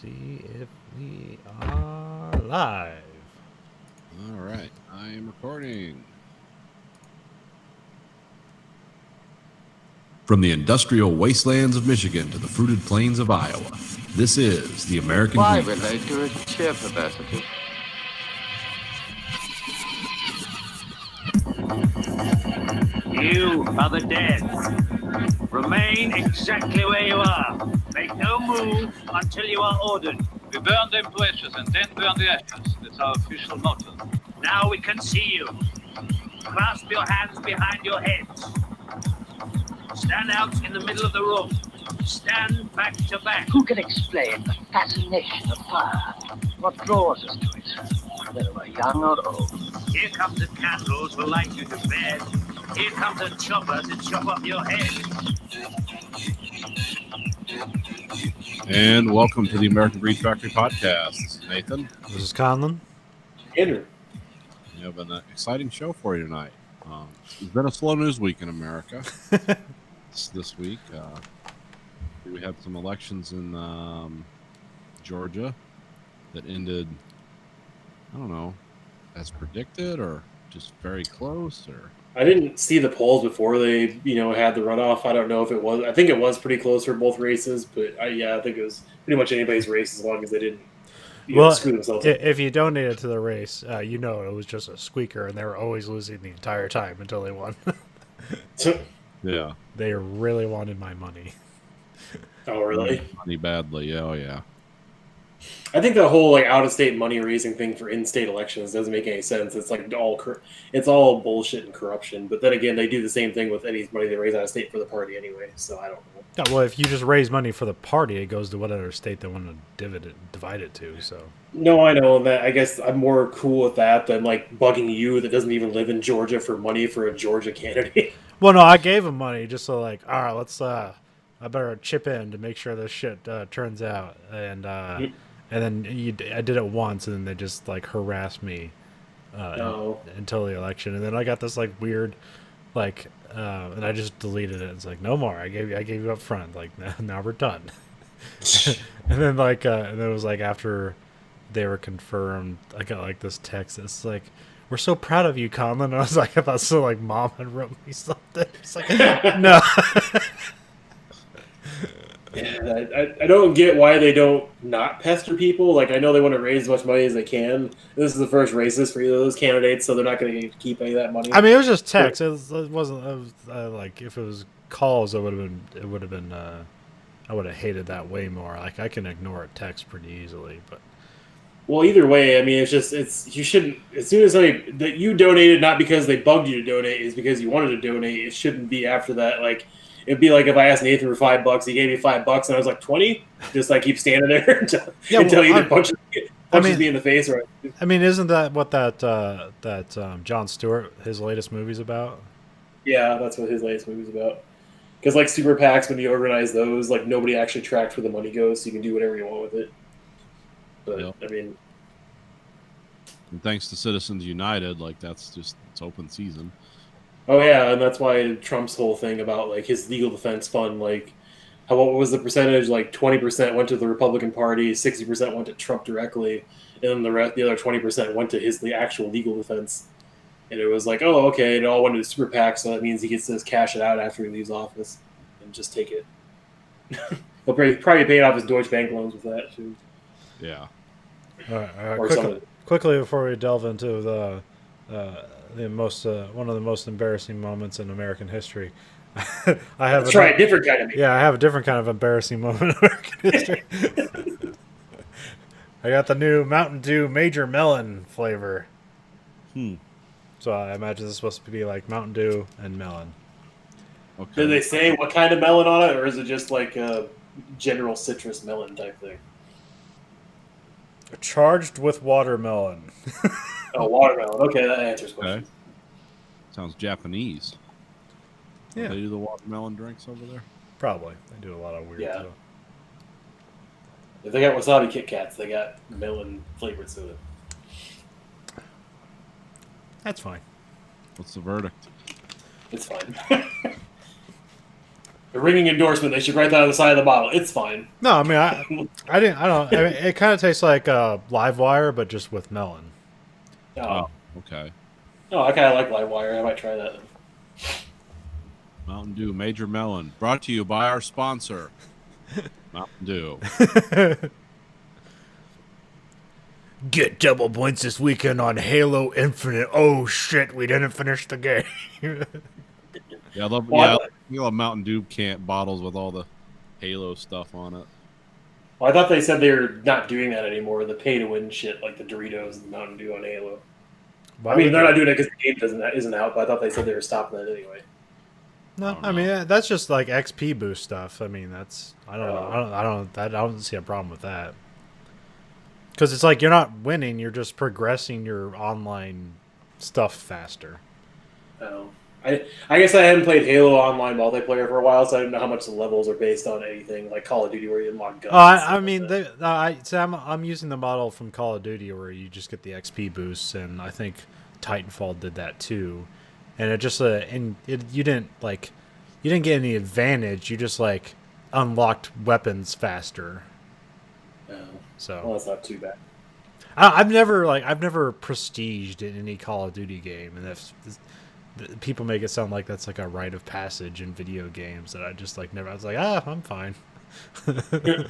see if we are live. All right, I am recording. From the industrial wastelands of Michigan to the fruited plains of Iowa, this is the American Why Green. relate to its sheer perversity? You are the dead. Remain exactly where you are. Make no move until you are ordered. We burn them to ashes and then burn the ashes. That's our official motto. Now we can see you. Clasp your hands behind your heads. Stand out in the middle of the room. Stand back to back. Who can explain the fascination of fire? What draws us to it, whether we're young or old? Here comes the candles will light you to bed. Here comes a chopper to chop off your head. And welcome to the American Breed Factory podcast. Nathan, This is Conlon. Andrew. we have an exciting show for you tonight. It's been a slow news week in America this week. We had some elections in Georgia that ended, I don't know, as predicted or just very close, or I didn't see the polls before they, had the runoff. I don't know if it was. I think it was pretty close for both races, but I think it was pretty much anybody's race as long as they didn't screw themselves up. If you donated to the race, it was just a squeaker, and they were always losing the entire time until they won. yeah, They really wanted my money. Oh, really? money badly. Oh, yeah. I think the whole out-of-state money raising thing for in-state elections doesn't make any sense. It's it's all bullshit and corruption. But then again, they do the same thing with any money they raise out of state for the party anyway. So I don't know. Yeah, well, if you just raise money for the party, it goes to whatever state they want to divide it to. So No, I know that. I guess I'm more cool with that than bugging you that doesn't even live in Georgia for money for a Georgia candidate. Well, no, I gave him money just so all right, let's I better chip in to make sure this shit turns out, and then I did it once, and then they just harassed me until the election, and then I got this weird and I just deleted it. It's no more. I gave you up front. Now we're done. And then and it was after they were confirmed, I got this text. It's we're so proud of you, Conlon. And I was I thought so mom had wrote me something. It's no. Yeah, I don't get why they don't not pester people. I know they want to raise as much money as they can. This is the first races for either of those candidates, so they're not going to keep any of that money. I mean, it was just text. It wasn't. If it was calls, it would have been. I would have hated that way more. I can ignore a text pretty easily, but. Well, either way, I mean, you shouldn't. As soon as that you donated, not because they bugged you to donate, is because you wanted to donate. It shouldn't be after that. It'd be if I asked Nathan for $5, he gave me $5, and I was 20. Just keep standing there until he either punches me in the face, or. I mean, isn't that what that Jon Stewart, his latest movie's about? Yeah, that's what his latest movie's about. Because super PACs, when you organize those, nobody actually tracked where the money goes, so you can do whatever you want with it. But Yep. I mean, And thanks to Citizens United, that's just it's open season. oh yeah, and that's why Trump's whole thing about his legal defense fund, what was the percentage? 20% went to the Republican Party, 60% went to Trump directly, and then the other 20% went to the actual legal defense. And it was oh, okay, it all went to the super PAC, so that means he gets to cash it out after he leaves office and just take it. He'll probably pay off his Deutsche Bank loans with that too. Yeah. All right, quickly before we delve into the most one of the most embarrassing moments in American history, I have a different kind of. Yeah, I have a different kind of embarrassing moment in American history. I got the new Mountain Dew Major Melon flavor. So I imagine this is supposed to be Mountain Dew and melon. Okay. Did they say what kind of melon on it, or is it just a general citrus melon type thing? Charged with watermelon. Oh, watermelon. Okay, that answers questions. Okay. Sounds Japanese. Yeah. They do the watermelon drinks over there? Probably. They do a lot of weird stuff. If they got wasabi Kit Kats, they got melon flavored soda. That's fine. What's the verdict? It's fine. The ringing endorsement. They should write that on the side of the bottle. It's fine. No, I mean I didn't. I don't. I mean, it kind of tastes like Livewire, but just with melon. Oh, Okay. I kind of like Livewire. I might try that. Mountain Dew Major Melon, brought to you by our sponsor, Mountain Dew. Get double points this weekend on Halo Infinite. Oh shit, we didn't finish the game. Yeah, I love, Well, you know, Mountain Dew bottles with all the Halo stuff on it. Well, I thought they said they were not doing that anymore. The pay-to-win shit, like the Doritos and the Mountain Dew on Halo. Why I mean, would they're they- not doing it because the game isn't out. But I thought they said they were stopping that anyway. No, don't I mean that's just like XP boost stuff. I mean that's I don't know. I don't see a problem with that. Because it's like you're not winning, you're just progressing your online stuff faster. Oh. I guess I hadn't played Halo Online multiplayer for a while, so I didn't know how much the levels are based on anything like Call of Duty, where you unlock guns. Oh, and stuff I like mean, that. I'm using the model from Call of Duty where you just get the XP boosts, and I think Titanfall did that too. And it just you didn't get any advantage. You just like unlocked weapons faster. Oh. So Well, that's not too bad. I've never prestiged in any Call of Duty game, and if people make it sound like that's like a rite of passage in video games that I just like never. I was like, I'm fine. I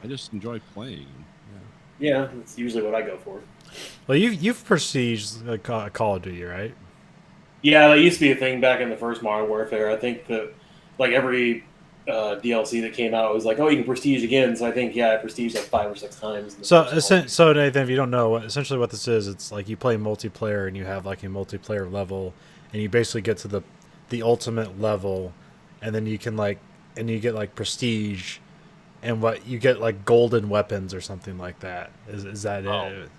just enjoy playing. Yeah, that's usually what I go for. Well, you've prestiged Call of Duty, right? Yeah, that used to be a thing back in the first Modern Warfare. I think that like every DLC that came out was like, oh, you can prestige again. So I think I prestiged like 5 or 6 times. in the So, first one. so Nathan, if you don't know, essentially what this is, it's like you play multiplayer and you have like a multiplayer level, and you basically get to the ultimate level, and then you can you get like prestige, and what you get like golden weapons or something like that. Is that it?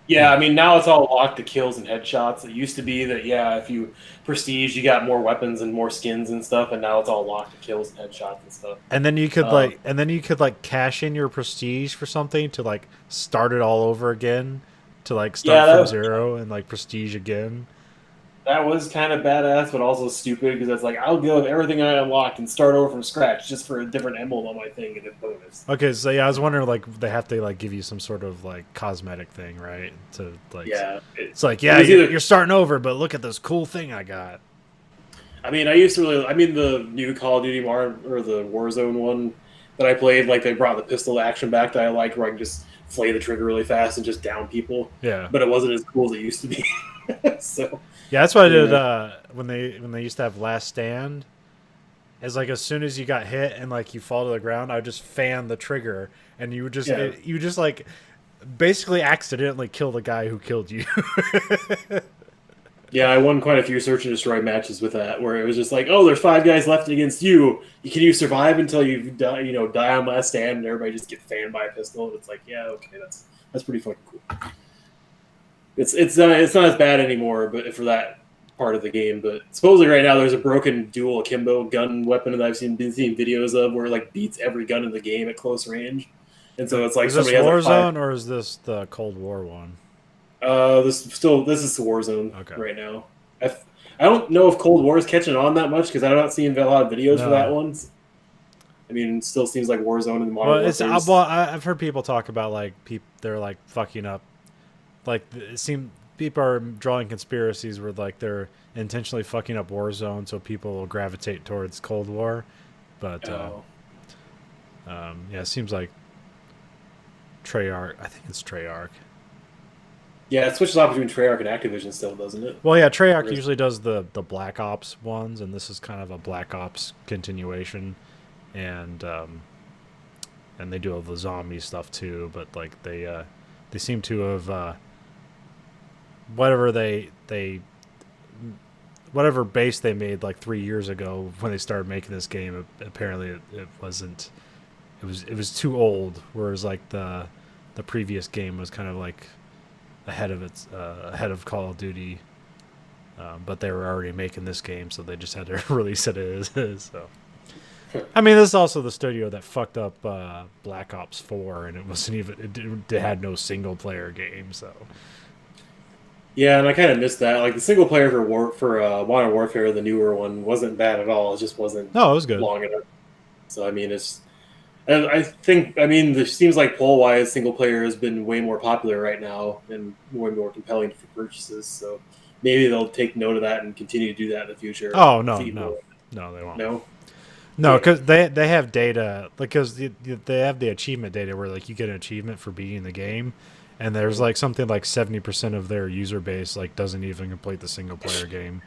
Yeah, I mean now it's all locked to kills and headshots. It used to be that if you prestige, you got more weapons and more skins and stuff, and now it's all locked to kills and headshots and stuff. And then you could cash in your prestige for something to like start it all over again, to like start that from was- zero and like prestige again. That was kind of badass, but also stupid because it's like I'll give everything I unlocked and start over from scratch just for a different emblem on my thing and a bonus. Okay, so yeah, I was wondering like they have to like give you some sort of like cosmetic thing, right? To like Yeah, it's like it was either- you're starting over, but look at this cool thing I got. I mean, the new Call of Duty or the Warzone one that I played, like they brought the pistol action back that I liked, where I can just flay the trigger really fast and just down people. Yeah, But it wasn't as cool as it used to be. So yeah, that's what I did Yeah. when they used to have Last Stand. Is like as soon as you got hit and like you fall to the ground, I would just fan the trigger, and you would just you just like basically accidentally kill the guy who killed you. yeah, I won quite a few search and destroy matches with that, where it was just like, oh, there's 5 guys left against you. Can you survive until you die? Die on Last Stand, and everybody just get fanned by a pistol. And it's like, yeah, okay, that's pretty fucking cool. It's not as bad anymore, but for that part of the game. But supposedly right now there's a broken dual akimbo gun weapon that I've been seeing videos of, where it like beats every gun in the game at close range. And so it's like Is this somebody has like Warzone or is this the Cold War one? this is Warzone Okay. right now. I don't know if Cold War is catching on that much because I'm not seeing a lot of videos for No. that one. I mean, it still seems like Warzone and Modern Well, Warfare. I've heard people talk about like they're like fucking up, like it seemed people are drawing conspiracies where like they're intentionally fucking up Warzone so people will gravitate towards Cold War, but yeah, it seems like Treyarch. I think it's Treyarch. Yeah, it switches off between Treyarch and Activision still, doesn't it? Well, yeah, Treyarch Or is- usually does the Black Ops ones, and this is kind of a Black Ops continuation, and they do all the zombie stuff too. But like they seem to have whatever base they made like 3 years ago when they started making this game. Apparently, it wasn't. It was too old. Whereas like the previous game was kind of like ahead of Call of Duty, but they were already making this game, so they just had to release it as is. So, I mean, this is also the studio that fucked up Black Ops 4, and it wasn't even it had no single player game. So, Yeah, and I kind of missed that. Like the single player for Modern Warfare, the newer one, wasn't bad at all. It just wasn't No, it was good. long enough. So I mean, and I think it seems like poll wise, single player has been way more popular right now and way more compelling for purchases. So maybe they'll take note of that and continue to do that in the future. Oh no, Feed no, more. no, they won't. No. No, Yeah. because they have data, because they have the achievement data where like you get an achievement for beating the game, and there's like something like 70% of their user base like doesn't even complete the single player game.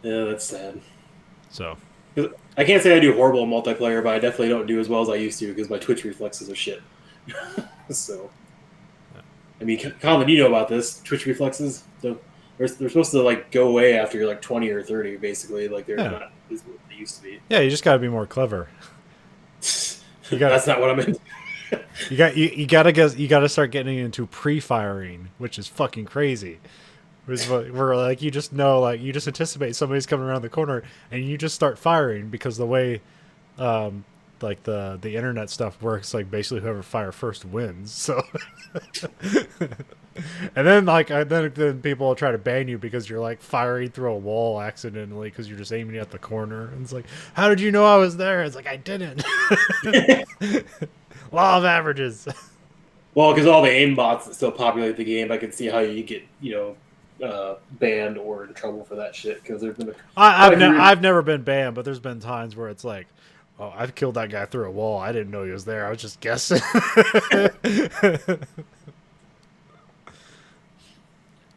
Yeah, that's sad. So 'Cause I can't say I do horrible in multiplayer, but I definitely don't do as well as I used to because my Twitch reflexes are shit. So, I mean, Colin, you know about this Twitch reflexes. So they're supposed to like go away after you're like 20 or 30, basically. Like they're Yeah. not as what they used to be. yeah, you just got to be more clever. You got That's not what I meant. you gotta start getting into pre-firing, which is fucking crazy. Where like you just know, like you just anticipate somebody's coming around the corner and you just start firing, because the way like the internet stuff works, like basically whoever fire first wins. So and then then people will try to ban you because you're like firing through a wall accidentally because you're just aiming at the corner, and it's like, how did you know I was there? It's like, I didn't. Law of averages. Well, because all the aim bots that still populate the game, I can see how you get banned or in trouble for that shit. Because there's been I've never been banned, but there's been times where it's like, oh, I've killed that guy through a wall. I didn't know he was there. I was just guessing.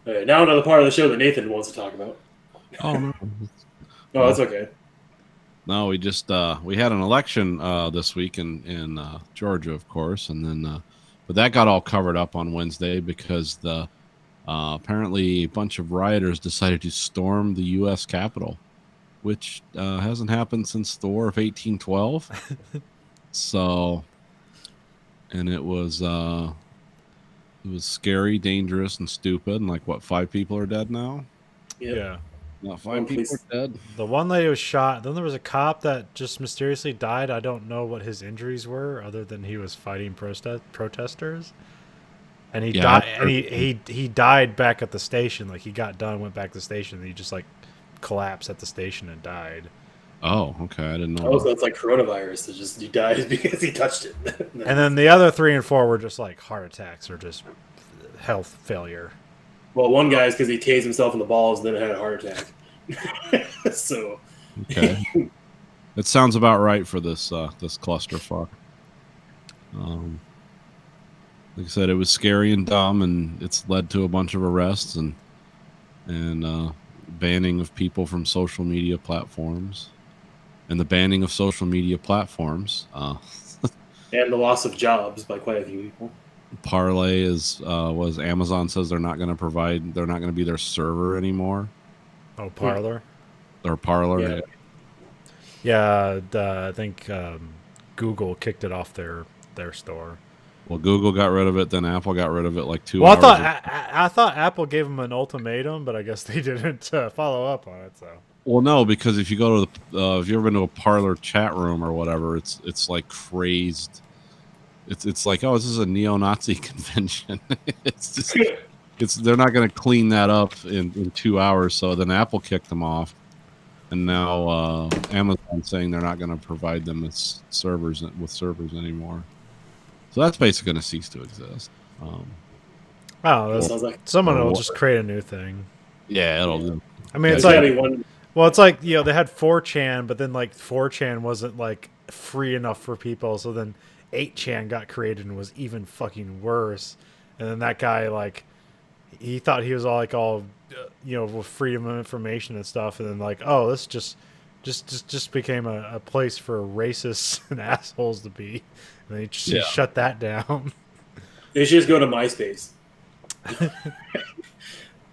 Now another part of the show that Nathan wants to talk about. Oh no. No, that's okay. No, we just we had an election this week in Georgia, of course, and then but that got all covered up on Wednesday because the apparently a bunch of rioters decided to storm the U.S. Capitol, which hasn't happened since the War of 1812. So, and it was scary, dangerous, and stupid. And like, what, 5 people are dead now? Yep. Yeah. No, 5 One people police- are dead. The one lady was shot. Then there was a cop that just mysteriously died. I don't know what his injuries were, other than he was fighting protesters. And he Yeah, died. I've And he died back at the station. Like he got done, went back to the station, and he just like collapsed at the station and died. Oh, okay, I didn't know. Oh, so it's like coronavirus. It just he dies because he touched it. And then the other 3 and 4 were just like heart attacks or just health failure. Well, one guy's because he tased himself in the balls, and then had a heart attack. So Okay, it sounds about right for this this clusterfuck. Like I said, it was scary and dumb, and it's led to a bunch of arrests and banning of people from social media platforms, and the banning of social media platforms. and the loss of jobs by quite a few people. Parlay was Amazon says they're not going to be their server anymore, Oh, Parlor. or Parlor. Yeah. Yeah, I think Google kicked it off their store. Well, Google got rid of it, then Apple got rid of it like 2 Well, hours. I thought Apple gave them an ultimatum, but I guess they didn't follow up on it. So Well, no, because if you go to the if you've ever been to a Parlor chat room or whatever, it's like crazed. It's like, oh, this is a neo-Nazi convention. They're not going to clean that up in 2 hours. So then Apple kicked them off, and now Amazon saying they're not going to provide them with servers anymore. So that's basically going to cease to exist. oh, Sounds like someone will Or- just create a new thing. Yeah, it'll do. I mean, it's Yeah, like, gotta be one. well, it's like, they had 4chan, but then like 4chan wasn't like free enough for people, so then 8chan got created and was even fucking worse. And then that guy, like, he thought he was all with freedom of information and stuff, and then like, oh, this just became a place for racists and assholes to be, and they just shut that down. They should just go to MySpace.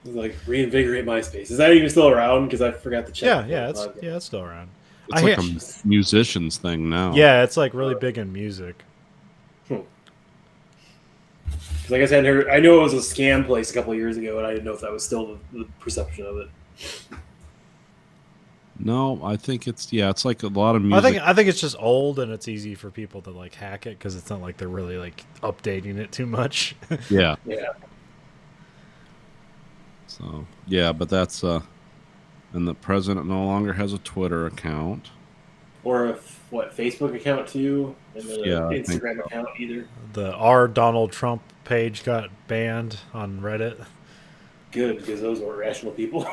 Like reinvigorate MySpace. Is that even still around? Because I forgot to check. It's still around. It's I like hear- a musicians thing now. Yeah, it's like really big in music. Because like I said, I knew it was a scam place a couple of years ago, and I didn't know if that was still the perception of it. No, I think it's like a lot of music. I think it's just old, and it's easy for people to like hack it because it's not like they're really like updating it too much. Yeah. Yeah. So yeah, but that's and the president no longer has a Twitter account. Or a Facebook account too, and then Yeah, an I think Instagram so. account either. The R Donald Trump page got banned on Reddit. Good, because those were rational people.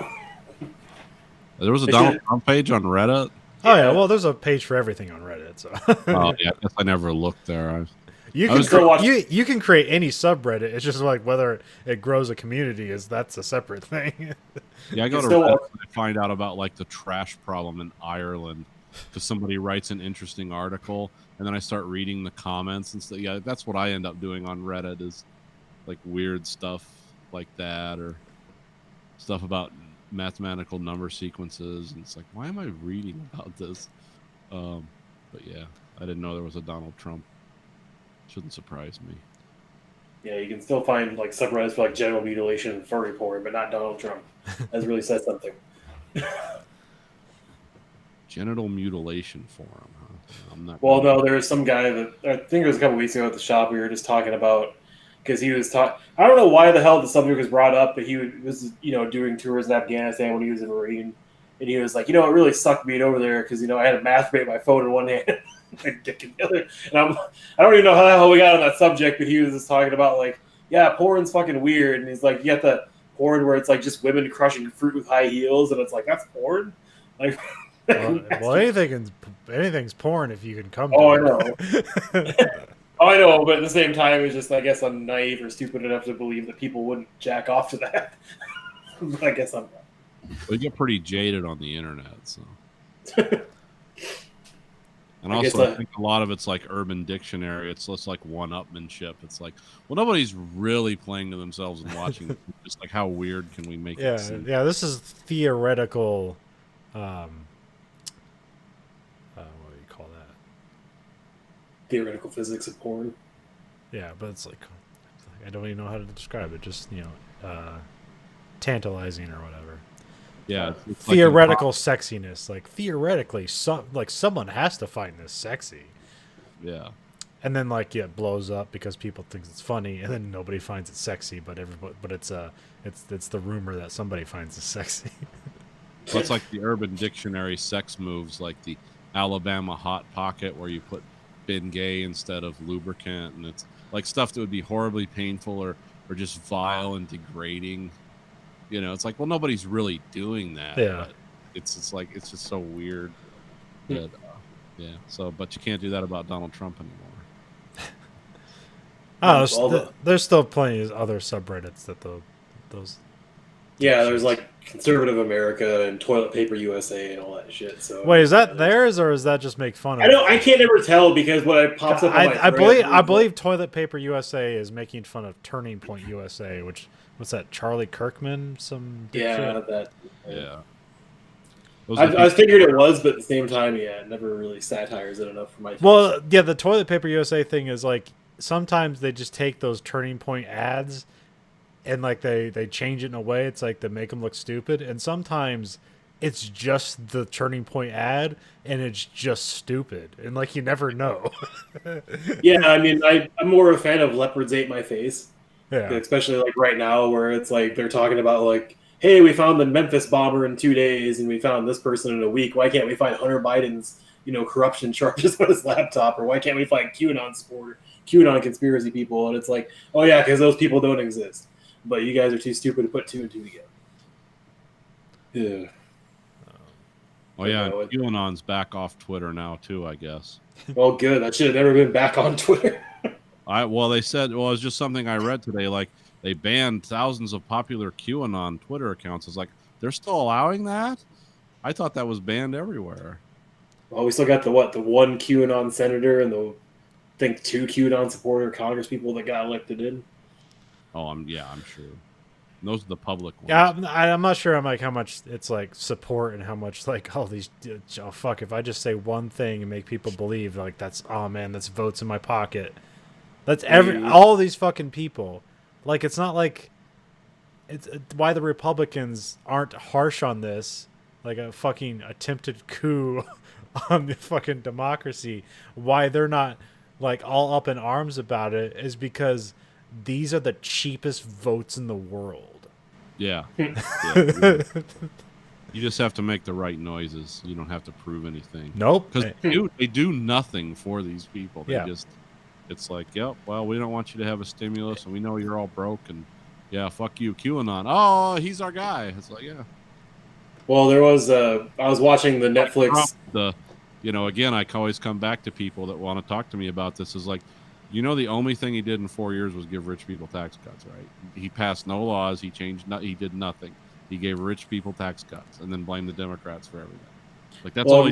There was a They Donald should- Trump page on Reddit. Oh yeah, well, there's a page for everything on Reddit, so Oh yeah, I guess I never looked there. you I can was still watch- you can create any subreddit. It's just like whether it grows a community that's a separate thing. Yeah, I go to Still Reddit watch- and I find out about like the trash problem in Ireland because somebody writes an interesting article, and then I start reading the comments and stuff. Yeah, that's what I end up doing on Reddit is like weird stuff like that, or stuff about mathematical number sequences, and it's like, why am I reading about this? But yeah, I didn't know there was a Donald Trump. Shouldn't surprise me. Yeah, you can still find like subreddits for like genital mutilation and furry porn, but not Donald Trump. That really says something. Genital mutilation forum, huh? I'm not. Well, no, there was some guy that I think it was a couple weeks ago at the shop we were just talking about because he was talking. I don't know why the hell the subject was brought up, but he was doing tours in Afghanistan when he was a Marine, and he was like, it really sucked being over there because I had to masturbate my phone in one hand, and dick in the other. And I don't even know how the hell we got on that subject, but he was just talking about like, yeah, porn's fucking weird, and he's like, you got the porn where it's like just women crushing fruit with high heels, and it's like that's porn, like. well, anything's porn if you can come to Oh, I it. know. Oh, I know, but at the same time, it's just I guess I'm naive or stupid enough to believe that people wouldn't jack off to that. But I guess I'm not. We get pretty jaded on the internet, so. And I guess also, I that- think a lot of it's like Urban Dictionary. It's just like one-upmanship. It's like, well, nobody's really playing to themselves and watching. It's just like, how weird can we make Yeah, it seem? yeah. This is theoretical. What do you call that? Theoretical physics of porn. Yeah, but it's like I don't even know how to describe it. Just tantalizing or whatever. Yeah, it's like Theoretical sexiness, like theoretically, someone has to find this sexy, yeah, and then it blows up because people think it's funny, and then nobody finds it sexy, but it's the rumor that somebody finds it sexy. so it's like the Urban Dictionary sex moves, like the Alabama Hot Pocket, where you put Bengay instead of lubricant, and it's like stuff that would be horribly painful or just vile and degrading. It's like, well, nobody's really doing that. Yeah. But it's just so weird that, yeah. So, but you can't do that about Donald Trump anymore. There's still plenty of other subreddits that those. Yeah, there's like Conservative America and Toilet Paper USA and all that shit. So Wait, is that theirs or is that just make fun of? I can't ever tell because when it pops up on my I thread, believe Toilet Paper USA is making fun of Turning Point USA, which what's that? Charlie Kirkman, some yeah, dipshit? that. Yeah. Those are I figured it was, but at the same time, yeah, it never really satires it enough for my. Well, yeah, the Toilet Paper USA thing is like sometimes they just take those Turning Point ads and they change it in a way it's like to make them look stupid, and sometimes it's just the Turning Point ad and it's just stupid, and you never know. Yeah, I mean, I'm more a fan of Leopards Ate My Face. Yeah. Especially right now where it's like they're talking about hey, we found the Memphis bomber in 2 days and we found this person in a week. Why can't we find Hunter Biden's corruption charges on his laptop, or why can't we find QAnon conspiracy people? And it's like, oh yeah, because those people don't exist, but you guys are too stupid to put 2 and 2 together. Yeah. Oh yeah, No, and QAnon's back off Twitter now too, I guess. Well, good. That should have never been back on Twitter. They said, it was just something I read today. Like they banned thousands of popular QAnon Twitter accounts. It's like they're still allowing that. I thought that was banned everywhere. Well, we still got the one QAnon senator and the 2 QAnon supporter Congress people that got elected in. Oh, I'm sure. And those are the public ones. Yeah, I'm not sure how much it's support and how much all these fuck, if I just say one thing and make people believe that's votes in my pocket. That's all these fucking people. It's not it's why the Republicans aren't harsh on this, like a fucking attempted coup on the fucking democracy. Why they're not all up in arms about it is because these are the cheapest votes in the world. Yeah. Yeah. You just have to make the right noises. You don't have to prove anything. Nope. Because they do nothing for these people. They Yeah. just, it's like, yep, well, we don't want you to have a stimulus, and we know you're all broke, and yeah, fuck you, QAnon. Oh, he's our guy. It's like, yeah. Well, there was I was watching the Netflix. Again, I always come back to people that want to talk to me about this. Is like, the only thing he did in 4 years was give rich people tax cuts, right? He passed no laws. He he did nothing. He gave rich people tax cuts and then blamed the Democrats for everything. Like, that's all.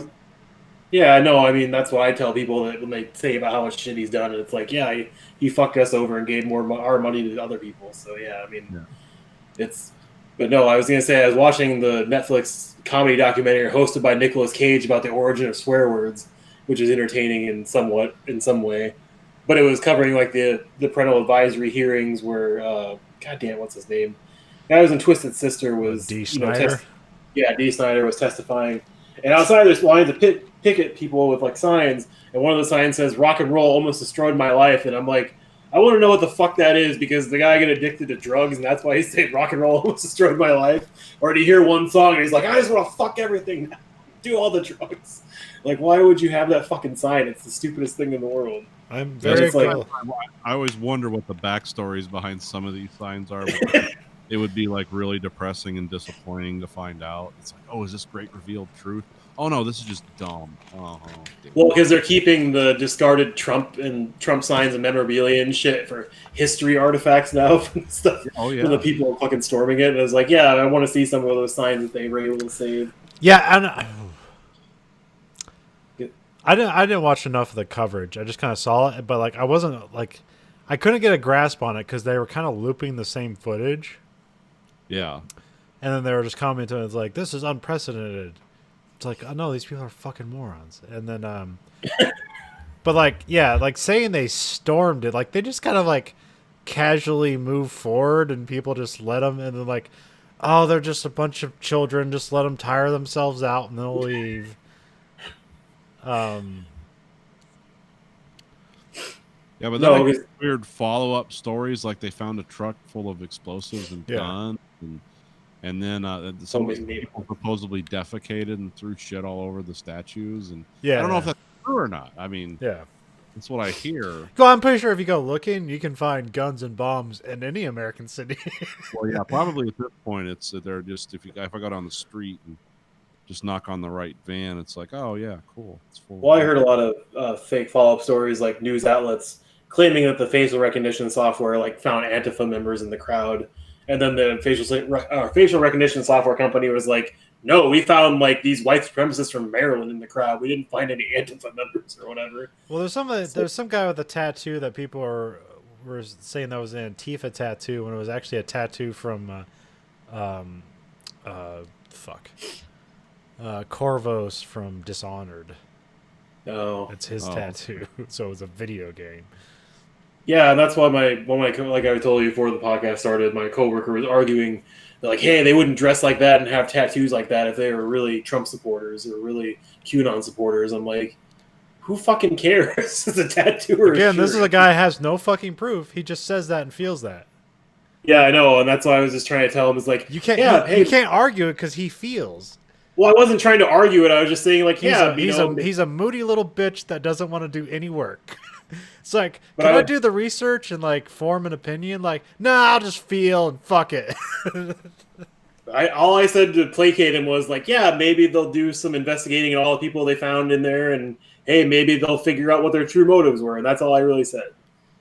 Yeah, no, I mean, that's what I tell people that when they say about how much shit he's done. And it's like, yeah, he fucked us over and gave more our money to other people. So yeah, I mean, it's. But no, I was gonna say I was watching the Netflix comedy documentary hosted by Nicolas Cage about the origin of swear words, which is entertaining in some way. But it was covering like the parental advisory hearings where, goddamn, what's his name? The guy who was in Twisted Sister was D. Snyder. D. Snyder was testifying, and outside there's lines of picket people with like signs, and one of the signs says "Rock and roll almost destroyed my life," and I'm like, I want to know what the fuck that is, because the guy got addicted to drugs, and that's why he said "Rock and roll almost destroyed my life." Or did he hear one song and he's like, I just want to fuck everything, do all the drugs? Like, why would you have that fucking sign? It's the stupidest thing in the world. I'm very cool. I always wonder what the backstories behind some of these signs are. It would be like really depressing and disappointing to find out. It's like, oh, is this great revealed truth? Oh no, this is just dumb. Well, because they're keeping the discarded Trump signs and memorabilia and shit for history artifacts now and stuff. Oh yeah, and the people are fucking storming it. And I was like, yeah, I want to see some of those signs that they were able to save. Yeah, and I didn't watch enough of the coverage. I just kind of saw it, but like I wasn't like I couldn't get a grasp on it because they were kind of looping the same footage. Yeah, and then they were just commenting. It's like, this is unprecedented. It's like, oh no, these people are fucking morons. And then, but like, yeah, like saying they stormed it, like they just kind of like casually move forward, and people just let them, and then like, oh, they're just a bunch of children. Just let them tire themselves out, and they'll leave. Yeah, but then like weird follow-up stories, like they found a truck full of explosives and guns, and then some people supposedly defecated and threw shit all over the statues, and I don't know if that's true or not. I mean, that's what I hear. Well, I'm pretty sure if you go looking, you can find guns and bombs in any American city. Well, yeah, probably at this point, it's they're just if I got on the street and just knock on the right van, it's like, oh yeah, cool. It's full. Well, I heard a lot of fake follow-up stories, like news outlets claiming that the facial recognition software like found Antifa members in the crowd, and then the facial recognition software company was like, no, we found like these white supremacists from Maryland in the crowd. We didn't find any Antifa members or whatever. Well, there's some guy with a tattoo that people were saying that was an Antifa tattoo when it was actually a tattoo from Corvos from Dishonored. Oh, it's his tattoo. So it was a video game. Yeah, and that's why like I told you before the podcast started, my coworker was arguing, like, hey, they wouldn't dress like that and have tattoos like that if they were really Trump supporters or really QAnon supporters. I'm like, who fucking cares? It's a tattoo. Again, this is a guy who has no fucking proof. He just says that and feels that. Yeah, I know, and that's why I was just trying to tell him, is like, you can't argue it because he feels. Well, I wasn't trying to argue it. I was just saying, like, he's a moody little bitch that doesn't want to do any work. It's like, can I do the research and like form an opinion? Like, no, I'll just feel and fuck it. All I said to placate him was like, yeah, maybe they'll do some investigating on all the people they found in there, and hey, maybe they'll figure out what their true motives were. And that's all I really said,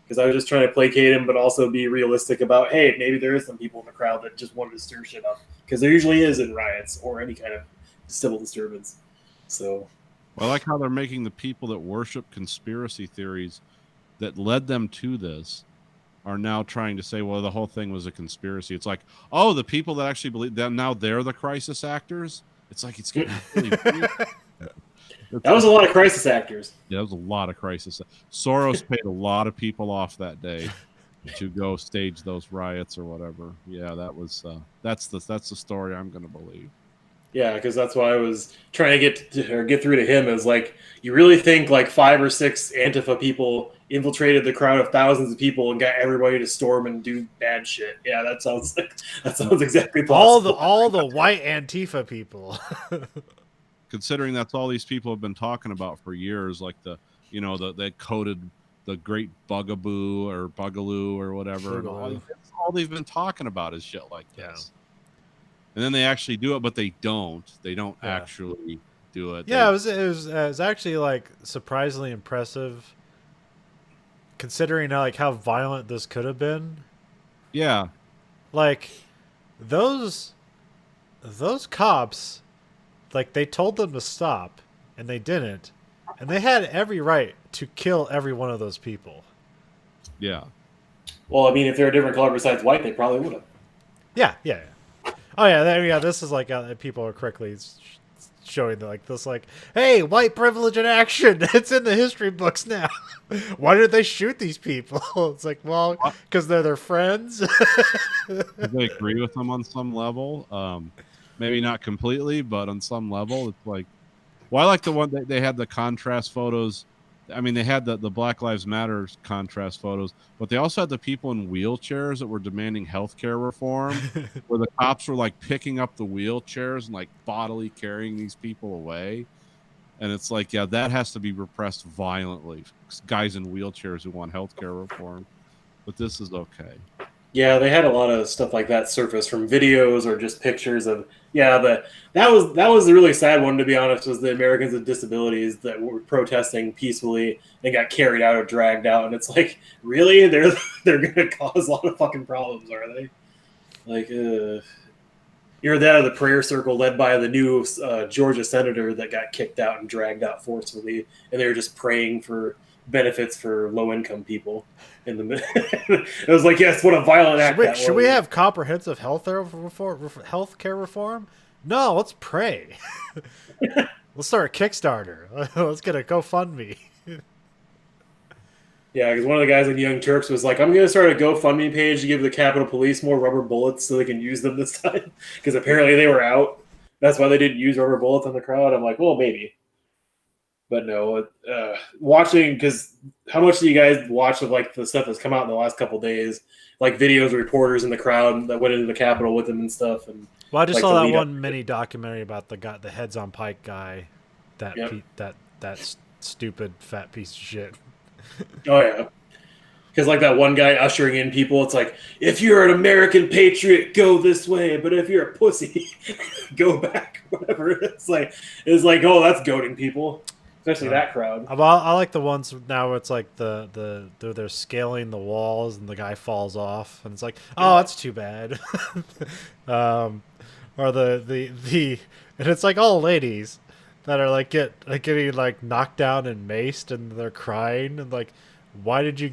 because I was just trying to placate him, but also be realistic about, hey, maybe there is some people in the crowd that just wanted to stir shit up, because there usually is in riots or any kind of civil disturbance. So. Well, I like how they're making the people that worship conspiracy theories that led them to this are now trying to say, well, the whole thing was a conspiracy. It's like, oh, the people that actually believe that now they're the crisis actors. It's like, it's getting really weird. That was a lot of crisis actors. Yeah, that was a lot of crisis. Soros paid a lot of people off that day to go stage those riots or whatever. Yeah, that was that's the story I'm going to believe. Yeah, because that's why I was trying to get through to him. Is like, you really think like 5 or 6 Antifa people infiltrated the crowd of thousands of people and got everybody to storm and do bad shit. Yeah, that sounds exactly possible. All the white Antifa people. Considering that's all these people have been talking about for years, like they coded the Great Bugaboo or Bugaloo or whatever. And all they've been talking about is shit like this. And then they actually do it, but they don't. They don't actually do it. Yeah, it was actually like surprisingly impressive, considering how violent this could have been. Yeah, like those cops, like they told them to stop, and they didn't, and they had every right to kill every one of those people. Yeah. Well, I mean, if they're a different color besides white, they probably would have. Yeah. Oh yeah, this is like people are quickly showing this, like, hey, white privilege in action. It's in the history books now. Why did they shoot these people? It's like, well, because they're their friends. I agree with them on some level. Maybe not completely, but on some level, it's like, well, I like the one that they had the contrast photos. I mean, they had the Black Lives Matter contrast photos, but they also had the people in wheelchairs that were demanding healthcare reform, where the cops were like picking up the wheelchairs and like bodily carrying these people away. And it's like, yeah, that has to be repressed violently. Guys in wheelchairs who want healthcare reform, but this is okay. Yeah, they had a lot of stuff like that surface from videos or just pictures of. Yeah, but that was the really sad one, to be honest, was the Americans with Disabilities that were protesting peacefully and got carried out or dragged out, and it's like, really, they're gonna cause a lot of fucking problems, are they? Like, you're that of the prayer circle led by the new Georgia senator that got kicked out and dragged out forcefully, and they were just praying for benefits for low-income people. In the it was like, yes, what a violent act. Should we have comprehensive healthcare reform? No, let's pray. Let's start a Kickstarter. Let's get a GoFundMe. Yeah, because one of the guys in Young Turks was like, I'm going to start a GoFundMe page to give the Capitol Police more rubber bullets so they can use them this time. Because apparently they were out. That's why they didn't use rubber bullets on the crowd. I'm like, well, maybe. But no, watching, because how much do you guys watch of like the stuff that's come out in the last couple of days, like videos of reporters in the crowd that went into the Capitol with them and stuff? And well, I just saw that one mini documentary about the Heads on Pike guy, that stupid fat piece of shit. Oh yeah, because like that one guy ushering in people, it's like, if you're an American patriot, go this way, but if you're a pussy, go back. Whatever. It's like, oh, that's goading people. Especially that crowd. I like the ones now where it's like they're scaling the walls and the guy falls off and it's like, oh, that's too bad. Or the and it's like all ladies that are getting like knocked down and maced and they're crying and like, why did you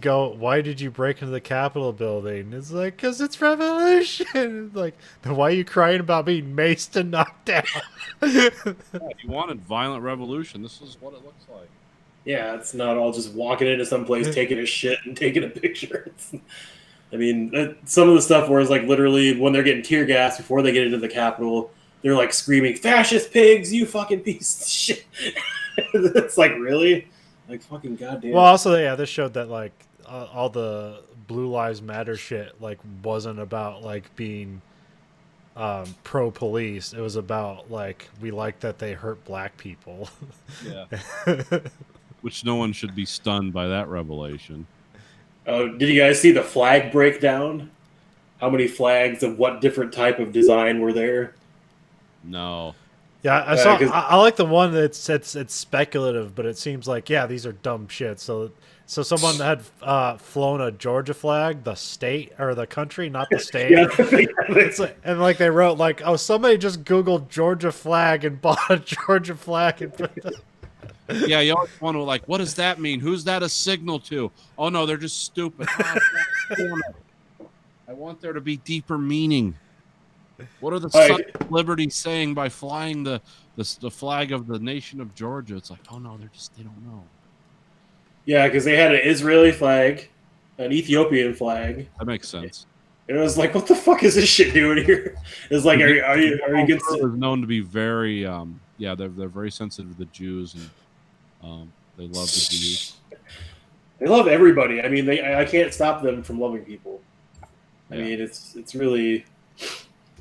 break into the Capitol building? It's like, because it's revolution. Like, why are you crying about being maced and knocked down? Yeah, you wanted violent revolution. This is what it looks like. Yeah, it's not all just walking into some place, taking a shit and taking a picture. I mean, some of the stuff where it's like literally when they're getting tear gas before they get into the Capitol, they're like screaming, "Fascist pigs, you fucking piece of shit." It's like, really? Like, fucking goddamn. Well, also, yeah, this showed that like all the Blue Lives Matter shit like wasn't about like being pro police. It was about like, we like that they hurt black people. Yeah. Which no one should be stunned by that revelation. Oh, did you guys see the flag breakdown? How many flags of what different type of design were there? No. Yeah, I like the one that's it's speculative, but it seems like, yeah, these are dumb shit. So someone had flown a Georgia flag, the state or the country, not the state. It's like, and like they wrote like, oh, somebody just Googled Georgia flag and bought a Georgia flag and put the... Yeah, you always want to like, what does that mean? Who's that a signal to? Oh no, they're just stupid. Oh, I want there to be deeper meaning. What are the Sons of Liberty saying by flying the flag of the nation of Georgia? It's like, oh no, they don't know. Yeah, because they had an Israeli flag, an Ethiopian flag. That makes sense. And it was like, what the fuck is this shit doing here? It's like, are you against? Is known to be very they're very sensitive to the Jews and they love the Jews. They love everybody. I mean, I can't stop them from loving people. I Yeah. mean, it's really.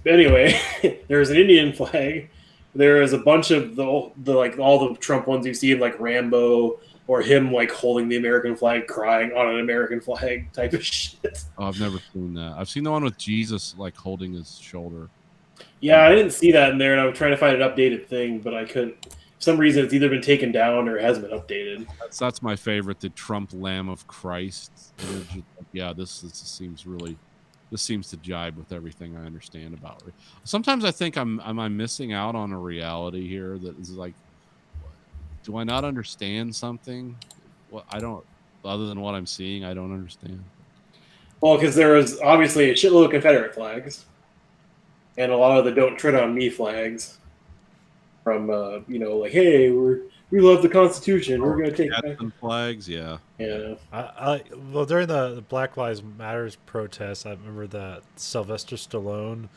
But anyway, there's an Indian flag. There is a bunch of the like all the Trump ones you see, like Rambo or him like holding the American flag, crying on an American flag type of shit. Oh, I've never seen that. I've seen the one with Jesus like holding his shoulder. Yeah, I didn't see that in there, and I'm trying to find an updated thing, but I couldn't. For some reason, it's either been taken down or it hasn't been updated. That's my favorite. The Trump Lamb of Christ. Yeah, this seems really. This seems to jibe with everything I understand about it. Sometimes I think am I missing out on a reality here that is like, do I not understand something? Well, I don't. Other than what I'm seeing, I don't understand. Well, because there was obviously a shitload of Confederate flags, and a lot of the "Don't Tread on Me" flags. From like, hey, we love the Constitution. We're gonna take back. Gadsden flags, yeah. Yeah. Well, during the Black Lives Matters protests, I remember that Sylvester Stallone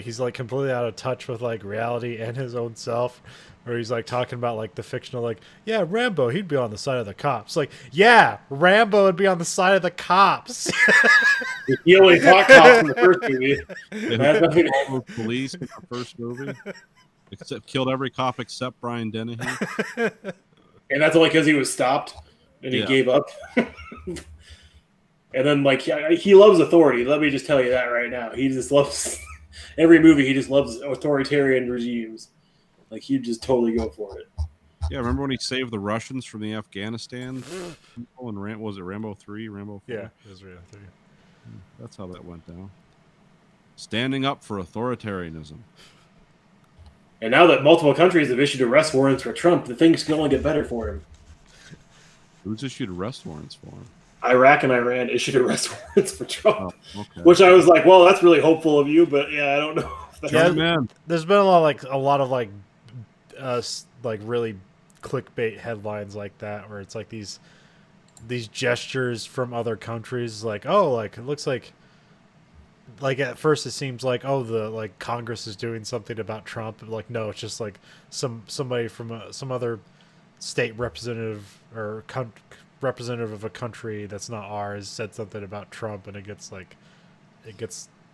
he's like completely out of touch with like reality and his own self, where he's like talking about like the fictional like, yeah, Rambo, he'd be on the side of the cops. Like, yeah, Rambo would be on the side of the cops. He only fought cops in the first movie. They killed all the police in the first movie. Except killed every cop except Brian Dennehy. And that's only because he was stopped and he Yeah. gave up. And then, like, he loves authority. Let me just tell you that right now. He just loves every movie. He just loves authoritarian regimes. Like, he'd just totally go for it. Yeah, remember when he saved the Russians from the Afghanistan people and was it Rambo 3, Rambo 4? Yeah, it was real. That's how that went down. Standing up for authoritarianism. And now that multiple countries have issued arrest warrants for Trump, the things can only get better for him. Who's issued arrest warrants for him? Iraq and Iran issued arrest warrants for Trump. Oh, okay. Which I was like, well, that's really hopeful of you, but yeah, I don't know. If that's Yeah, man. There's been a lot of like really clickbait headlines like that, where it's like these gestures from other countries, like, oh, like it looks like at first it seems like, oh, the like Congress is doing something about Trump. Like, no, it's just like somebody from some other state representative or representative of a country that's not ours said something about Trump, and it gets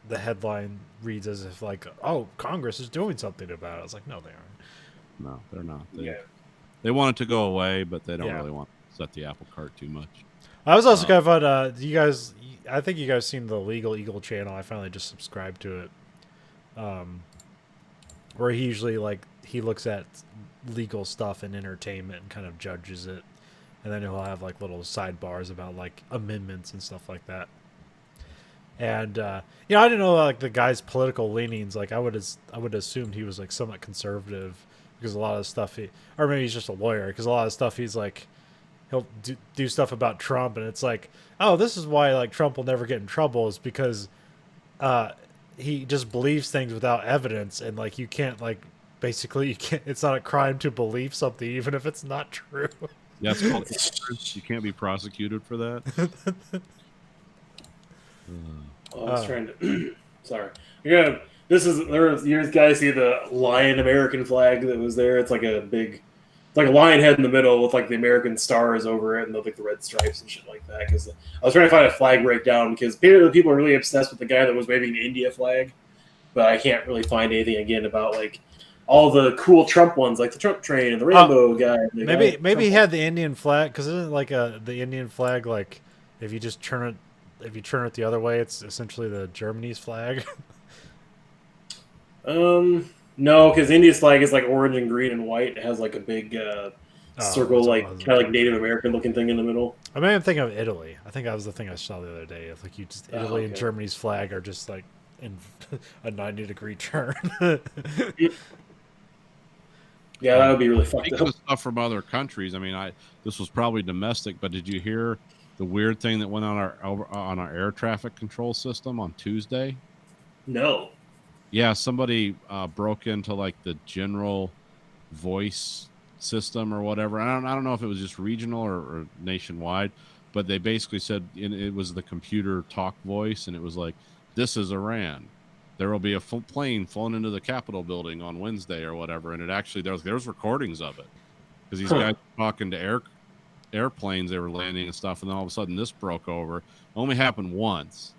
the headline reads as if like, oh, Congress is doing something about it. It's like, no, they aren't. No, they're not. Yeah. They want it to go away, but they don't Yeah. really want to set the apple cart too much. I was also kind of fun. You guys, I think you guys seen the Legal Eagle channel. I finally just subscribed to it. Where he usually he looks at legal stuff and entertainment and kind of judges it, and then he'll have like little sidebars about like amendments and stuff like that. And I didn't know like the guy's political leanings. Like I would assumed he was like somewhat conservative, because a lot of the stuff or maybe he's just a lawyer, because a lot of stuff he's like, he'll do stuff about Trump, and it's like, oh, this is why like Trump will never get in trouble, is because he just believes things without evidence, and like you can't basically you can't. It's not a crime to believe something even if it's not true. Yeah, it's called ignorance. You can't be prosecuted for that. I was trying to. Sorry. Yeah, you guys see the lion American flag that was there? It's like it's like a lion head in the middle with like the American stars over it and like the red stripes and shit like that. Because I was trying to find a flag breakdown, because people are really obsessed with the guy that was waving the India flag, but I can't really find anything again about like all the cool Trump ones, like the Trump train and the Rainbow guy. And the Maybe he had the Indian flag, because isn't like the Indian flag like if you turn it the other way, it's essentially the Germany's flag. No, because India's flag is like orange and green and white. It has like a big circle, so like it wasn't- kind of like Native American looking thing in the middle. I mean, I'm thinking of Italy. I think that was the thing I saw the other day. If like Italy and okay. Germany's flag are just like in a 90-degree turn. Yeah, that would be really fucked Speaking up. of stuff from other countries, I mean, this was probably domestic, but did you hear the weird thing that went on our air traffic control system on Tuesday? No. Yeah, somebody broke into like the general voice system or whatever. I don't know if it was just regional or nationwide, but they basically said it was the computer talk voice, and it was like, "This is Iran. There will be a plane flown into the Capitol building on Wednesday or whatever." And it actually there's recordings of it, because these guys were talking to airplanes they were landing and stuff, and then all of a sudden this broke over. It only happened once,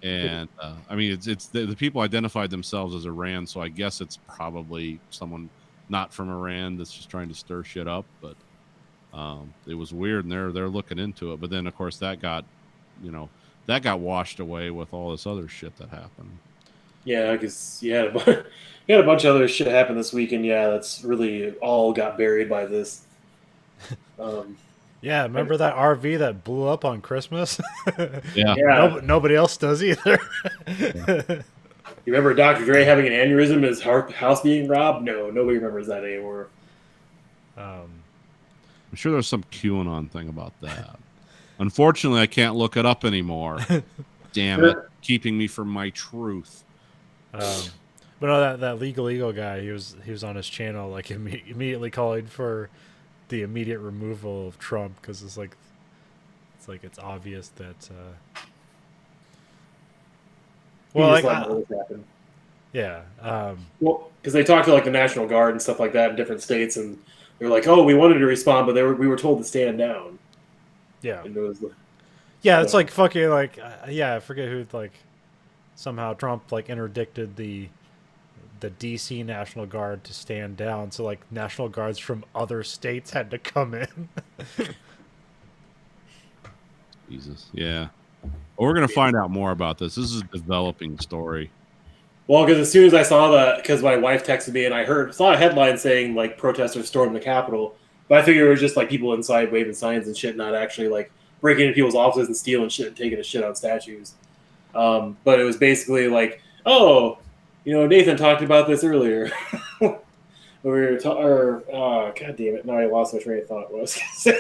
and I mean it's the people identified themselves as Iran, so I guess it's probably someone not from Iran that's just trying to stir shit up. But it was weird, and they're looking into it. But then of course that got washed away with all this other shit that happened. Yeah, because you had a bunch of other shit happen this week, and yeah, that's really all got buried by this. Yeah, remember that RV that blew up on Christmas? Yeah. Nobody else does either. You remember Dr. Dre having an aneurysm, his house being robbed? No, nobody remembers that anymore. I'm sure there's some QAnon thing about that. Unfortunately, I can't look it up anymore. Damn it, keeping me from my truth. But no, that Legal Eagle guy, he was on his channel like immediately calling for the immediate removal of Trump because it's obvious that. Well, like, yeah. Well, because they talked to like the National Guard and stuff like that in different states, and they're like, "Oh, we wanted to respond, but we were told to stand down." Yeah. And it was, yeah, it's like fucking like I forget who like somehow Trump like interdicted the DC National Guard to stand down, so like National Guards from other states had to come in. Jesus, yeah. Well, we're gonna find out more about this. This is a developing story. well, because as soon as I saw that, because my wife texted me and I saw a headline saying like protesters stormed the Capitol, but I figured it was just like people inside waving signs and shit, not actually like breaking into people's offices and stealing shit and taking a shit on statues. But it was basically like, oh, Nathan talked about this earlier. God damn it! Now I lost my train of thought. What I was gonna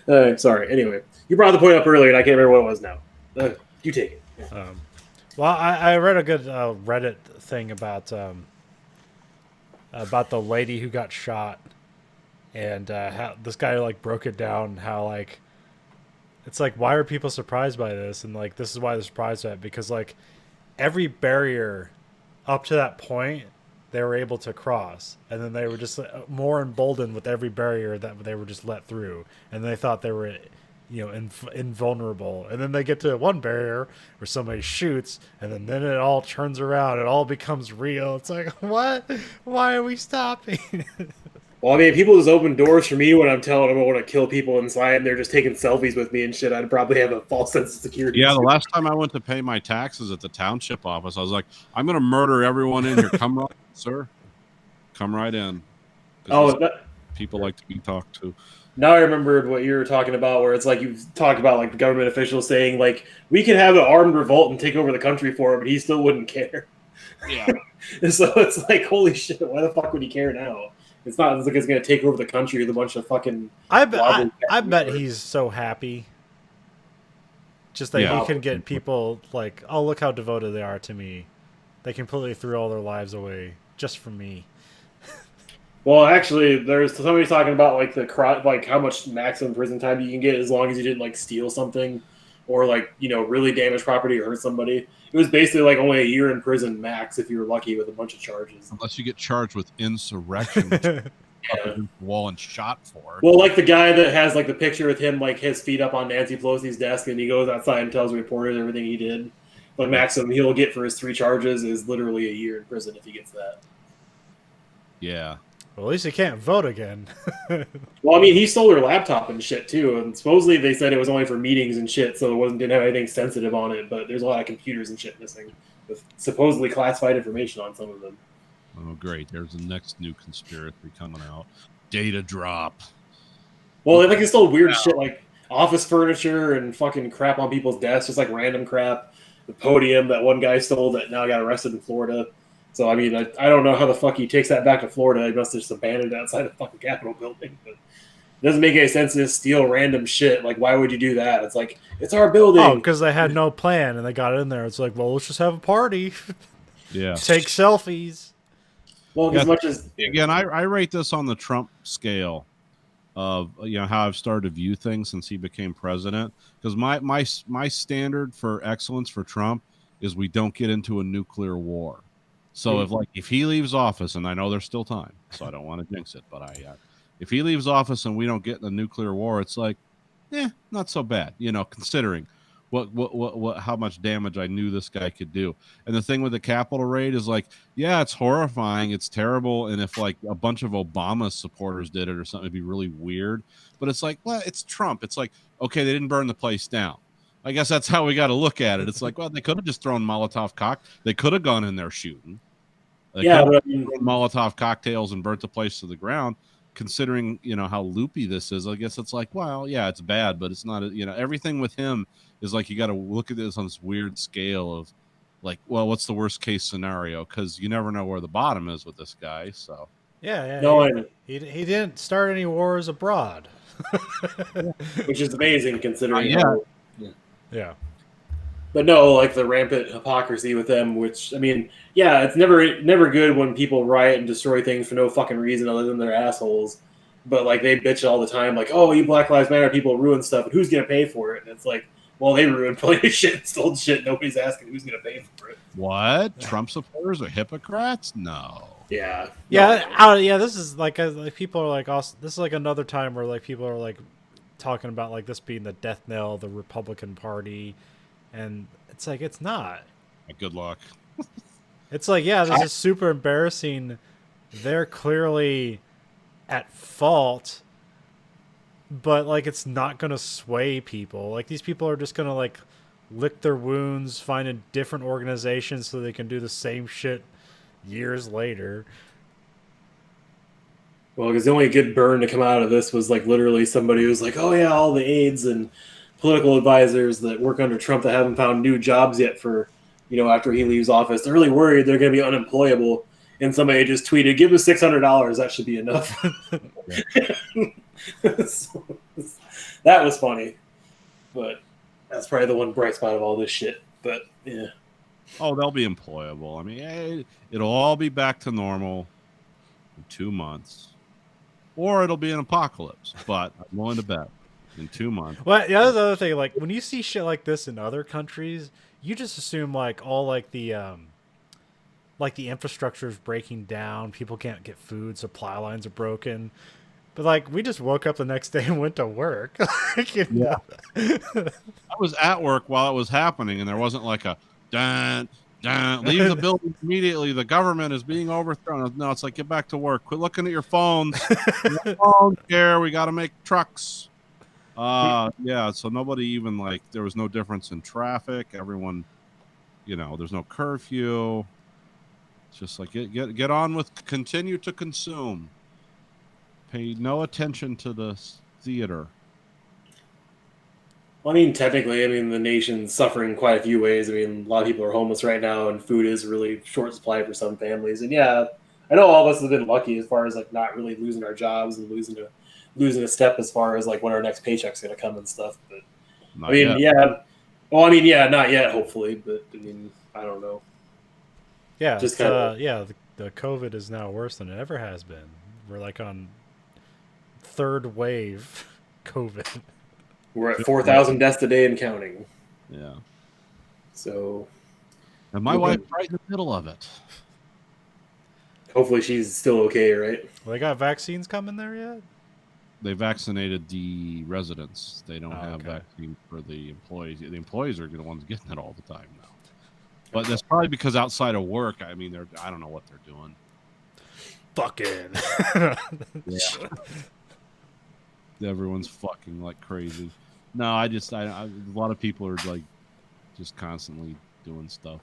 say. Sorry. Anyway, you brought the point up earlier, and I can't remember what it was now. You take it. Well, I read a good Reddit thing about the lady who got shot, and how this guy like broke it down. How like it's like, why are people surprised by this? And like this is why they're surprised at it, because like every barrier up to that point they were able to cross, and then they were just more emboldened with every barrier that they were just let through, and they thought they were invulnerable, and then they get to one barrier where somebody shoots, and then it all turns around, it all becomes real. It's like, what? Why are we stopping? Well, I mean, people just open doors for me when I'm telling them I want to kill people inside, and they're just taking selfies with me and shit. I'd probably have a false sense of security. Yeah, the last time I went to pay my taxes at the township office, I was like, I'm going to murder everyone in here. Come right, sir. Come right in. People like to be talked to. Now I remembered what you were talking about, where it's like you've talked about like government officials saying like we could have an armed revolt and take over the country for him, but he still wouldn't care. Yeah. And so it's like, holy shit, why the fuck would he care now? It's not like it's going to take over the country with a bunch of fucking... I bet he's so happy. Just that he can get people like, oh, look how devoted they are to me. They completely threw all their lives away just for me. Well, actually, there's somebody talking about like how much maximum prison time you can get as long as you didn't like steal something or like really damage property or hurt somebody. It was basically like only a year in prison max if you were lucky with a bunch of charges. Unless you get charged with insurrection, which the wall and shot for. Well, like the guy that has like the picture with him like his feet up on Nancy Pelosi's desk, and he goes outside and tells reporters everything he did. But maximum he'll get for his 3 charges is literally a year in prison if he gets that. Yeah. Well, at least he can't vote again. Well, I mean, he stole their laptop and shit too, and supposedly they said it was only for meetings and shit, so didn't have anything sensitive on it. But there's a lot of computers and shit missing, with supposedly classified information on some of them. Oh, great! There's the next new conspiracy coming out. Data drop. Well, they stole weird shit like office furniture and fucking crap on people's desks, just like random crap. The podium that one guy stole that now got arrested in Florida. So, I mean, I don't know how the fuck he takes that back to Florida. He must have just abandoned it outside the fucking Capitol building. But it doesn't make any sense to steal random shit. Like, why would you do that? It's like, it's our building. Oh, because they had no plan and they got in there. It's like, well, let's just have a party. Yeah. Take selfies. Well, as much as... Again, I rate this on the Trump scale of, how I've started to view things since he became president. Because my standard for excellence for Trump is we don't get into a nuclear war. So if he leaves office, and I know there's still time, so I don't want to jinx it, but If he leaves office and we don't get in a nuclear war, it's like, not so bad, considering what how much damage I knew this guy could do. And the thing with the Capitol raid is like, yeah, it's horrifying, it's terrible, and if like a bunch of Obama supporters did it or something, it'd be really weird. But it's like, well, it's Trump. It's like, okay, they didn't burn the place down. I guess that's how we got to look at it. It's like, well, they could have just thrown Molotov They could have gone in there shooting. They Yeah, could have but I mean, thrown Molotov cocktails and burnt the place to the ground. Considering how loopy this is, I guess it's like, well, yeah, it's bad, but it's not. Everything with him is like you got to look at this on this weird scale of, like, well, what's the worst case scenario? Because you never know where the bottom is with this guy. So Yeah. no, He didn't start any wars abroad. which is amazing considering. Yeah. how- Yeah. But no, like the rampant hypocrisy with them, which, I mean, yeah, it's never good when people riot and destroy things for no fucking reason other than they're assholes. But like they bitch all the time, like, oh, you Black Lives Matter people ruin stuff, and who's gonna pay for it? And it's like, well, they ruined plenty of shit and stole shit. Nobody's asking who's gonna pay for it. what? Trump supporters are hypocrites? No. Yeah. Yeah. This is like people are like, also, this is like another time where like people are like talking about like this being the death knell of the Republican Party, and it's like it's not. Good luck. It's like, yeah, this is super embarrassing. They're clearly at fault, but like it's not gonna sway people. Like these people are just gonna like lick their wounds, find a different organization so they can do the same shit years later. Well, because the only good burn to come out of this was like literally somebody who was like, oh yeah, all the aides and political advisors that work under Trump that haven't found new jobs yet for, after he leaves office. They're really worried they're going to be unemployable. And somebody just tweeted, give us $600. That should be enough. So, that was funny. But that's probably the one bright spot of all this shit. But yeah. Oh, they'll be employable. I mean, it'll all be back to normal in 2 months. Or it'll be an apocalypse. But I'm willing to bet in 2 months. Well, yeah, that's the other thing. Like when you see shit like this in other countries, you just assume like all like the infrastructure is breaking down. People can't get food. Supply lines are broken. But like we just woke up the next day and went to work. I was at work while it was happening, and there wasn't like a dun, leave the building immediately. The government is being overthrown. No, it's like get back to work. Quit looking at your phones. Your phones here. We got to make trucks. Yeah. So nobody even like there was no difference in traffic. Everyone, there's no curfew. It's just like get on with continue to consume. Pay no attention to the theater. Well, I mean, technically, the nation's suffering quite a few ways. A lot of people are homeless right now, and food is really short supply for some families. And yeah, I know all of us have been lucky as far as like not really losing our jobs and losing a step as far as like when our next paycheck's going to come and stuff. But Not yet. yeah. Well, not yet, hopefully. But I don't know. Yeah, Just it's, kinda- the COVID is now worse than it ever has been. We're like on third wave COVID. We're at 4,000 deaths a day and counting. Yeah. So And my wife's right in the middle of it. hopefully she's still okay, right? Well, they got vaccines coming there yet? They vaccinated the residents. They don't Oh, have okay. vaccine for the employees. The employees are the ones getting it all the time now. But that's probably because outside of work, I don't know what they're doing. Fucking. Everyone's fucking like crazy. No, a lot of people are like just constantly doing stuff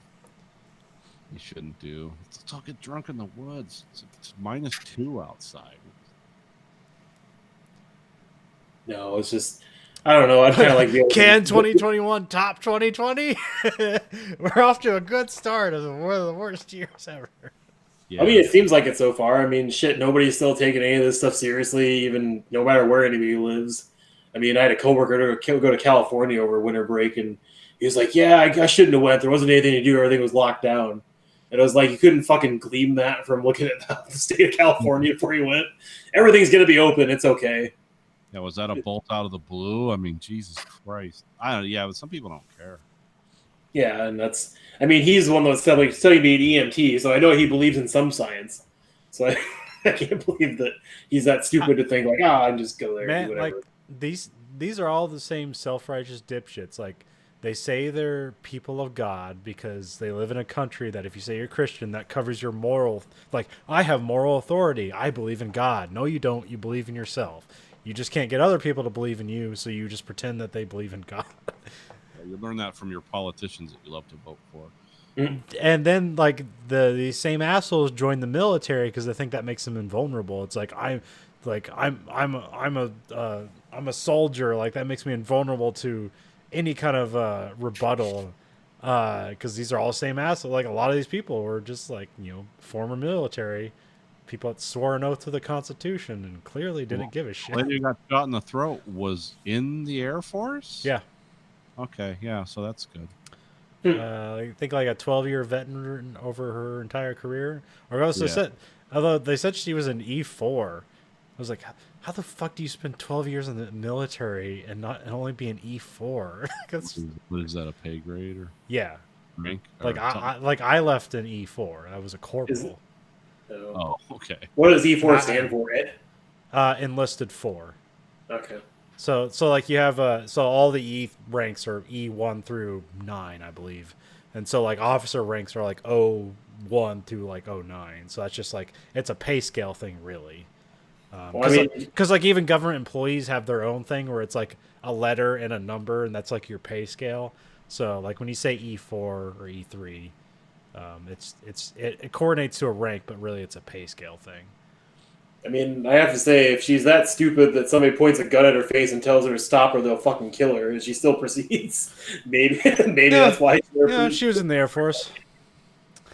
you shouldn't do. Let's all get drunk in the woods. It's -2 outside. No, it's just I don't know. I'd kind of like the Can 2021 top 2020? We're off to a good start of one of the worst years ever. Yeah. It seems like it so far. Shit, nobody's still taking any of this stuff seriously, even no matter where anybody lives. I had a coworker go to California over winter break, and he was like, "Yeah, I shouldn't have went. There wasn't anything to do. Everything was locked down." And I was like, "You couldn't fucking glean that from looking at the state of California before you went. Everything's gonna be open. It's okay." Yeah, was that a bolt out of the blue? Jesus Christ. I don't know. Yeah, but some people don't care. Yeah, and he's the one that's studying being EMT, so I know he believes in some science. So I can't believe that he's that stupid to think like, I'll just go there and do Man, like whatever. these are all the same self-righteous dipshits. Like they say they're people of God because they live in a country that if you say you're Christian, that covers your moral. Like I have moral authority. I believe in God. No, you don't. You believe in yourself. You just can't get other people to believe in you, so you just pretend that they believe in God. You learn that from your politicians that you love to vote for. And then like these same assholes join the military because they think that makes them invulnerable. It's like I'm a soldier. Like that makes me invulnerable to any kind of rebuttal. Because these are all the same assholes. Like a lot of these people were just like former military people that swore an oath to the Constitution and clearly didn't give a shit. The lady who got shot in the throat was in the Air Force? Yeah. Okay, yeah, so that's good. I think like a 12-year veteran over her entire career. Or also said, although they said she was an E4. I was like, how the fuck do you spend 12 years in the military and only be an E4? What is that, a pay grade or Yeah. rank? Like I left an E4. I was a corporal. Oh, okay. What does E4 stand for, Ed? Enlisted 4. Okay. So like you have so all the E ranks are E1 through 9, I believe. And so like officer ranks are like 01 through like 09. So that's just like it's a pay scale thing really. Because like even government employees have their own thing where it's like a letter and a number and that's like your pay scale. So like when you say E4 or E3, it coordinates to a rank, but really it's a pay scale thing. I mean, I have to say, if she's that stupid that somebody points a gun at her face and tells her to stop or they'll fucking kill her, and she still proceeds, maybe that's why. She was in the Air Force.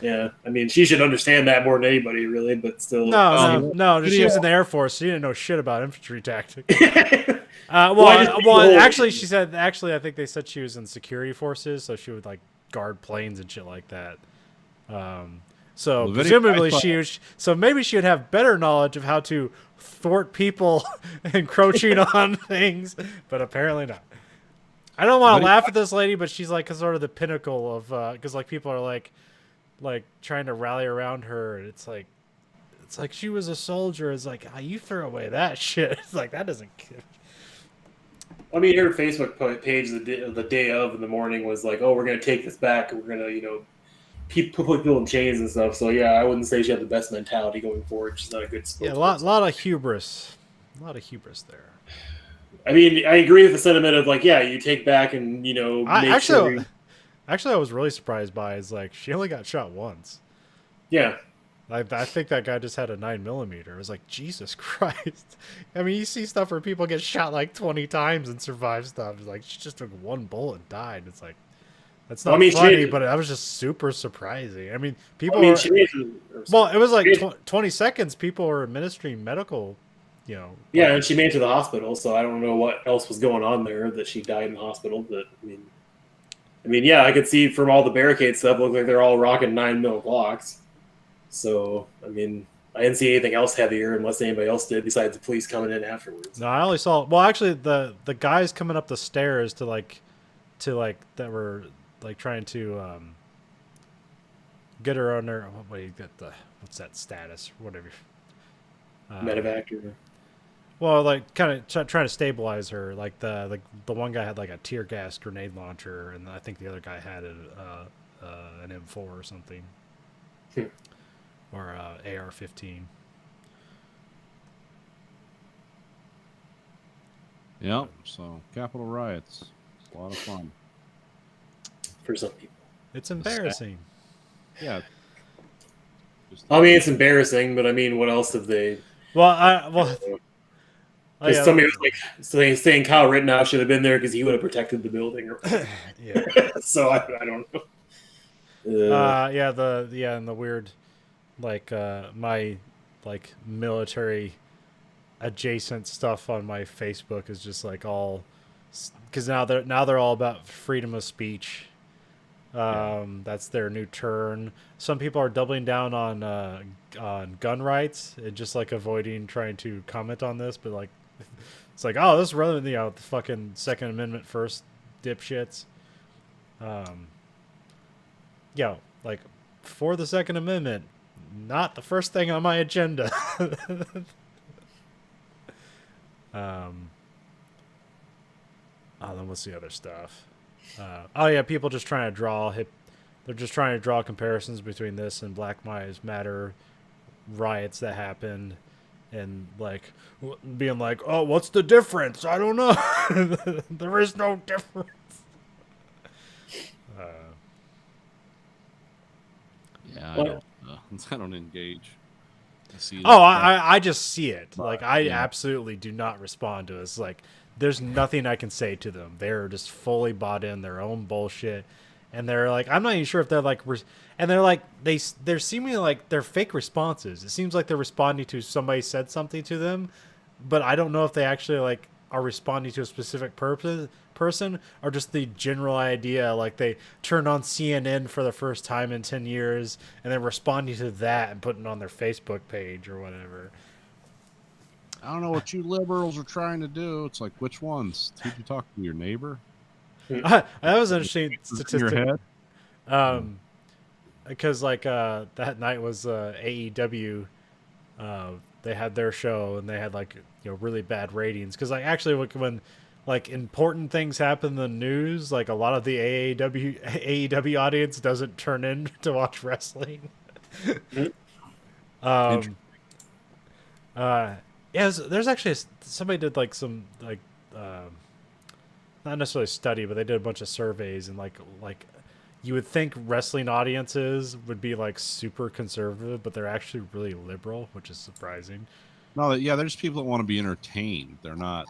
Yeah, I mean, she should understand that more than anybody, really. But still, no. She was in the Air Force. She didn't know shit about infantry tactics. Actually, she said. Actually, I think they said she was in security forces, so she would like guard planes and shit like that. So presumably so maybe she would have better knowledge of how to thwart people encroaching on things, but apparently not. I don't want to laugh at this lady, but she's like sort of the pinnacle of because like people are like trying to rally around her, and it's like she was a soldier. It's like you throw away that shit. It's like that doesn't. I mean, her Facebook page the day of in the morning was like, "Oh, we're gonna take this back, and we're gonna put people in chains and stuff." So yeah, I wouldn't say she had the best mentality going forward. She's not a good spokesperson. Yeah, a lot of hubris, there. I mean, I agree with the sentiment of like, yeah, you take back and Actually, I was really surprised by is like she only got shot once. Yeah. I think that guy just had a 9mm. It was like, Jesus Christ. I mean, you see stuff where people get shot like 20 times and survive stuff. It's like she just took one bullet and died. It's like that's not funny, but that was just super surprising. I mean, people. It was like 20 seconds. People were administering medical, Yeah, and she made it to the hospital, so I don't know what else was going on there that she died in the hospital. But I mean, yeah, I could see from all the barricade stuff, look like they're all rocking 9mm Glocks. So, I mean, I didn't see anything else heavier unless anybody else did besides the police coming in afterwards. No, I only saw. Well, actually, the guys coming up the stairs to that were like trying to get her on there. What's that status? Whatever. Medevac or. Well, like kind of trying to stabilize her. Like the one guy had like a tear gas grenade launcher, and I think the other guy had an M4 or something. Or AR-15. Yep. So Capitol riots. It's a lot of fun for some people. It's embarrassing. Yeah. I mean, it's embarrassing, but I mean, what else have they? Somebody was like saying Kyle Rittenhouse should have been there because he would have protected the building. Yeah. So I don't know. And the weird, my military adjacent stuff on my Facebook is just like all, because now they're all about freedom of speech. That's their new turn. Some people are doubling down on gun rights and just like avoiding trying to comment on this, but like it's like, oh, this is relevant, the fucking Second Amendment first dipshits. Like for the Second Amendment, not the first thing on my agenda. Then what's the other stuff? Oh yeah, people just trying to draw they're just trying to draw comparisons between this and Black Lives Matter riots that happened, and like being like, oh, what's the difference? I don't know. There is no difference. Yeah, Well- I don't engage. I see. Oh, I just see it. Like, I yeah. absolutely do not respond to it. It's like, there's nothing I can say to them. They're just fully bought in their own bullshit. And they're like, I'm not even sure if they're like, and they're like, they're seemingly like, they're fake responses. It seems like they're responding to somebody said something to them, but I don't know if they actually like are responding to a specific person or just the general idea. Like they turned on CNN for the first time in 10 years and then responding to that and putting it on their Facebook page or whatever. I don't know what you liberals are trying to do. It's like, which ones? Did you talk to your neighbor? That was an interesting In your statistic. head? Because like that night was AEW. They had their show and they had like really bad ratings. Because like actually when like important things happen in the news, like a lot of the AEW audience doesn't turn in to watch wrestling. Yeah, there's actually somebody did like some like not necessarily a study, but they did a bunch of surveys and like you would think wrestling audiences would be like super conservative, but they're actually really liberal, which is surprising. No, yeah, there's people that want to be entertained. They're not.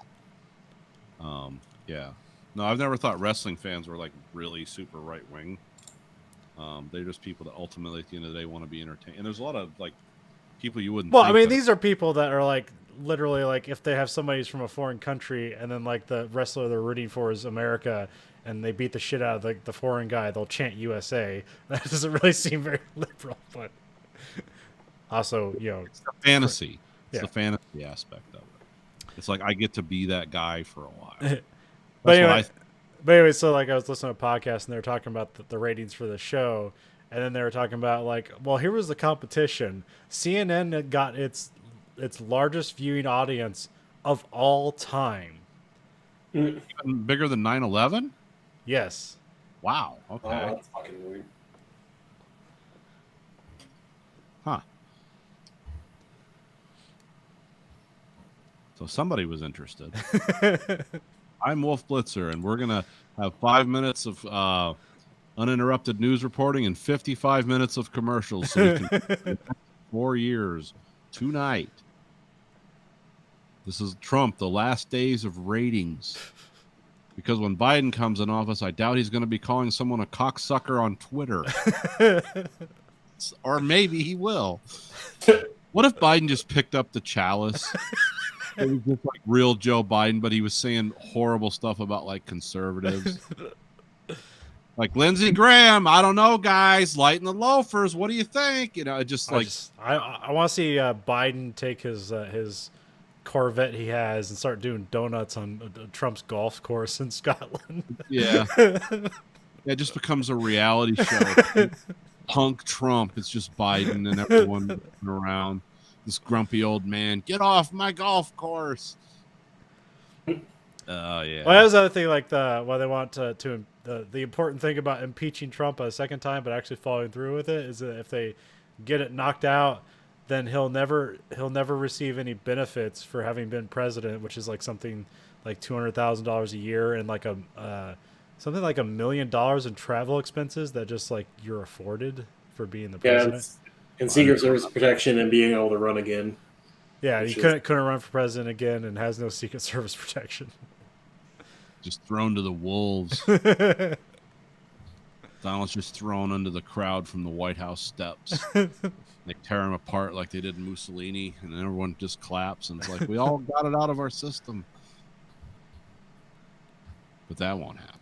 Yeah. No, I've never thought wrestling fans were like really super right wing. They're just people that ultimately, at the end of the day, want to be entertained. And there's a lot of like people you wouldn't. Well, I think mean, that- these are people that are like literally like if they have somebody who's from a foreign country and then like the wrestler they're rooting for is America and they beat the shit out of like the foreign guy, they'll chant USA. That doesn't really seem very liberal, but also, It's the fantasy. It's Yeah. the fantasy aspect of it. It's like I get to be that guy for a while. That's But anyway, what but anyway, so like I was listening to a podcast and they were talking about the ratings for the show, and then they were talking about like, well, here was the competition. CNN had got its largest viewing audience of all time. Even bigger than 9/11. Yes. Wow. Okay. Oh, that's fucking weird. Huh. So somebody was interested. I'm Wolf Blitzer, and we're gonna have 5 minutes of uninterrupted news reporting and 55 minutes of commercials. So we can 4 years tonight. This is Trump, the last days of ratings. Because when Biden comes in office, I doubt he's going to be calling someone a cocksucker on Twitter. Or maybe he will. What if Biden just picked up the chalice? It was just like real Joe Biden, but he was saying horrible stuff about like conservatives. Like Lindsey Graham, I don't know, guys, lighten the loafers. What do you think? It just like I want to see Biden take his Corvette he has and start doing donuts on Trump's golf course in Scotland. yeah, it just becomes a reality show. Punk Trump, it's just Biden and everyone around. This grumpy old man, get off my golf course. Yeah. Well, that was the other thing, like why they want the important thing about impeaching Trump a second time, but actually following through with it is that if they get it knocked out, then he'll never receive any benefits for having been president, which is like something like $200,000 a year and like something like $1 million in travel expenses that just like you're afforded for being the president. And Secret Service protection and being able to run again. Yeah, Which he is- couldn't run for president again and has no Secret Service protection. Just thrown to the wolves. Donald's just thrown under the crowd from the White House steps. They tear him apart like they did Mussolini, and everyone just claps, and it's like, we all got it out of our system. But that won't happen.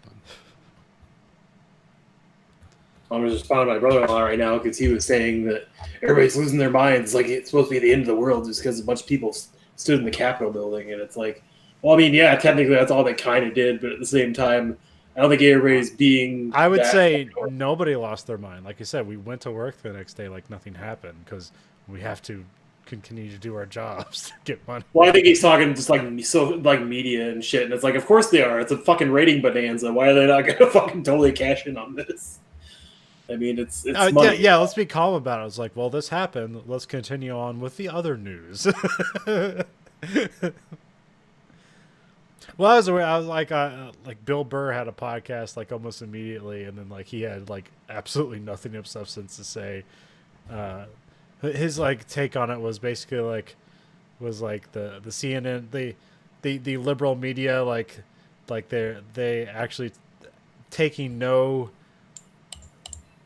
I was responding to my brother-in-law right now because he was saying that everybody's losing their minds. Like it's supposed to be the end of the world just because a bunch of people stood in the Capitol building, and it's like, well, I mean, yeah, technically that's all they kind of did, but at the same time, I don't think everybody's being. I would that say hardcore. nobody lost their mind. Like I said, we went to work the next day like nothing happened because we have to continue to do our jobs to get money. Well, I think he's talking just like media and shit, and it's like, of course they are. It's a fucking rating bonanza. Why are they not gonna fucking totally cash in on this? I mean, it's money. Yeah, let's be calm about it. It's like, well, this happened. Let's continue on with the other news. Well, I was like Bill Burr had a podcast like almost immediately, and then like he had like absolutely nothing of substance to say. His like take on it was basically like the CNN the liberal media like they actually taking no,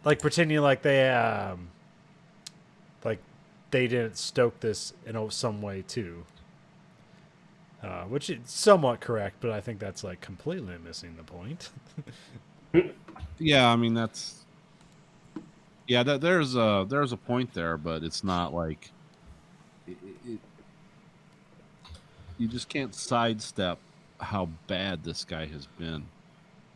like pretending like they didn't stoke this in some way too. Which is somewhat correct, but I think that's like completely missing the point. Yeah, I mean that's there's a point there, but it's not like you just can't sidestep how bad this guy has been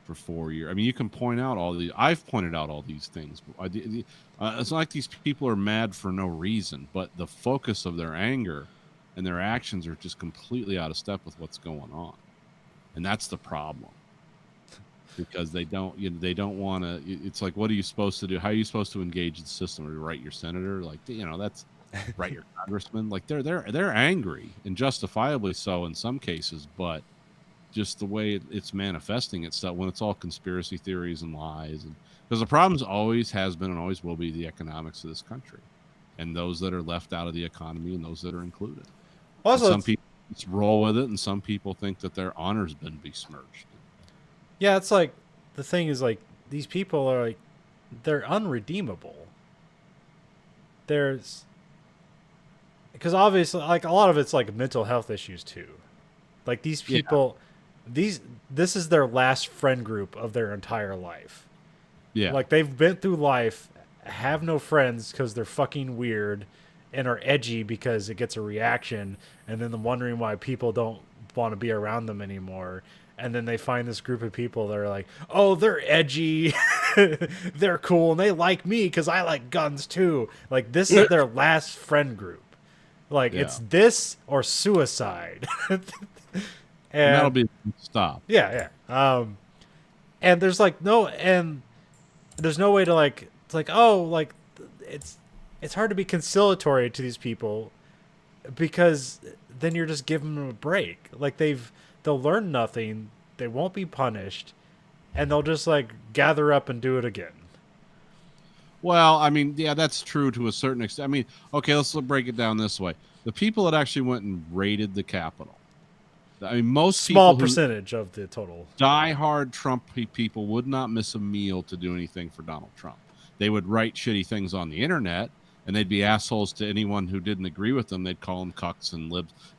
for 4 years. I mean, you can point out I've pointed out all these things. It's not like these people are mad for no reason, but the focus of their anger and their actions are just completely out of step with what's going on, and that's the problem. Because they don't want to. It's like, what are you supposed to do? How are you supposed to engage the system? Or write your senator? Like, that's write your congressman. Like, they're angry and justifiably so in some cases, but just the way it's manifesting itself when it's all conspiracy theories and lies, and because the problems always has been and always will be the economics of this country, and those that are left out of the economy and those that are included. Also, and some people just roll with it, and some people think that their honor's been besmirched. yeah, it's like the thing is like these people are like they're unredeemable. There's because obviously like a lot of it's like mental health issues too. Like these people, this is their last friend group of their entire life. Yeah, Like they've been through life, have no friends because they're fucking weird, and are edgy because it gets a reaction, and then wondering why people don't want to be around them anymore. And then they find this group of people that are like, oh, they're edgy, they're cool, and they like me because I like guns too. Like this is their last friend group. Like it's this or suicide. and that'll be stop. Yeah. And there's like there's no way to like, it's like, oh, like it's hard to be conciliatory to these people because then you're just giving them a break. Like they'll learn nothing, they won't be punished, and they'll just like gather up and do it again. Well, I mean, yeah, that's true to a certain extent. I mean, okay, let's break it down this way. The people that actually went and raided the Capitol, I mean, most Small people percentage of the total. Die-hard Trump people would not miss a meal to do anything for Donald Trump. They would write shitty things on the internet, and they'd be assholes to anyone who didn't agree with them. They'd call them cucks and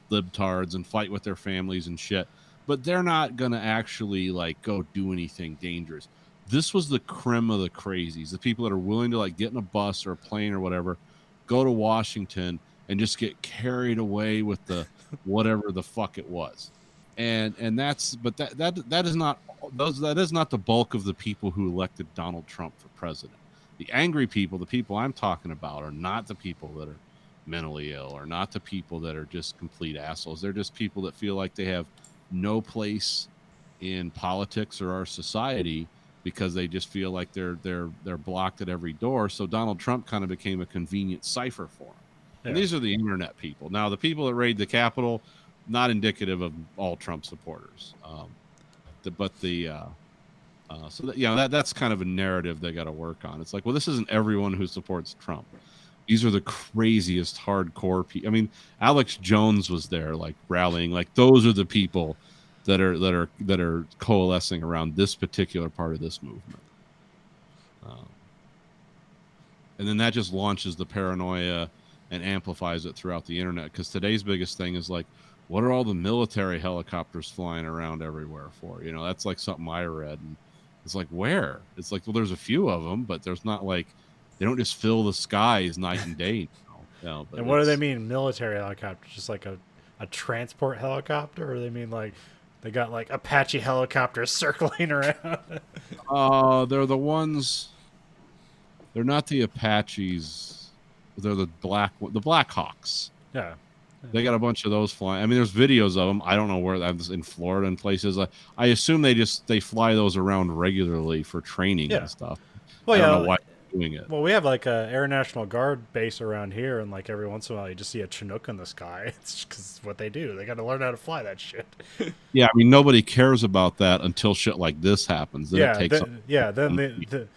libtards and fight with their families and shit. But they're not going to actually like go do anything dangerous. This was the creme of the crazies, the people that are willing to like get in a bus or a plane or whatever, go to Washington and just get carried away with the whatever the fuck it was. And that's, but that is not the bulk of the people who elected Donald Trump for president. The angry people, the people I'm talking about, are not the people that are mentally ill, or not the people that are just complete assholes. They're just people that feel like they have no place in politics or our society because they just feel like they're blocked at every door. So Donald Trump kind of became a convenient cipher for them. And these are the internet people. Now, the people that raid the Capitol, not indicative of all Trump supporters. That's kind of a narrative they got to work on. It's like, well, this isn't everyone who supports Trump. These are the craziest hardcore people. I mean, Alex Jones was there, like rallying. Like those are the people that are coalescing around this particular part of this movement. And then that just launches the paranoia and amplifies it throughout the internet. Because today's biggest thing is like, what are all the military helicopters flying around everywhere for? You know, that's like something I read. And it's like, where? It's like, well, there's a few of them, but there's not like, they don't just fill the skies night and day. But and what do they mean military helicopter? Just like a transport helicopter? Or they mean like They got like Apache helicopters circling around. They're the ones. They're not the Apaches. They're the Blackhawks. Yeah. They got a bunch of those flying. I mean, there's videos of them. I don't know where that's in Florida and places. I assume they fly those around regularly for training Yeah. and stuff. Well, I yeah. don't know why they're doing it. Well, we have like a Air National Guard base around here, and like every once in a while you just see a Chinook in the sky. It's because what they do. They got to learn how to fly that shit. Yeah, I mean, nobody cares about that until shit like this happens. Then yeah, it takes.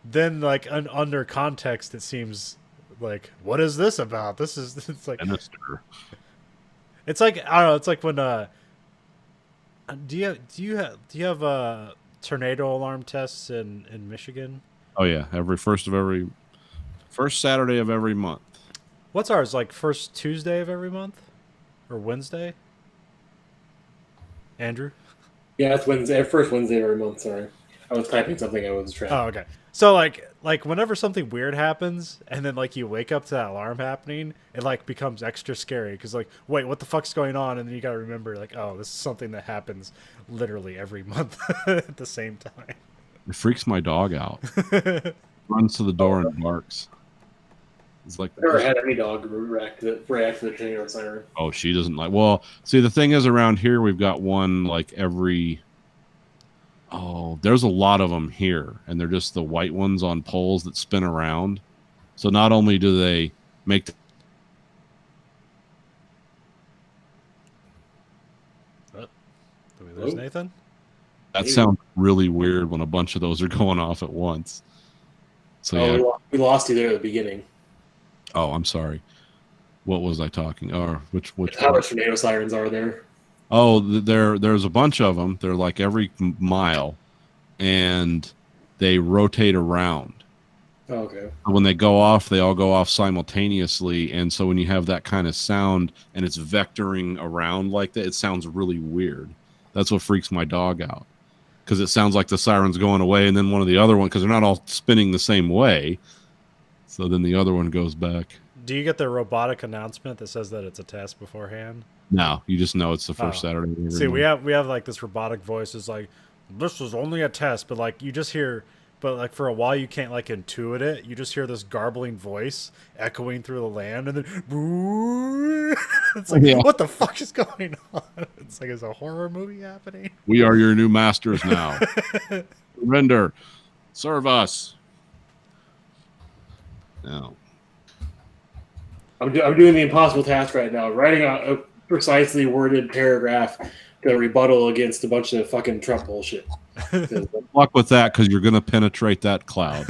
then like under context, it seems like, what is this about? This is it's like Sinister. it's like I don't know. It's like when do you have tornado alarm tests in Michigan? Oh yeah, first Saturday of every month. What's ours, like first Tuesday of every month or Wednesday? Andrew? Yeah, it's Wednesday. First Wednesday of every month. Sorry, I was typing something. I was tracking. Oh, okay. So like whenever something weird happens and then like you wake up to that alarm happening, it like becomes extra scary because like, wait, what the fuck's going on? And then you gotta remember like, oh, this is something that happens literally every month at the same time. It freaks my dog out. Runs to the door and barks. It's like, I've never had any dog react to the tornado siren. oh, she doesn't like. Well, see, the thing is, around here we've got one like every. Oh, there's a lot of them here, and they're just the white ones on poles that spin around. So not only do they make Did we lose Nathan? that sound really weird when a bunch of those are going off at once. So yeah. We lost you there at the beginning. Oh, I'm sorry. What was I talking? Or which? How much tornado sirens are there? Oh, there's a bunch of them. They're like every mile, and they rotate around. Oh, okay. When they go off, they all go off simultaneously, and so when you have that kind of sound and it's vectoring around like that, it sounds really weird. That's what freaks my dog out, because it sounds like the siren's going away, and then one of the other one, because they're not all spinning the same way, so then the other one goes back. Do you get the robotic announcement that says that it's a test beforehand? No, you just know it's the first Saturday. of every See, month. we have like this robotic voice. It's like, this was only a test, but like you just hear, but like for a while you can't like intuit it. You just hear this garbling voice echoing through the land, and then it's like, Yeah. what the fuck is going on? It's like, is a horror movie happening? We are your new masters now. Surrender. Serve us. No. I'm doing the impossible task right now, writing a precisely worded paragraph to rebuttal against a bunch of fucking Trump bullshit. Good luck with that, because you're going to penetrate that cloud.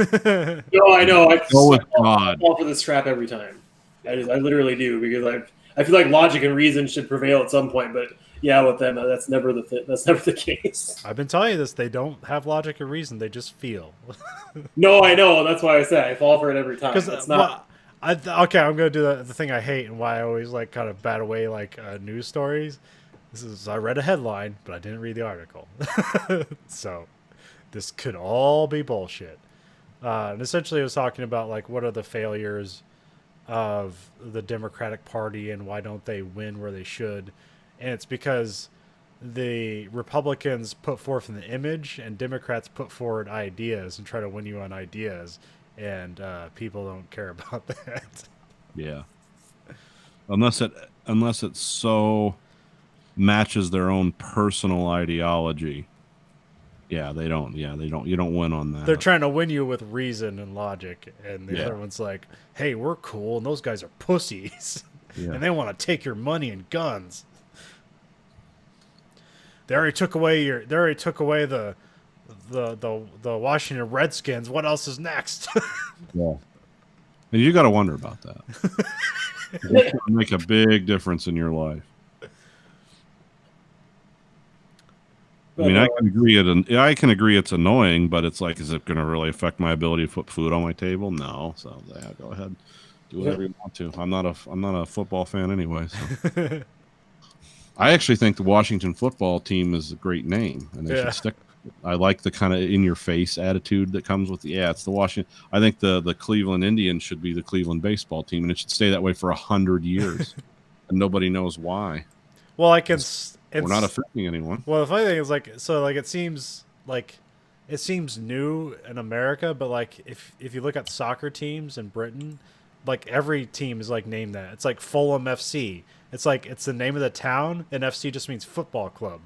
No, I know. I Go with God. fall for this trap every time. I literally do, because I feel like logic and reason should prevail at some point, but yeah, with them that's never the case. I've been telling you this. They don't have logic or reason. They just feel. No, I know. That's why I say I fall for it every time. Because That's not. okay, I'm gonna do the thing I hate and why I always like kind of bat away like news stories. I read a headline, but I didn't read the article, so this could all be bullshit. And essentially, it was talking about like what are the failures of the Democratic Party and why don't they win where they should, and it's because the Republicans put forth an image and Democrats put forward ideas and try to win you on ideas. And people don't care about that. Yeah. Unless it so matches their own personal ideology. Yeah, they don't. Yeah, they don't. You don't win on that. They're trying to win you with reason and logic, and the Yeah. other one's like, "Hey, we're cool, and those guys are pussies, Yeah. and they want to take your money and guns." They already took away the Washington Redskins. What else is next? Yeah. And you got to wonder about that. It's gonna make a big difference in your life. I mean, I can agree it's annoying, but it's like, is it going to really affect my ability to put food on my table? No. So yeah, go ahead, do whatever you want to. I'm not a football fan anyway. So. I actually think the Washington football team is a great name, and they should stick. I like the kind of in-your-face attitude that comes with it's the Washington. I think the Cleveland Indians should be the Cleveland baseball team, and it should stay that way for 100 years, and nobody knows why. Well, I can We're not offending anyone. Well, the funny thing is, like, so, like, it seems new in America, but like, if you look at soccer teams in Britain, like every team is like named that. It's like Fulham FC. It's like it's the name of the town, and FC just means football club.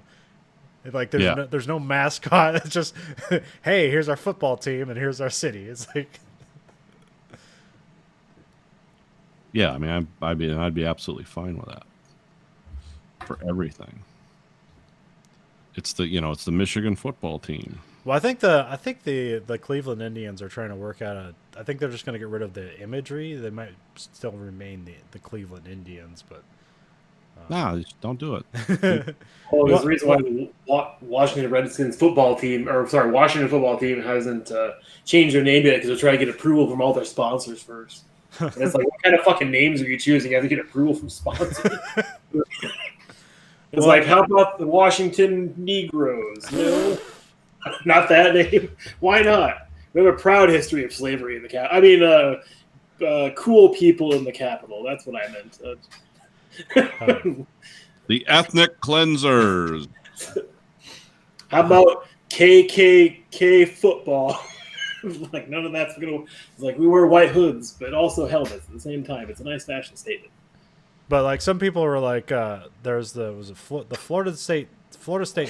Like there's no mascot. It's just, hey, here's our football team, and here's our city. It's like, Yeah, I mean, I'd be absolutely fine with that for everything. It's the Michigan football team. well, I think the Cleveland Indians are trying to work out I think they're just going to get rid of the imagery. They might still remain the Cleveland Indians, but Nah, just don't do it. Well, there's a reason why the Washington Redskins football team, Washington football team hasn't changed their name yet because they're trying to get approval from all their sponsors first. And it's like, what kind of fucking names are you choosing? You have to get approval from sponsors. It's like, how about the Washington Negroes? No, not that name. Why not? We have a proud history of slavery in the cap. I mean, cool people in the capital. That's what I meant. The ethnic cleansers. How about KKK football? Like, none of that's gonna. It's like, we wear white hoods, but also helmets at the same time. It's a nice fashion statement. But like some people were like, there's the Florida State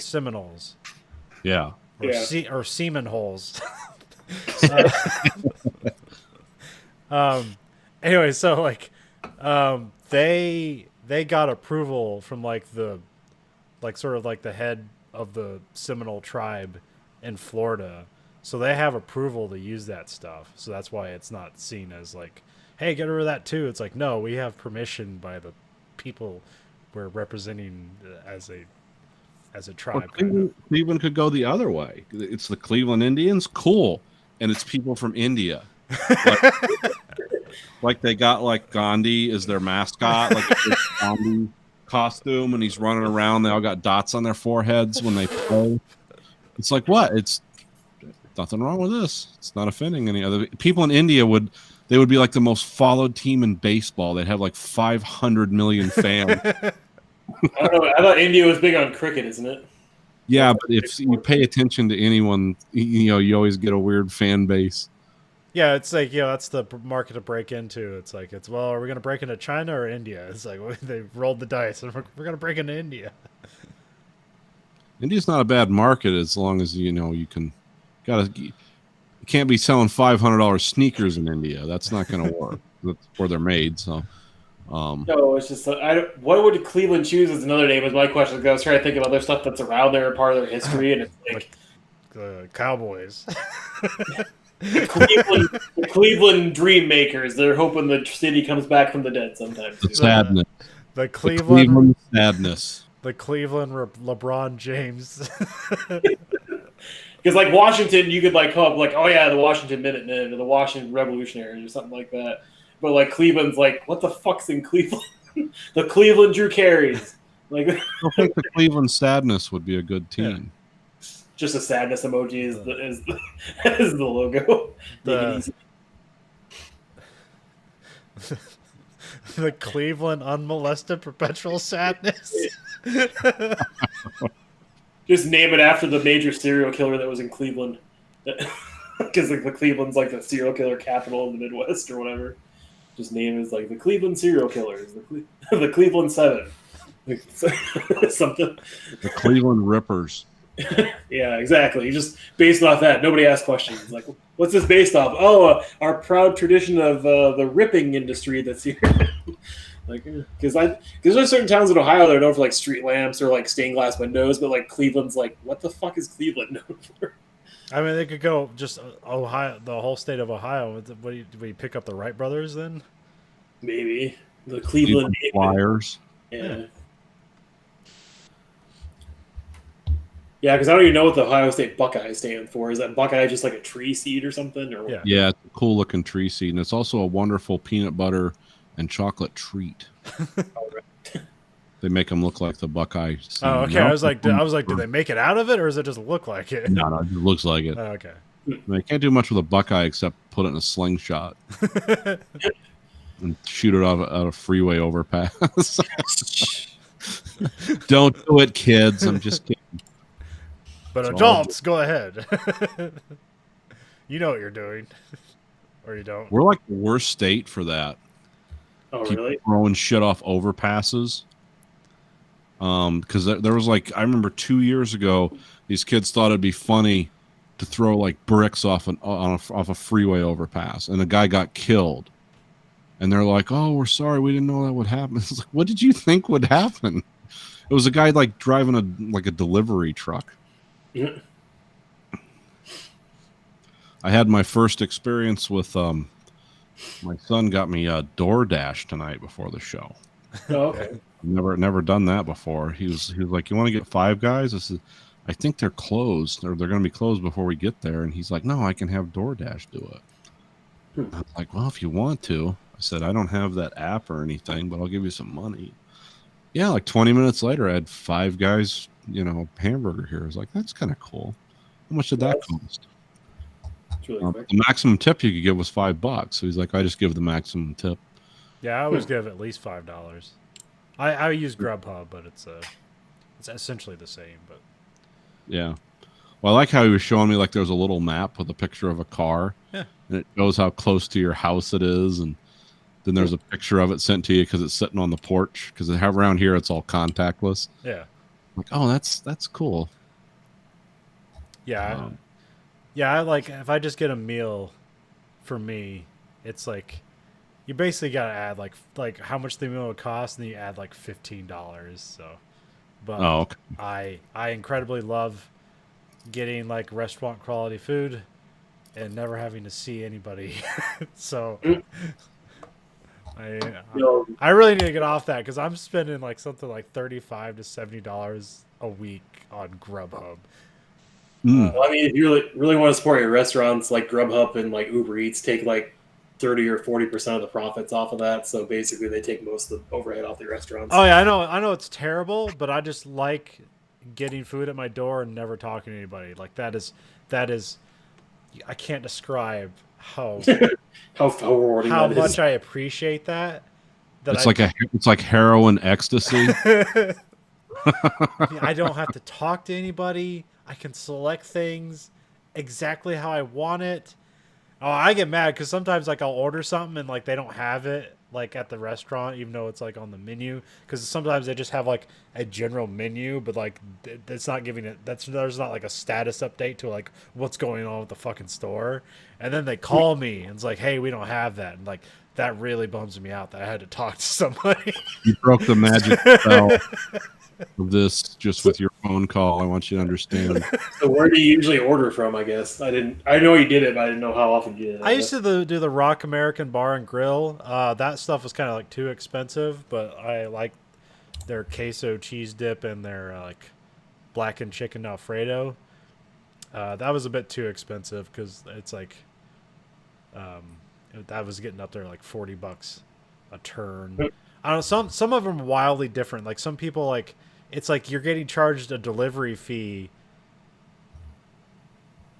Seminoles. Yeah. Or Seaman Holes. Anyway, so like, they got approval from like sort of like the head of the Seminole tribe in Florida, so they have approval to use that stuff. So that's why it's not seen as like, hey, get rid of that too. It's like, no, we have permission by the people we're representing as a tribe. Well, Cleveland could go the other way. It's the Cleveland Indians, cool, and it's people from India. Like they got like Gandhi is their mascot, like a Gandhi costume, and he's running around. They all got dots on their foreheads when they play. It's like, what? It's nothing wrong with this. It's not offending any other people in India. They would be like the most followed team in baseball. They'd have like 500 million fans. I don't know. I thought India was big on cricket, isn't it? Yeah, but if you pay attention to anyone, you always get a weird fan base. Yeah, it's like, that's the market to break into. It's like, well, are we going to break into China or India? It's like, they rolled the dice, and we're going to break into India. India's not a bad market as long as you can't be selling $500 sneakers in India. That's not going to work. That's where they're made. So, no, it's just what would Cleveland choose as another name? Was my question. I was trying to think of other stuff that's around there, part of their history, and it's like the Cowboys. The Cleveland Dream Makers. They're hoping the city comes back from the dead sometime. The sadness. The Cleveland sadness. The Cleveland LeBron James. Because like Washington, you could like come up like, oh yeah, the Washington Minutemen or the Washington Revolutionaries or something like that. But like Cleveland's like, what the fuck's in Cleveland? The Cleveland Drew Carries. Like, I think the Cleveland Sadness would be a good team. Yeah. Just a sadness emoji is the logo. The Cleveland Unmolested Perpetual Sadness. Just name it after the major serial killer that was in Cleveland. Because like the Cleveland's like the serial killer capital in the Midwest or whatever. Just name it as like the Cleveland serial killers, the Cleveland 7. Something. The Cleveland Rippers. Yeah, exactly. You just based off that. Nobody asked questions. Like, what's this based off? Oh, our proud tradition of the ripping industry that's here. Like, because there's certain towns in Ohio that are known for like street lamps or like stained glass windows, but like Cleveland's like, what the fuck is Cleveland known for? I mean, they could go just Ohio, the whole state of Ohio. What do you pick up the Wright brothers then? Maybe the Cleveland Flyers. Yeah. Yeah, because I don't even know what the Ohio State Buckeye stand for. Is that Buckeye just like a tree seed or something? Or Yeah. Yeah, it's a cool looking tree seed, and it's also a wonderful peanut butter and chocolate treat. They make them look like the Buckeye seed. Oh, okay. I was like, do they make it out of it, or does it just look like it? No, it looks like it. Oh, okay. They can't do much with a Buckeye except put it in a slingshot and shoot it out of freeway overpass. Don't do it, kids. I'm just kidding. But So I'll adults, go ahead. You know what you're doing, or you don't. We're like the worst state for that. Oh, People really? throwing shit off overpasses. Because there was like, I remember 2 years ago, these kids thought it'd be funny to throw like bricks off off a freeway overpass, and a guy got killed. And they're like, "Oh, we're sorry, we didn't know that would happen." It's like, what did you think would happen? It was a guy like driving a delivery truck. Yeah. I had my first experience with my son got me a DoorDash tonight before the show. Oh, okay. Never done that before. He was like, "You want to get Five Guys?" I said, "I think they're closed, or they're going to be closed before we get there." And he's like, "No, I can have DoorDash do it." I was like, "Well, if you want to," I said, "I don't have that app or anything, but I'll give you some money." Yeah, like 20 minutes later, I had Five Guys, hamburger here. I was like, "That's kind of cool." How much did that cost? It's really quick. The maximum tip you could give was $5. So he's like, "I just give the maximum tip." Yeah, I always give at least $5. I use Grubhub, but it's essentially the same. But Yeah. Well, I like how he was showing me like there's a little map with a picture of a car. Yeah. And it shows how close to your house it is, and then there's a picture of it sent to you because it's sitting on the porch. Because around here it's all contactless. yeah, Like, oh, that's cool. yeah, Um, yeah. I like if I just get a meal, for me, it's like you basically gotta add like how much the meal would cost, and then you add like $15. So, but Oh, okay. I incredibly love getting like restaurant quality food and never having to see anybody. So I I really need to get off that because I'm spending like something like $35 to $70 a week on Grubhub. Mm. Well, I mean, if you really want to support your restaurants, like Grubhub and like Uber Eats take like 30 or 40% of the profits off of that. So basically, they take most of the overhead off the restaurants. Oh yeah, I know it's terrible, but I just like getting food at my door and never talking to anybody. Like that is I can't describe how How rewarding how that much is. I appreciate that. It's like heroin ecstasy. I don't have to talk to anybody. I can select things exactly how I want it. Oh, I get mad because sometimes like I'll order something and like they don't have it like at the restaurant, even though it's like on the menu. Because sometimes they just have like a general menu, but like it's not giving it. There's not like a status update to like what's going on with the fucking store. And then they call me and it's like, hey, we don't have that. And like that really bums me out that I had to talk to somebody. You broke the magic spell of this just with your phone call. I want you to understand. So where do you usually order from? I guess I know you did it, but I didn't know how often you did it. I used to do the Rock American Bar and Grill. That stuff was kind of like too expensive, but I like their queso cheese dip and their like blackened chicken Alfredo. That was a bit too expensive because it's like that was getting up there like $40 a turn. I don't know. Some of them are wildly different. Like some people like it's like you're getting charged a delivery fee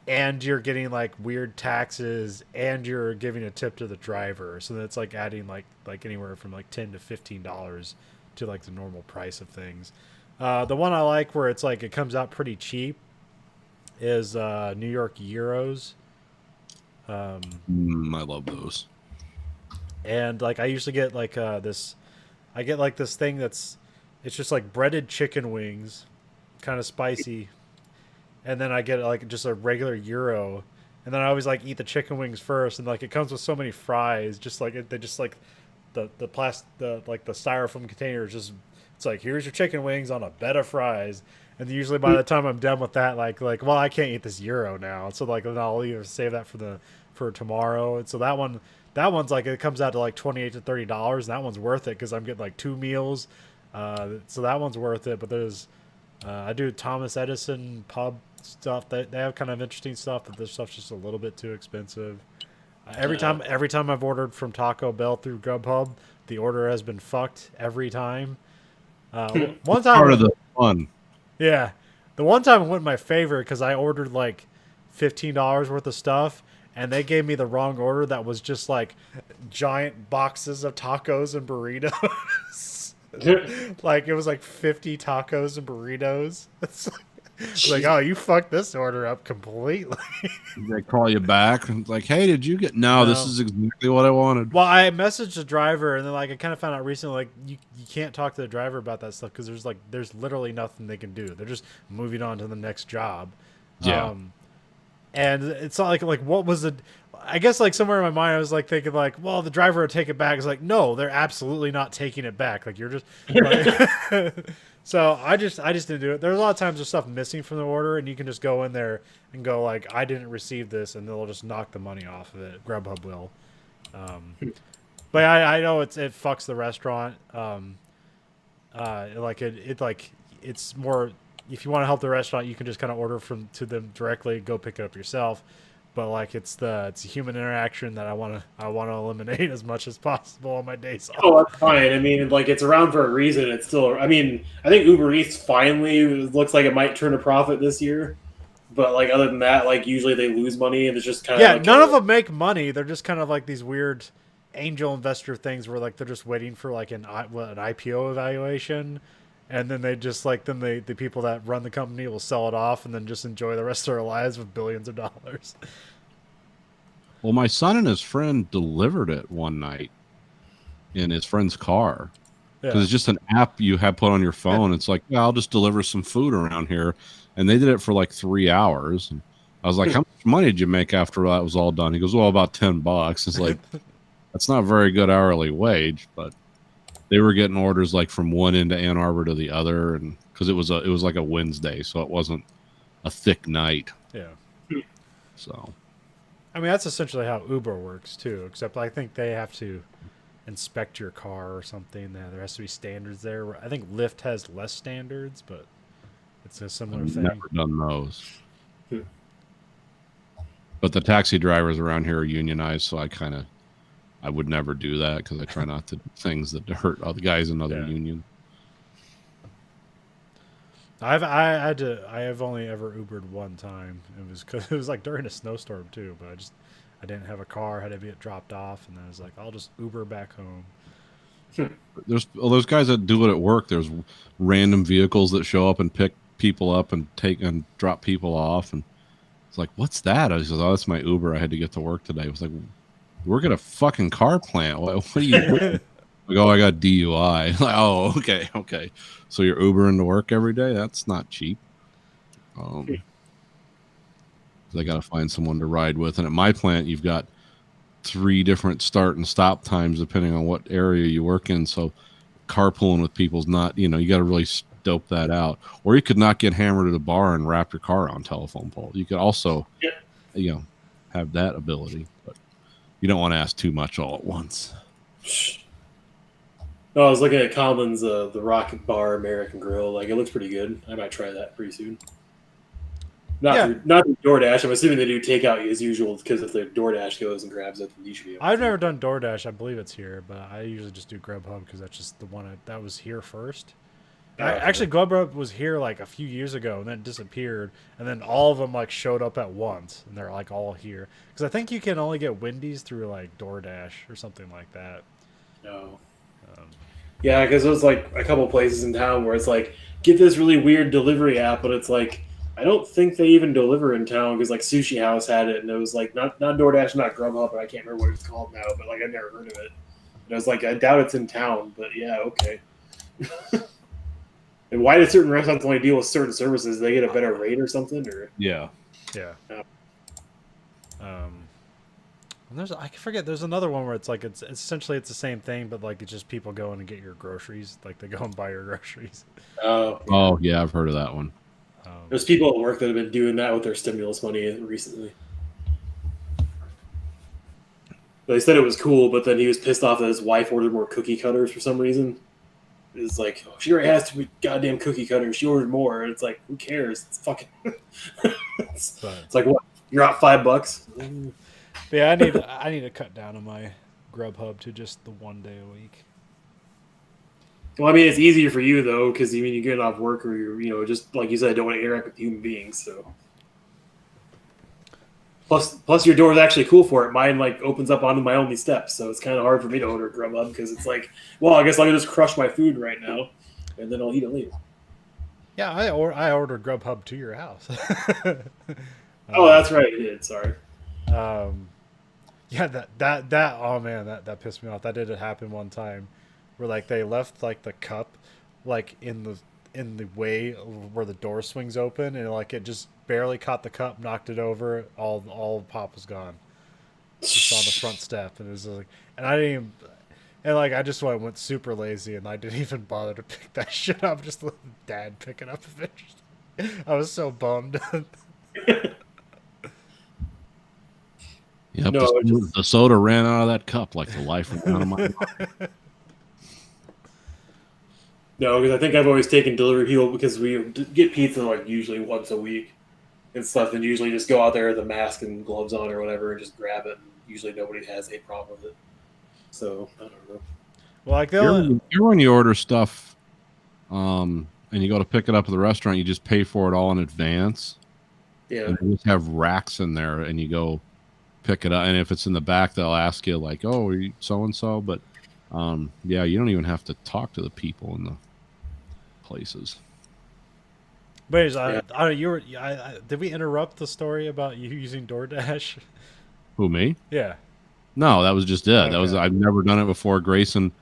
and you're getting like weird taxes and you're giving a tip to the driver. So that's like adding like anywhere from like $10 to $15 to like the normal price of things. The one I like where it's like it comes out pretty cheap is New York Euros. I love those. And like I usually get like this thing it's just like breaded chicken wings, kind of spicy, and then I get like just a regular Euro, and then I always like eat the chicken wings first, and like it comes with so many fries, just like they just like the styrofoam container is just it's like here's your chicken wings on a bed of fries, and usually by the time I'm done with that like well I can't eat this Euro now, so like then I'll either save that for tomorrow, and so that one's like it comes out to like $28 to $30, and that one's worth it because I'm getting like 2 meals. So that one's worth it. But there's I do Thomas Edison pub stuff. They have kind of interesting stuff, but their stuff's just a little bit too expensive. Every time I've ordered from Taco Bell through Grubhub, the order has been fucked every time. One time, Part of the fun. yeah, the one time it went in my favor because I ordered like $15 worth of stuff. And they gave me the wrong order that was just like giant boxes of tacos and burritos. Like it was like 50 tacos and burritos. It's like, oh, you fucked this order up completely. They call you back and it's like, hey, did you get? No, this No. is exactly what I wanted. Well, I messaged the driver, and then like I kind of found out recently, like you can't talk to the driver about that stuff because there's literally nothing they can do. They're just moving on to the next job. Yeah. And it's not like what was the? I guess like somewhere in my mind I was like thinking like, well, the driver would take it back. It's like, no, they're absolutely not taking it back. Like you're just. Like, so I just didn't do it. There's a lot of times there's stuff missing from the order, and you can just go in there and go like, I didn't receive this, and they'll just knock the money off of it. Grubhub will. But I know it fucks the restaurant. Like it's more if you want to help the restaurant, you can just kind of order to them directly, go pick it up yourself. But like it's human interaction that I want to eliminate as much as possible on my days off. Oh, that's fine. I mean, like it's around for a reason. It's still. I mean, I think Uber Eats finally looks like it might turn a profit this year. But like other than that, like usually they lose money, and it's just kind of Yeah, like none of them make money. They're just kind of like these weird angel investor things where like they're just waiting for like an IPO evaluation, and then they just like the people that run the company will sell it off and then just enjoy the rest of their lives with billions of dollars. Well, my son and his friend delivered it one night in his friend's car. Because Yeah. it's just an app you have put on your phone. It's like, yeah, I'll just deliver some food around here. And they did it for like 3 hours. And I was like, how much money did you make after that was all done? He goes, well, about $10. It's like, that's not a very good hourly wage, but they were getting orders like from one end of Ann Arbor to the other. And because it was like a Wednesday, so it wasn't a thick night. Yeah. So I mean, that's essentially how Uber works too, except I think they have to inspect your car or something. There has to be standards there. I think Lyft has less standards, but it's a similar I've thing. never done those. But the taxi drivers around here are unionized, so I would never do that because I try not to do things that hurt other guys in other Yeah. unions. I have only ever Ubered one time. It was because it was like during a snowstorm too, but I didn't have a car, had to get dropped off, and then I was like, I'll just Uber back home. There's those guys that do it at work. There's random vehicles that show up and pick people up and take and drop people off, and it's like, what's that? I said, oh, that's my Uber. I had to get to work today. I was like, we work at a fucking car plant. What are you doing? Like, oh, I got DUI. Like, oh, okay. So you're Ubering to work every day? That's not cheap. They got to find someone to ride with. And at my plant, you've got 3 different start and stop times depending on what area you work in. So carpooling with people's not, you got to really dope that out. Or you could not get hammered at a bar and wrap your car on telephone pole. You could also, have that ability, but you don't want to ask too much all at once. No, I was looking at Colin's the Rocket Bar American Grill. Like it looks pretty good. I might try that pretty soon. Not through DoorDash. I'm assuming they do takeout as usual because if the DoorDash goes and grabs it, then you should be able I've to. never done DoorDash. I believe it's here, but I usually just do Grubhub because that's just the one that was here first. Actually, Grubhub was here like a few years ago and then disappeared, and then all of them like showed up at once, and they're like all here. Because I think you can only get Wendy's through like DoorDash or something like that. No. Yeah, because there's like a couple places in town where it's like, get this really weird delivery app, but it's like, I don't think they even deliver in town because like Sushi House had it, and it was like not DoorDash, not Grubhub, but I can't remember what it's called now. But like I've never heard of it. And I was like, I doubt it's in town, but yeah, okay. And why do certain restaurants only deal with certain services? They get a better rate or something, or Yeah. Yeah. Yeah. And I forget. There's another one where it's like it's essentially the same thing, but like it's just people going and get your groceries. Like they go and buy your groceries. Oh, yeah, I've heard of that one. There's people at work that have been doing that with their stimulus money recently. They said it was cool, but then he was pissed off that his wife ordered more cookie cutters for some reason. It's like, oh, she already has 2 goddamn cookie cutters. She ordered more, and it's like, who cares? It's fucking. It's like, what? You're out $5. But yeah, I need to cut down on my Grubhub to just the 1 day a week. Well, I mean, it's easier for you though, because you get off work, or you're, just like you said, don't want to interact with human beings. So Plus, your door is actually cool for it. Mine like opens up onto my only steps, so it's kind of hard for me to order Grubhub because it's like, well, I guess I can just crush my food right now, and then I'll eat it later. Yeah, I ordered Grubhub to your house. Oh, that's right, you did. Sorry. Yeah, that oh man, that pissed me off. That did happen one time, where like they left like the cup, like in the way where the door swings open, and like it just barely caught the cup, knocked it over. All the pop was gone. Just on the front step, and it was like, and I didn't even, and like I just went super lazy, and I didn't even bother to pick that shit up. Just let Dad pick it up eventually. I was so bummed. Yep, No, the soda ran out of that cup like the life ran out of my. No, because I think I've always taken delivery people because we get pizza like usually once a week and stuff, and usually just go out there with a mask and gloves on or whatever and just grab it. Usually nobody has a problem with it. So I don't know. Well, like You're when you order stuff, and you go to pick it up at the restaurant, you just pay for it all in advance. Yeah. And they just have racks in there, and you go pick it up. And if it's in the back, they'll ask you like, "Oh, are you so and so?" But yeah, you don't even have to talk to the people in the places. But did we interrupt the story about you using DoorDash? Who, me? Yeah. No, that was just it. Okay. That was I've never done it before. Grayson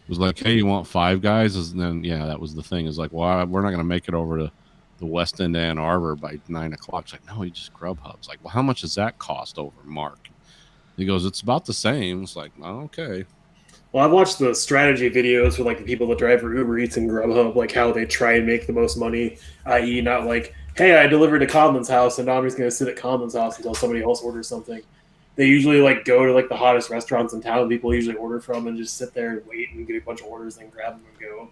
was like, "Hey, you want 5 guys?" And then that was the thing. Is like, well, we're not going to make it over to the West End of Ann Arbor by 9 o'clock. It's like, no, you just Grubhub. It's like, well, how much does that cost over, Mark? He goes, it's about the same. It's like, oh, okay. Well, I've watched the strategy videos for like the people that drive for Uber Eats and Grubhub, like how they try and make the most money, i.e., not like, hey, I delivered to Conlon's house and now I'm just going to sit at Conlon's house until somebody else orders something. They usually like go to like the hottest restaurants in town people usually order from and just sit there and wait and get a bunch of orders and grab them and go.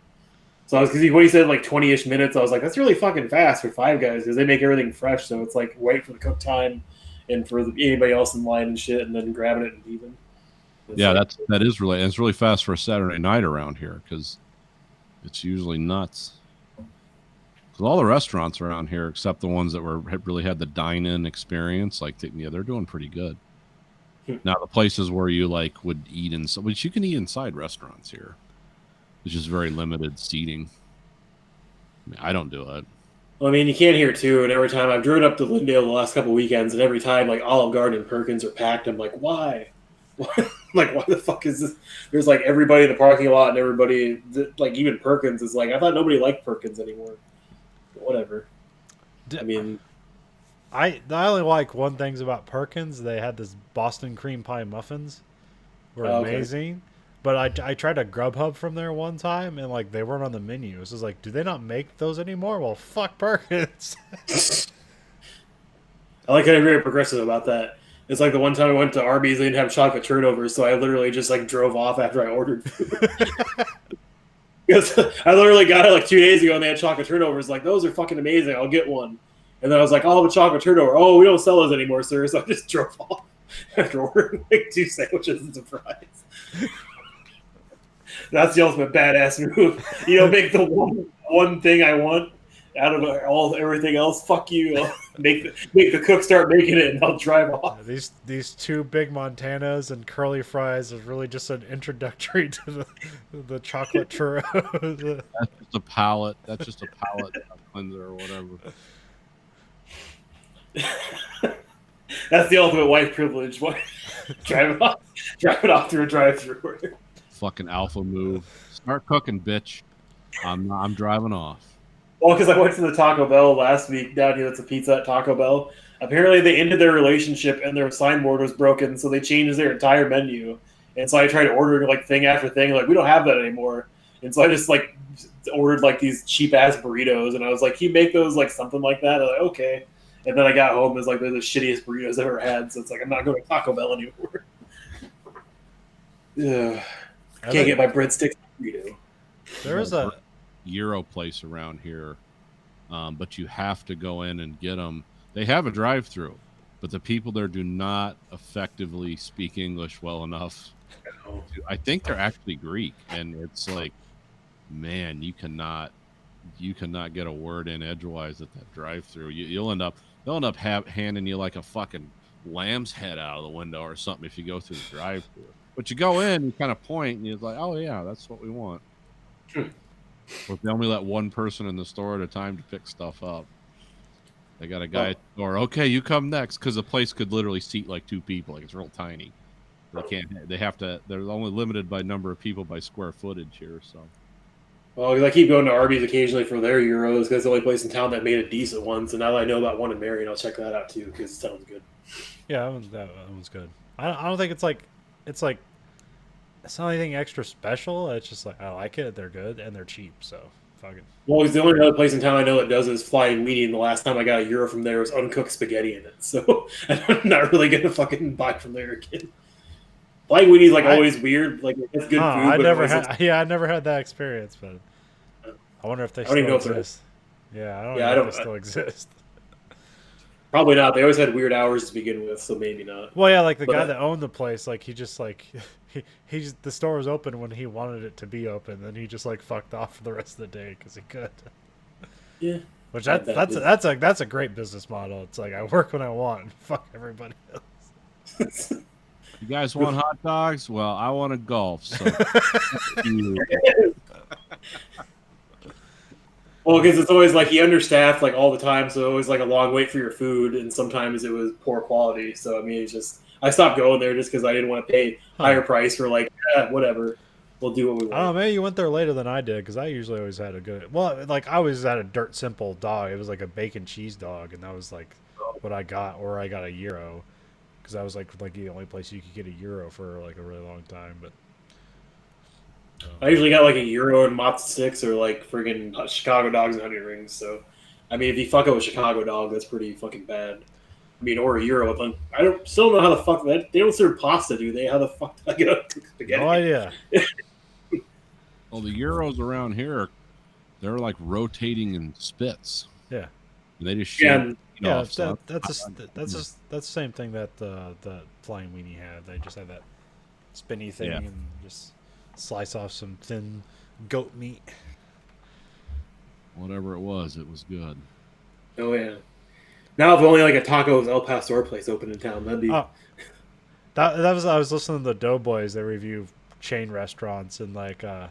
So I was, because when he said like 20-ish minutes, I was like, that's really fucking fast for 5 guys because they make everything fresh. So it's like wait for the cook time and for anybody else in line and shit, and then grabbing it and leaving. Yeah, that is really, it's really fast for a Saturday night around here because it's usually nuts. Because all the restaurants around here, except the ones that really had the dine-in experience, like they're doing pretty good. Now the places where you like would eat inside, which you can eat inside restaurants here, it's just very limited seating. I mean, I don't do it. Well, I mean, you can hear too, and every time I've driven up to Lindale the last couple of weekends, and every time like Olive Garden and Perkins are packed, I'm like, why? Like, why the fuck is this? There's like everybody in the parking lot, and everybody, like even Perkins is like, I thought nobody liked Perkins anymore. But whatever. I mean, I only like one things about Perkins. They had this Boston cream pie muffins, were amazing. But I tried a Grubhub from there one time, and like they weren't on the menu. It was like, do they not make those anymore? Well, fuck Perkins. I like how you're very progressive about that. It's like the one time I went to Arby's, they didn't have chocolate turnovers, so I literally just like drove off after I ordered food. Because I literally got it like 2 days ago, and they had chocolate turnovers. Like, those are fucking amazing. I'll get one. And then I was like, I'll have a chocolate turnover. Oh, we don't sell those anymore, sir. So I just drove off after ordering like 2 sandwiches and some fries. That's the ultimate badass move. You know, make the one thing I want out of everything else. Fuck you. Make the cook start making it, and I'll drive off. These 2 big Montanas and curly fries is really just an introductory to the chocolate churros. That's just a palate. That's just a palate cleanser or whatever. That's the ultimate white privilege. Drive it off through a drive-through. Fucking alpha move. Start cooking, bitch. I'm driving off. Well, because I went to the Taco Bell last week down here. That's a pizza at Taco Bell. Apparently, they ended their relationship and their signboard was broken, so they changed their entire menu. And so I tried ordering like thing after thing, like we don't have that anymore. And so I just like ordered like these cheap ass burritos, and I was like, "Can you make those like something like that?" I'm like, okay. And then I got home, and it's like they're the shittiest burritos I've ever had. So it's like I'm not going to Taco Bell anymore. Yeah, can't get my breadsticks burrito. There was a Euro place around here, but you have to go in and get them. They have a drive-through, but the people there do not effectively speak English well enough. I think they're actually Greek, and it's like, man, you cannot get a word in edgewise at that drive-through. They'll end up handing you like a fucking lamb's head out of the window or something if you go through the drive-thru. But you go in, you kind of point, and you're like, oh yeah, that's what we want. Or if they only let one person in the store at a time to pick stuff up. They got a guy at the door. Okay, you come next, because the place could literally seat like 2 people. Like, it's real tiny. They can't. They have to. They're only limited by number of people by square footage here. So. Well, 'cause I keep going to Arby's occasionally for their gyros because it's the only place in town that made a decent one. So now that I know about one in Marion, I'll check that out too because it sounds good. Yeah, that one's good. I don't think it's not anything extra special. It's just like I like it. They're good and they're cheap. So fuck it. Well, it's the only other place in town I know that does is Flying Weenie, and the last time I got a gyro from there was uncooked spaghetti in it. So I'm not really gonna fucking buy from there again. Flying Weenie's like always weird. Like it's good food. I but never it always had. Yeah, I never had that experience, but I wonder if they don't even still know if they're- exist. Yeah, I don't Yeah, know I if don't- they still exist. Probably not. They always had weird hours to begin with, so maybe not. Well, yeah, like the But, guy that owned the place, like he just like he's the store was open when he wanted it to be open, and he just like fucked off for the rest of the day because he could. Yeah. Which Not that's a great business model. It's like I work when I want, and fuck everybody else. You guys want hot dogs? Well, I want to golf. So. Well, because it's always like he understaffed like all the time, so it was like a long wait for your food, and sometimes it was poor quality. So I mean, it's just I stopped going there just because I didn't want to pay higher price for like whatever. We'll do what we want. I don't know, maybe you went there later than I did because I usually always had a good. Well, like I always had a dirt simple dog. It was like a bacon cheese dog, and that was like what I got, or I got a gyro because I was like the only place you could get a gyro for like a really long time. But I usually got like a gyro and matzo sticks or like friggin' Chicago dogs and onion rings. So, I mean, if you fuck up with Chicago dog, that's pretty fucking bad. I mean, or a gyro. With I don't still don't know how the fuck that they don't serve pasta, do they? How the fuck do I get up to spaghetti? no idea. Well, the Euros around here, they're like rotating in spits. Yeah. And they just Yeah, shake and- it Yeah, off, so that's the same thing that the Flying Weenie had. They just had that spinny thing Yeah. and just slice off some thin goat meat. whatever it was good. Oh yeah. Now if only like a Tacos El Pastor place open in town, that'd be. Oh, that was I was listening to the Doughboys. They review chain restaurants and like I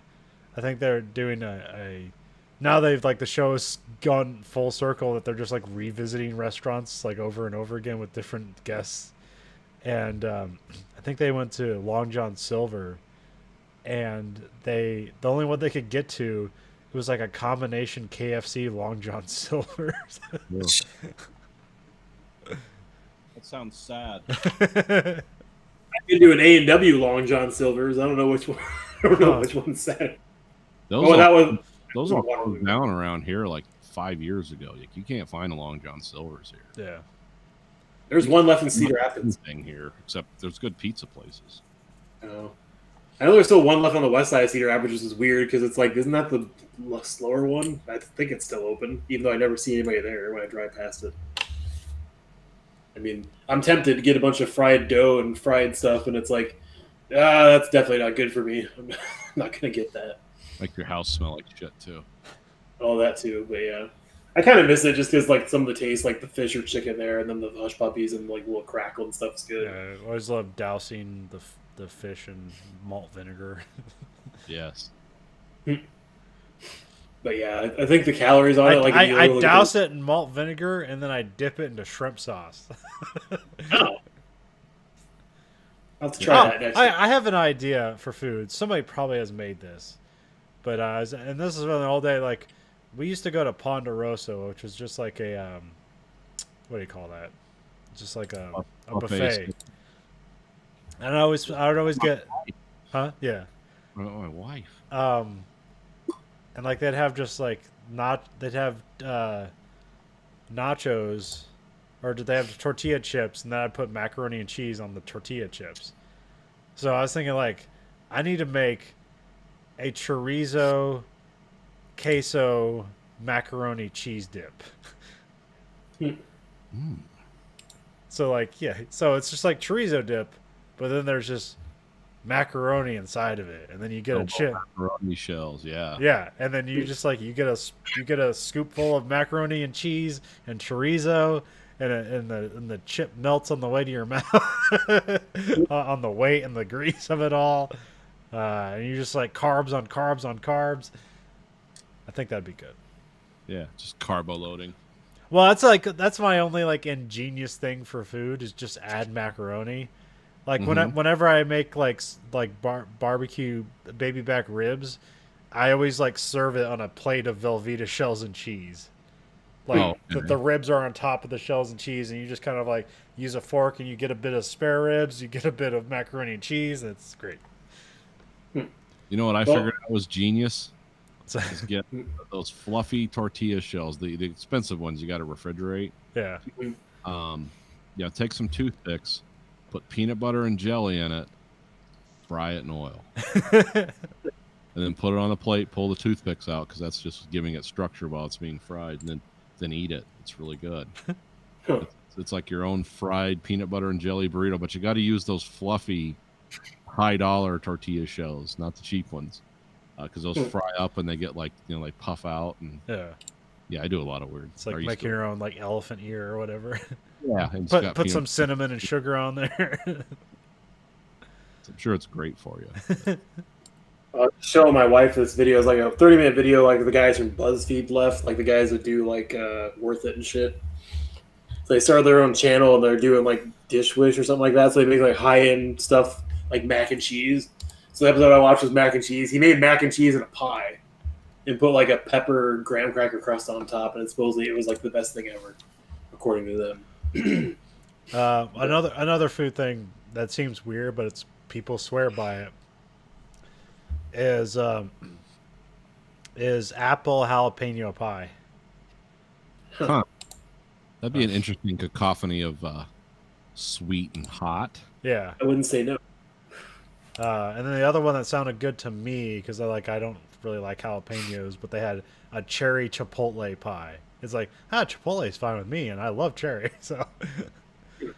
think they're doing a now they've like the show has gone full circle that they're just like revisiting restaurants like over and over again with different guests. And I think they went to Long John Silver, and the only one they could get to it was like a combination KFC Long John Silver. That sounds sad. I could do an A&W Long John Silver's. I don't know which one. I don't know which one's sad. Those Oh, all, that was. those all closed down around here like 5 years ago. Like, you can't find a Long John Silver's here. Yeah. There's one left in Cedar Rapids. Thing here, except there's good pizza places. Oh. I know there's still one left on the west side of Cedar Rapids, which is weird because it's like, isn't that the slower one? I think it's still open, even though I never see anybody there when I drive past it. I mean, I'm tempted to get a bunch of fried dough and fried stuff, and it's like, that's definitely not good for me. I'm not going to get that. Make your house smell like shit too. All that too, but yeah. I kind of miss it just because like some of the taste, like the fish or chicken there, and then the hush puppies and like little crackle and stuff is good. Yeah, I always love dousing the fish in malt vinegar. Yes. But yeah, I think the calories on it, like if you I look at douse it in malt vinegar and then I dip it into shrimp sauce. Oh. I'll have to try that next time. I have an idea for food. Somebody probably has made this, but and this is really all day. Like we used to go to Ponderosa, which was just like a what do you call that? Just like a buffet. And I would always get, huh? Yeah. Oh, my wife. And like they'd have just like they'd have nachos, or did they have tortilla chips? And then I'd put macaroni and cheese on the tortilla chips. So I was thinking like, I need to make a chorizo, queso, macaroni cheese dip. So like so it's just like chorizo dip, but then there's just macaroni inside of it, and then you get a chip. Macaroni shells, yeah. Yeah, and then you just like you get a scoopful of macaroni and cheese and chorizo, and the chip melts on the way to your mouth on the weight and the grease of it all. And you just like carbs on carbs on carbs. I think that'd be good. Yeah, just carbo loading. Well, that's my only like ingenious thing for food is just add macaroni. Like whenever I make like barbecue baby back ribs, I always like serve it on a plate of Velveeta shells and cheese. Like the ribs are on top of the shells and cheese, and you just kind of like use a fork and you get a bit of spare ribs, you get a bit of macaroni and cheese. And it's great. You know what I figured out was genius? Is get those fluffy tortilla shells, the expensive ones you got to refrigerate. Yeah. Take some toothpicks, put peanut butter and jelly in it, fry it in oil, and then put it on a plate. Pull the toothpicks out because that's just giving it structure while it's being fried, and then eat it. It's really good. It's like your own fried peanut butter and jelly burrito, but you got to use those fluffy, high-dollar tortilla shells, not the cheap ones. Because those fry up and they get like like puff out and I do a lot of weird. It's like making your own like elephant ear or whatever. Yeah, and put some cinnamon and sugar on there. I'm sure it's great for you. Showing my wife this video. It's like a 30-minute video, like the guys from BuzzFeed left, like the guys that do like Worth It and shit. So they started their own channel and they're doing like Dish Wish or something like that. So they make like high-end stuff like mac and cheese. So the episode I watched was mac and cheese. He made mac and cheese in a pie and put like a pepper graham cracker crust on top, and supposedly it was like the best thing ever, according to them. Another food thing that seems weird, but it's people swear by it is apple jalapeno pie. Huh. That'd be an interesting cacophony of sweet and hot. Yeah, I wouldn't say no. And then the other one that sounded good to me because I don't really like jalapenos, but they had a cherry chipotle pie. It's like Chipotle is fine with me, and I love cherry. So it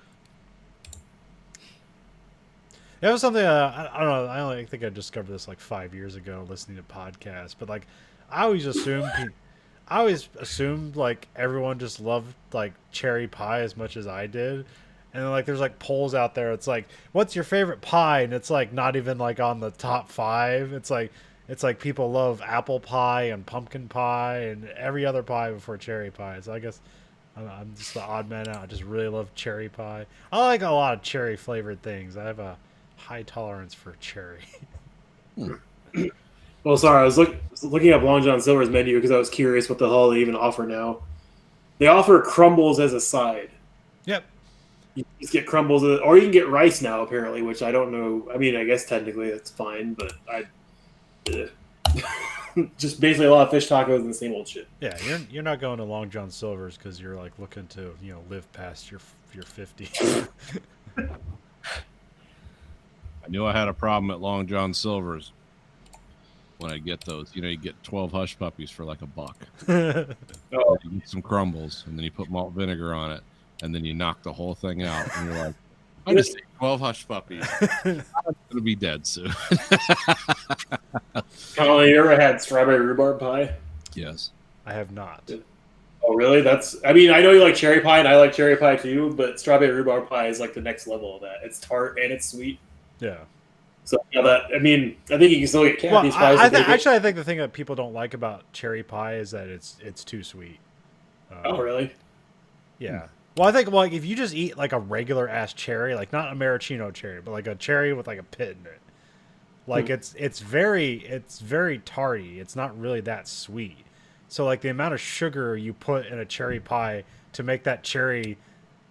was something I don't know. I only think I discovered this like 5 years ago listening to podcasts. But like I always assumed like everyone just loved like cherry pie as much as I did. And then, like, there's, like, polls out there. It's like, what's your favorite pie? And it's, like, not even, like, on the top 5. It's like people love apple pie and pumpkin pie and every other pie before cherry pie. So I guess I'm just the odd man out. I just really love cherry pie. I like a lot of cherry-flavored things. I have a high tolerance for cherry. Well, sorry, I was looking up Long John Silver's menu because I was curious what the hell they even offer now. They offer crumbles as a side. Yep. You just get crumbles, or you can get rice now, apparently, which I don't know. I mean, I guess technically that's fine, but just basically a lot of fish tacos and the same old shit. Yeah, you're not going to Long John Silver's because you're like looking to live past your 50. I knew I had a problem at Long John Silver's when I get those. You get 12 hush puppies for like $1. Oh. You get some crumbles, and then you put malt vinegar on it. And then you knock the whole thing out, and you're like, "I'm just eating 12 hush puppies. I'm gonna be dead soon." Colin, you ever had strawberry rhubarb pie? Yes, I have not. Oh, really? I mean, I know you like cherry pie, and I like cherry pie too, but strawberry rhubarb pie is like the next level of that. It's tart and it's sweet. Yeah. So I think you can still get Kathy's pies. I think the thing that people don't like about cherry pie is that it's too sweet. Oh, really? Yeah. Well, I think if you just eat like a regular ass cherry, like not a maraschino cherry, but like a cherry with like a pit in it, like it's very tarty. It's not really that sweet. So like the amount of sugar you put in a cherry pie to make that cherry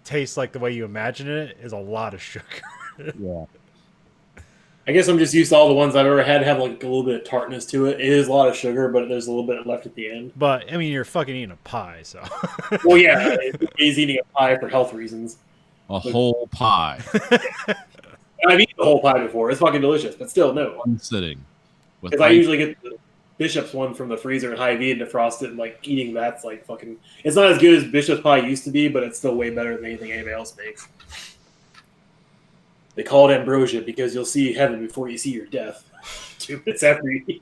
taste like the way you imagine it is a lot of sugar. yeah. I guess I'm just used to all the ones I've ever had have like a little bit of tartness to it. It is a lot of sugar, but there's a little bit left at the end. But I mean, you're fucking eating a pie, so. Well, yeah, he's eating a pie for health reasons. Whole pie. I've eaten the whole pie before. It's fucking delicious, but still, no. One sitting. Because I usually get the Bishop's one from the freezer and Hy-Vee and defrost it, and like eating that's like fucking. It's not as good as Bishop's pie used to be, but it's still way better than anything anybody else makes. They call it ambrosia because you'll see heaven before you see your death. 2 minutes after you eat.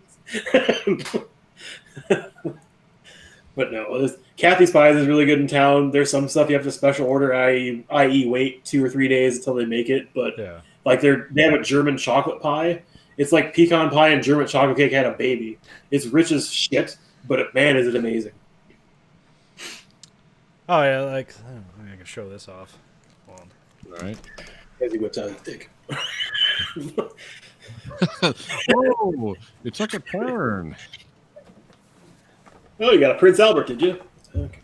But no, Kathy's Pies is really good in town. There's some stuff you have to special order, i.e., wait 2 or 3 days until they make it. But Yeah. like they have a German chocolate pie. It's like pecan pie and German chocolate cake had a baby. It's rich as shit, but man, is it amazing. Oh yeah, like I can show this off. Hold on. All right. As he whips out his dick. Whoa! It took a turn. Oh, you got a Prince Albert, did you? Okay.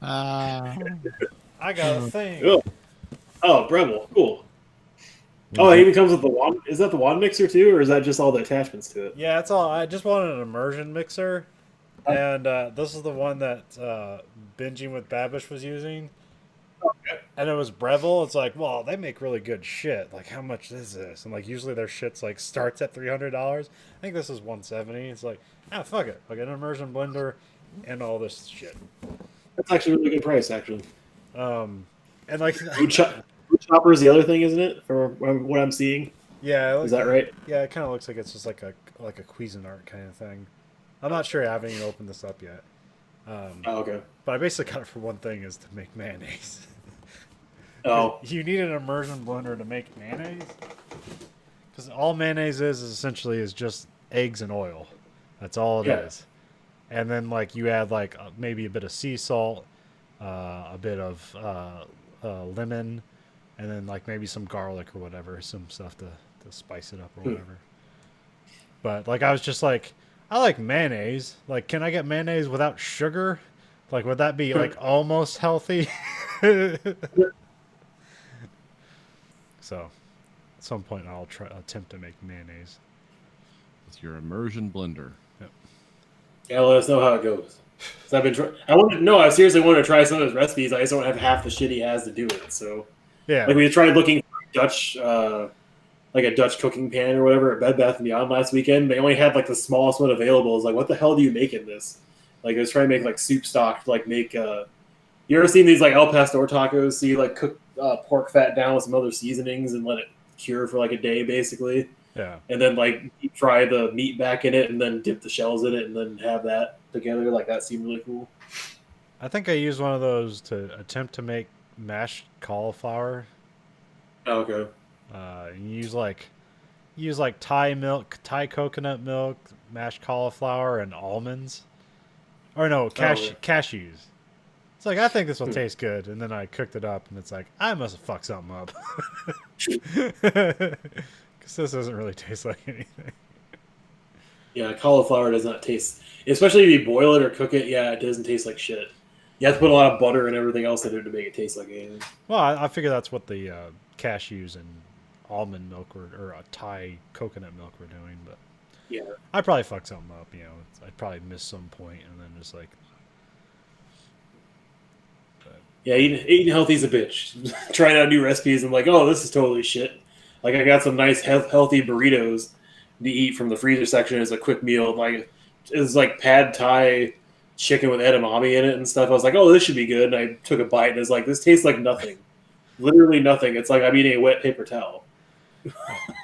I got a thing. Oh, Breville, cool. Oh, it even comes with the wand. Is that the wand mixer too, or is that just all the attachments to it? Yeah, that's all. I just wanted an immersion mixer, and this is the one that Binging with Babish was using. Okay. And it was Breville. It's like, well, they make really good shit. Like, how much is this? And like, usually their shit's like starts at $300. I think this is $170. It's like, fuck it, like an immersion blender and all this shit. That's actually a really good price, actually. And like, Wood chopper is the other thing, isn't it? For what I'm seeing, yeah, is that right? Yeah, it kind of looks like it's just like a Cuisinart kind of thing. I'm not sure. I haven't even opened this up yet. Oh, okay. But I basically got it for one thing, is to make mayonnaise. Oh, You need an immersion blender to make mayonnaise, because all mayonnaise is essentially is just eggs and oil. That's all it is. And then like you add like maybe a bit of sea salt, a bit of lemon, and then like maybe some garlic or whatever, some stuff to spice it up or whatever. But like I was just like, I like mayonnaise. Like, can I get mayonnaise without sugar? Like, would that be like almost healthy? So, at some point, I'll attempt to make mayonnaise. With your immersion blender. yeah. Let us know how it goes. 'Cause I've been I seriously want to try some of his recipes. I just don't have half the shit he has to do it. So, Yeah. like we tried looking for Dutch, like a Dutch cooking pan or whatever at Bed Bath & Beyond last weekend. They only had like the smallest one available. It's like, what the hell do you make in this? Like, I was trying to make like soup stock, like make. You ever seen these like El Pastor tacos? So you like cook pork fat down with some other seasonings and let it cure for like a day, basically. Yeah. And then like deep fry the meat back in it, and then dip the shells in it, and then have that together. Like that seemed really cool. I think I used one of those to attempt to make mashed cauliflower. Oh, okay. You use like Thai milk, Thai coconut milk, mashed cauliflower, and almonds. Or no, cashews. It's like, I think this will taste good, and then I cooked it up, and it's like, I must have fucked something up. Because this doesn't really taste like anything. Yeah, cauliflower does not taste, especially if you boil it or cook it. Yeah, it doesn't taste like shit. You have to put a lot of butter and everything else in it to make it taste like anything. Well, I figure that's what the cashews and almond milk or Thai coconut milk were doing, but Yeah. I probably fucked something up. I'd probably miss some point, and then just like. Yeah, eating healthy is a bitch. Trying out new recipes and like, oh, this is totally shit. Like I got some nice healthy burritos to eat from the freezer section as a quick meal. Like it was like pad Thai chicken with edamame in it and stuff. I was like, oh, this should be good. And I took a bite and it's like, this tastes like nothing. Literally nothing. It's like I'm eating a wet paper towel.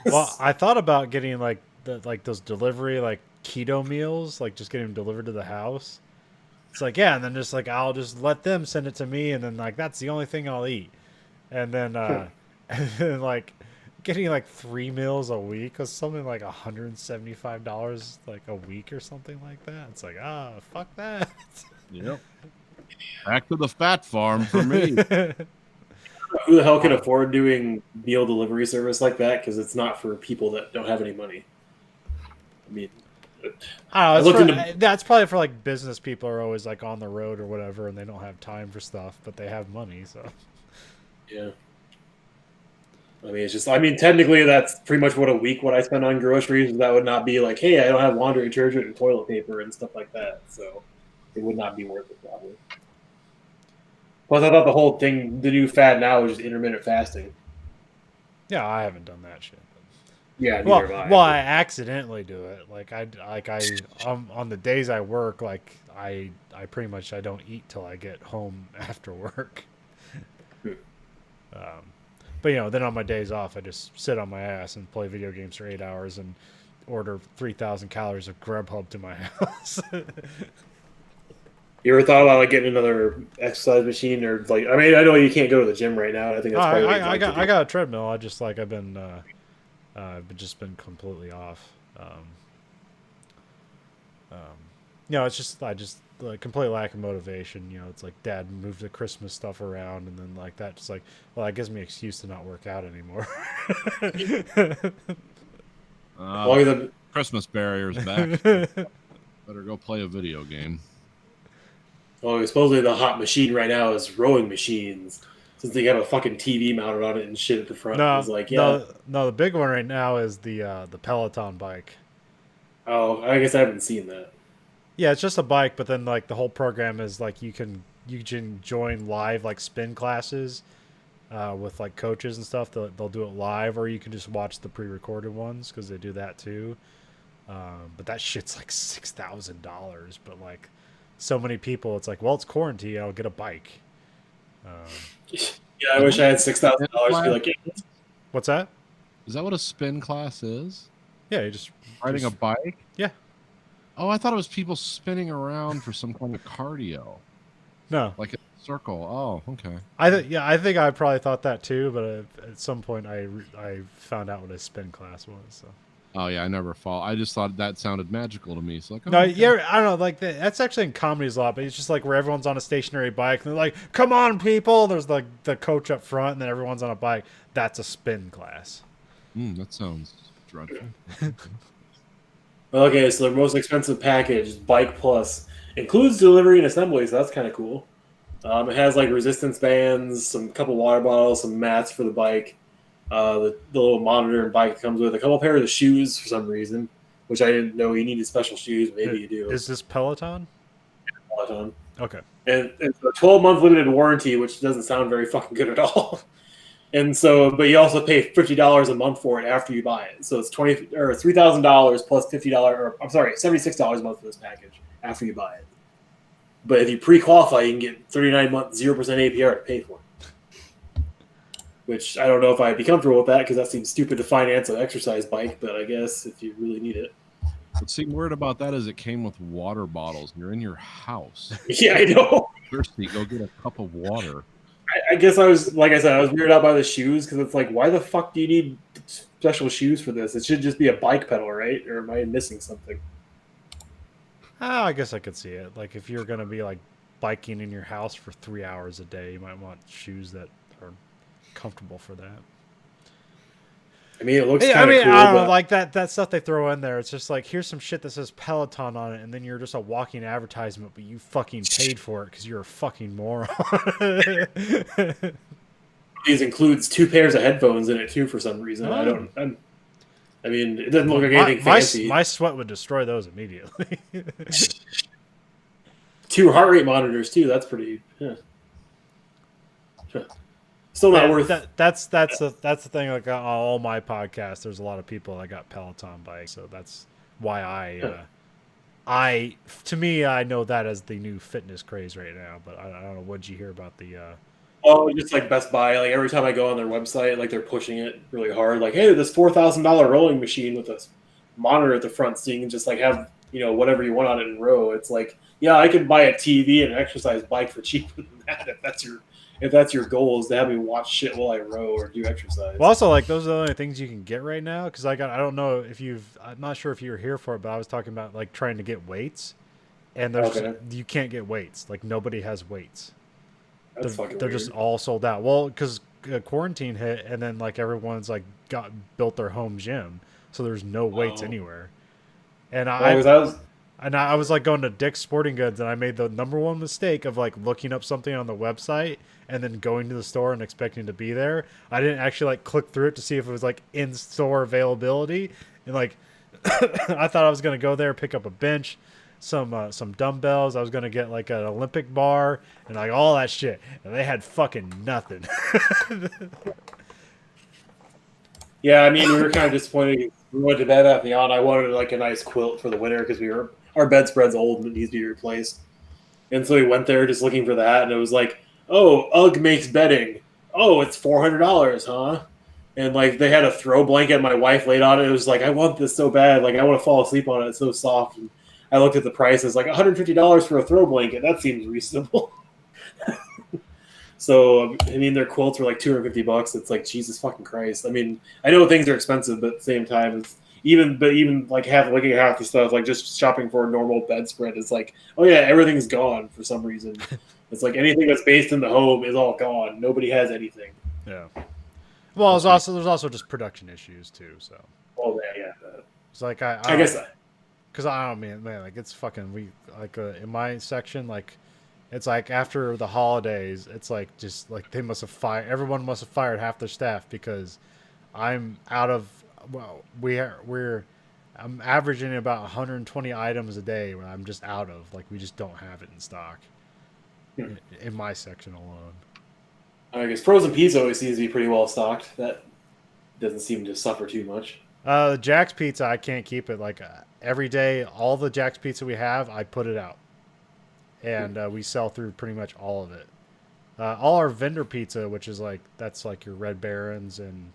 Well, I thought about getting like those delivery like keto meals, like just getting them delivered to the house. It's like, yeah, and then just like I'll just let them send it to me, and then like that's the only thing I'll eat. And then and then like getting like 3 meals a week was something like $175 like a week or something like that. It's like, fuck that. Yep. Back to the fat farm for me. Who the hell can afford doing meal delivery service like that? Because it's not for people that don't have any money. I mean, I don't know, that's probably for like business people are always like on the road or whatever, and they don't have time for stuff, but they have money, so. yeah. I mean, it's just, I mean, technically that's pretty much what I spend on groceries. That would not be like, hey, I don't have laundry detergent and toilet paper and stuff like that. So it would not be worth it, probably. Plus, I thought the whole thing, the new fad now is just intermittent fasting. Yeah, I haven't done that shit. Yeah, Well, neither have I. well, I accidentally do it. Like I on the days I work, like I pretty much I don't eat till I get home after work. But then on my days off, I just sit on my ass and play video games for 8 hours and order 3,000 calories of Grubhub to my house. You ever thought about like getting another exercise machine or like? I mean, I know you can't go to the gym right now. I think that's probably what you'd like to do. I got a treadmill. I've just been completely off. It's just like complete lack of motivation. It's like Dad moved the Christmas stuff around, and then like that just like, well, that gives me an excuse to not work out anymore. Long as I'm- Christmas barrier's back. Better go play a video game. Well, supposedly the hot machine right now is rowing machines, since they have a fucking TV mounted on it and shit at the front. It's like, yeah. No, the big one right now is the Peloton bike. Oh, I guess I haven't seen that. Yeah, it's just a bike, but then like the whole program is like you can join live like spin classes with like coaches and stuff. They'll do it live, or you can just watch the pre-recorded ones because they do that too. But that shit's like $6,000. But like so many people, it's like, well, it's quarantine. I'll get a bike. Yeah, I wish I had $6,000 to be like, yeah. What's that? Is that what a spin class is? Yeah, you just Riding a bike? Yeah. Oh, I thought it was people spinning around for some kind of cardio, No, like a circle. Oh, okay. I think I probably thought that too, but at some point I found out what a spin class was. So. Oh yeah, I never fall. I just thought that sounded magical to me. So like, No, okay. yeah, I don't know. Like that's actually in comedies a lot, but it's just like where everyone's on a stationary bike and they're like, "Come on, people!" There's like the coach up front, and then everyone's on a bike. That's a spin class. That sounds dreadful. Okay, so the most expensive package, Bike Plus, includes delivery and assembly, so that's kind of cool. It has like resistance bands, some couple water bottles, some mats for the bike, the little monitor and bike comes with a couple pairs of shoes for some reason, which I didn't know you needed special shoes. Maybe you do. Is this Peloton? Peloton. Okay. And it's a 12-month limited warranty, which doesn't sound very fucking good at all. And so, but you also pay $50 a month for it after you buy it. So it's $3,000 plus $50, or I'm sorry, $76 a month for this package after you buy it. But if you pre-qualify, you can get 39 months 0% APR to pay for it. Which I don't know if I'd be comfortable with that because that seems stupid to finance an exercise bike. But I guess if you really need it, What's seemed weird about that is it came with water bottles. You're in your house. yeah, I know. Thirsty, go get a cup of water. I guess I was, like I said, I was weirded out by the shoes because it's like, why the fuck do you need special shoes for this? It should just be a bike pedal, right? Or am I missing something? I guess I could see it. Like if you're gonna be like biking in your house for 3 hours a day, you might want shoes that are comfortable for that. I mean, it looks Yeah, kind of cool. I don't know, But like that stuff they throw in there. It's just like, here's some shit that says Peloton on it, and then you're just a walking advertisement, but you fucking paid for it because you're a fucking moron. these includes 2 pairs of headphones in it too for some reason. I mean, it doesn't look like anything fancy. My sweat would destroy those immediately. 2 heart rate monitors too. That's pretty. Yeah. Still not worth. That's the thing. Like on all my podcasts, there's a lot of people that got Peloton bikes, so that's why I know that as the new fitness craze right now. But I don't know. What'd you hear about the? Oh, just like Best Buy. Like every time I go on their website, like they're pushing it really hard. Like, hey, this $4,000 rolling machine with a monitor at the front, so you can just like have whatever you want on it in row. It's like, yeah, I can buy a TV and an exercise bike for cheaper than that if that's your goal, is to have me watch shit while I row or do exercise. Well, also, like, those are the only things you can get right now. Because I don't know if I'm not sure if you were here for it, but I was talking about like trying to get weights, and you can't get weights. Like nobody has weights. They're just all sold out. Well, because quarantine hit, and then like everyone's like built their home gym, so there's no weights anywhere. And I was like going to Dick's Sporting Goods, and I made the number one mistake of like looking up something on the website and then going to the store and expecting to be there. I didn't actually like click through it to see if it was like in store availability, and like I thought I was gonna go there, pick up a bench, some dumbbells. I was gonna get like an Olympic bar and like all that shit, and they had fucking nothing. Yeah, I mean, we were kind of disappointed. We went to Bed Bath & Beyond. I wanted like a nice quilt for the winter because our bedspread's old and it needs to be replaced. And so we went there just looking for that, and it was like, oh, UGG makes bedding. Oh, it's $400, huh? and like they had a throw blanket. My wife laid on it. It was like, I want this so bad. Like I want to fall asleep on it. It's so soft. And I looked at the price. It's like $150 for a throw blanket. That seems reasonable. So I mean, their quilts were like $250. It's like Jesus fucking Christ. I mean, I know things are expensive, but at the same time, it's even like looking at half the stuff, like just shopping for a normal bedspread, it's like, oh yeah, everything's gone for some reason. It's like anything that's based in the home is all gone. Nobody has anything. Yeah. Well, there's also just production issues too. So. Oh yeah. It's like I guess. Because I don't mean, man, like it's fucking in my section, like it's like after the holidays, it's like just like everyone must have fired half their staff because I'm out of. Well, I'm averaging about 120 items a day when I'm just out of. Like we just don't have it in stock in my section alone. I guess frozen pizza always seems to be pretty well stocked. That doesn't seem to suffer too much. Jack's Pizza, I can't keep it. Like every day, all the Jack's Pizza we have, I put it out, and we sell through pretty much all of it. All our vendor pizza, which is that's like your Red Barons and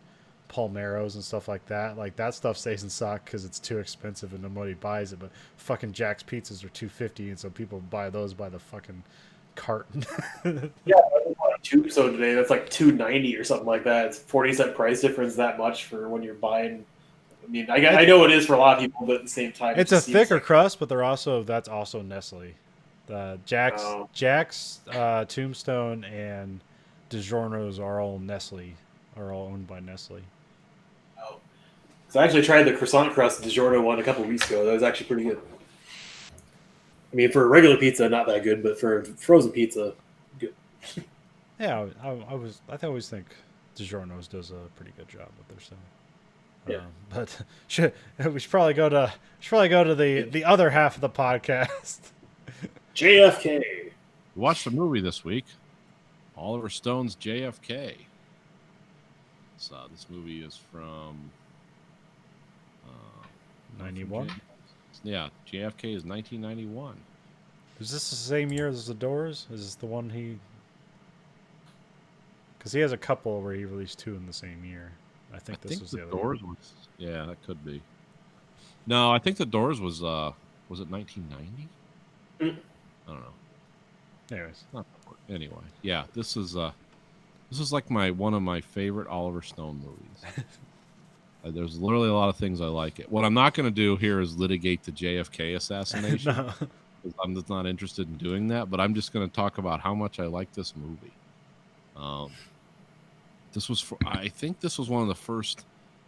Palmeros and stuff like that stuff stays in stock because it's too expensive and nobody buys it. But fucking Jack's Pizzas are $250, and so people buy those by the fucking carton. Yeah, I bought two so today. That's like $2.90 or something like that. It's 40-cent price difference that much for when you're buying. I mean, I know it is for a lot of people, but at the same time, it's a thicker crust, but that's also Nestle. The Jack's, Tombstone, and DiGiorno's are all owned by Nestle. Oh, so I actually tried the croissant crust DiGiorno one a couple weeks ago. That was actually pretty good. I mean, for a regular pizza, not that good, but for frozen pizza, good. Yeah, I always think DiGiorno's does a pretty good job with their stuff. Yeah. But we should probably go to the other half of the podcast. JFK. We watched a movie this week, Oliver Stone's JFK. So this movie is from 91. Yeah, JFK is 1991. Is this the same year as The Doors? Is this the one because he has a couple where he released two in the same year. I think this was the other Doors one. Yeah, that could be. No, I think The Doors was it 1990? I don't know. Anyways, anyway, yeah, this is like one of my favorite Oliver Stone movies. There's literally a lot of things I like it. What I'm not going to do here is litigate the JFK assassination. No. I'm just not interested in doing that. But I'm just going to talk about how much I like this movie. I think this was one of the first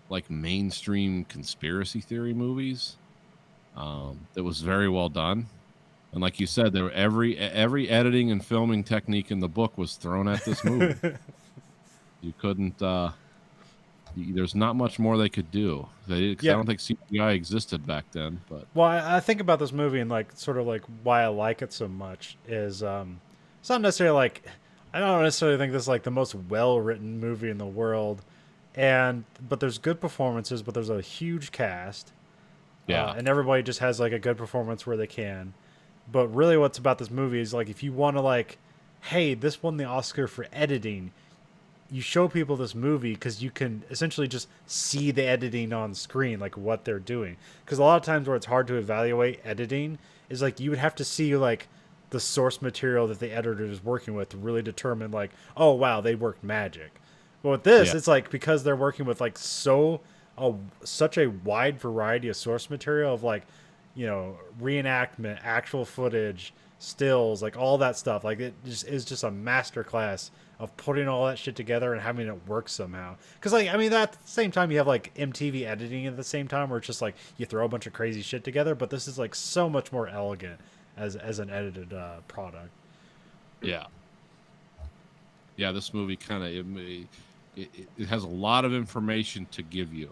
like mainstream conspiracy theory movies. That was very well done, and like you said, there every editing and filming technique in the book was thrown at this movie. You couldn't. There's not much more they could do. I don't think CGI existed back then. But well, I think about this movie and sort of why I like it so much is it's not necessarily I don't necessarily think this is the most well-written movie in the world, but there's good performances, but there's a huge cast. Yeah, and everybody just has a good performance where they can. But really, what's about this movie is if you want to hey, this won the Oscar for editing. You show people this movie because you can essentially just see the editing on screen, what they're doing. Because a lot of times where it's hard to evaluate editing is you would have to see the source material that the editor is working with to really determine oh wow, they worked magic. But with this, it's because they're working with such a wide variety of source material of reenactment, actual footage, stills, all that stuff. It just is just a masterclass of putting all that shit together and having it work somehow. Because at the same time you have MTV editing at the same time where it's just you throw a bunch of crazy shit together, but this is so much more elegant as an edited product. Yeah, this movie kind of it has a lot of information to give you,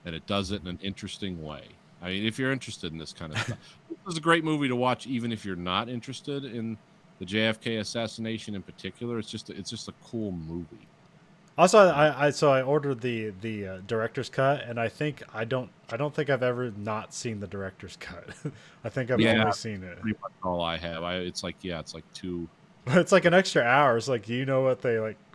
and it does it in an interesting way. I mean, if you're interested in this kind of stuff, this is a great movie to watch, even if you're not interested in the JFK assassination in particular. It's just a cool movie. Also, I ordered the director's cut, and I don't think I've ever not seen the director's cut. I think I've only seen it. Pretty much all I have. It's like 2 But it's like an extra hour. It's like, do you know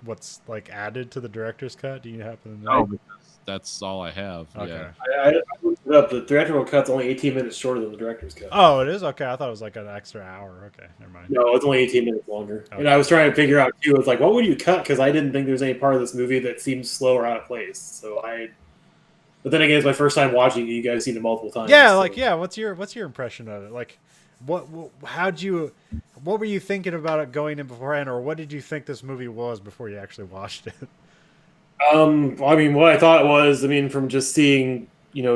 what's like added to the director's cut? Do you happen to know? No, because that's all I have. Okay. Yeah. I looked it up. The theatrical cut's only 18 minutes shorter than the director's cut. Oh, it is? Okay. I thought it was like an extra hour. Okay. Never mind. No, it's only 18 minutes longer. Okay. And I was trying to figure out too. It's like, what would you cut? Because I didn't think there was any part of this movie that seemed slow or out of place. But then again, it's my first time watching it. You guys have seen it multiple times. Yeah, so. like, yeah. What's your impression of it? Like, what were you thinking about it going in beforehand, or what did you think this movie was before you actually watched it? Well, I mean, what I thought was, I mean, from just seeing,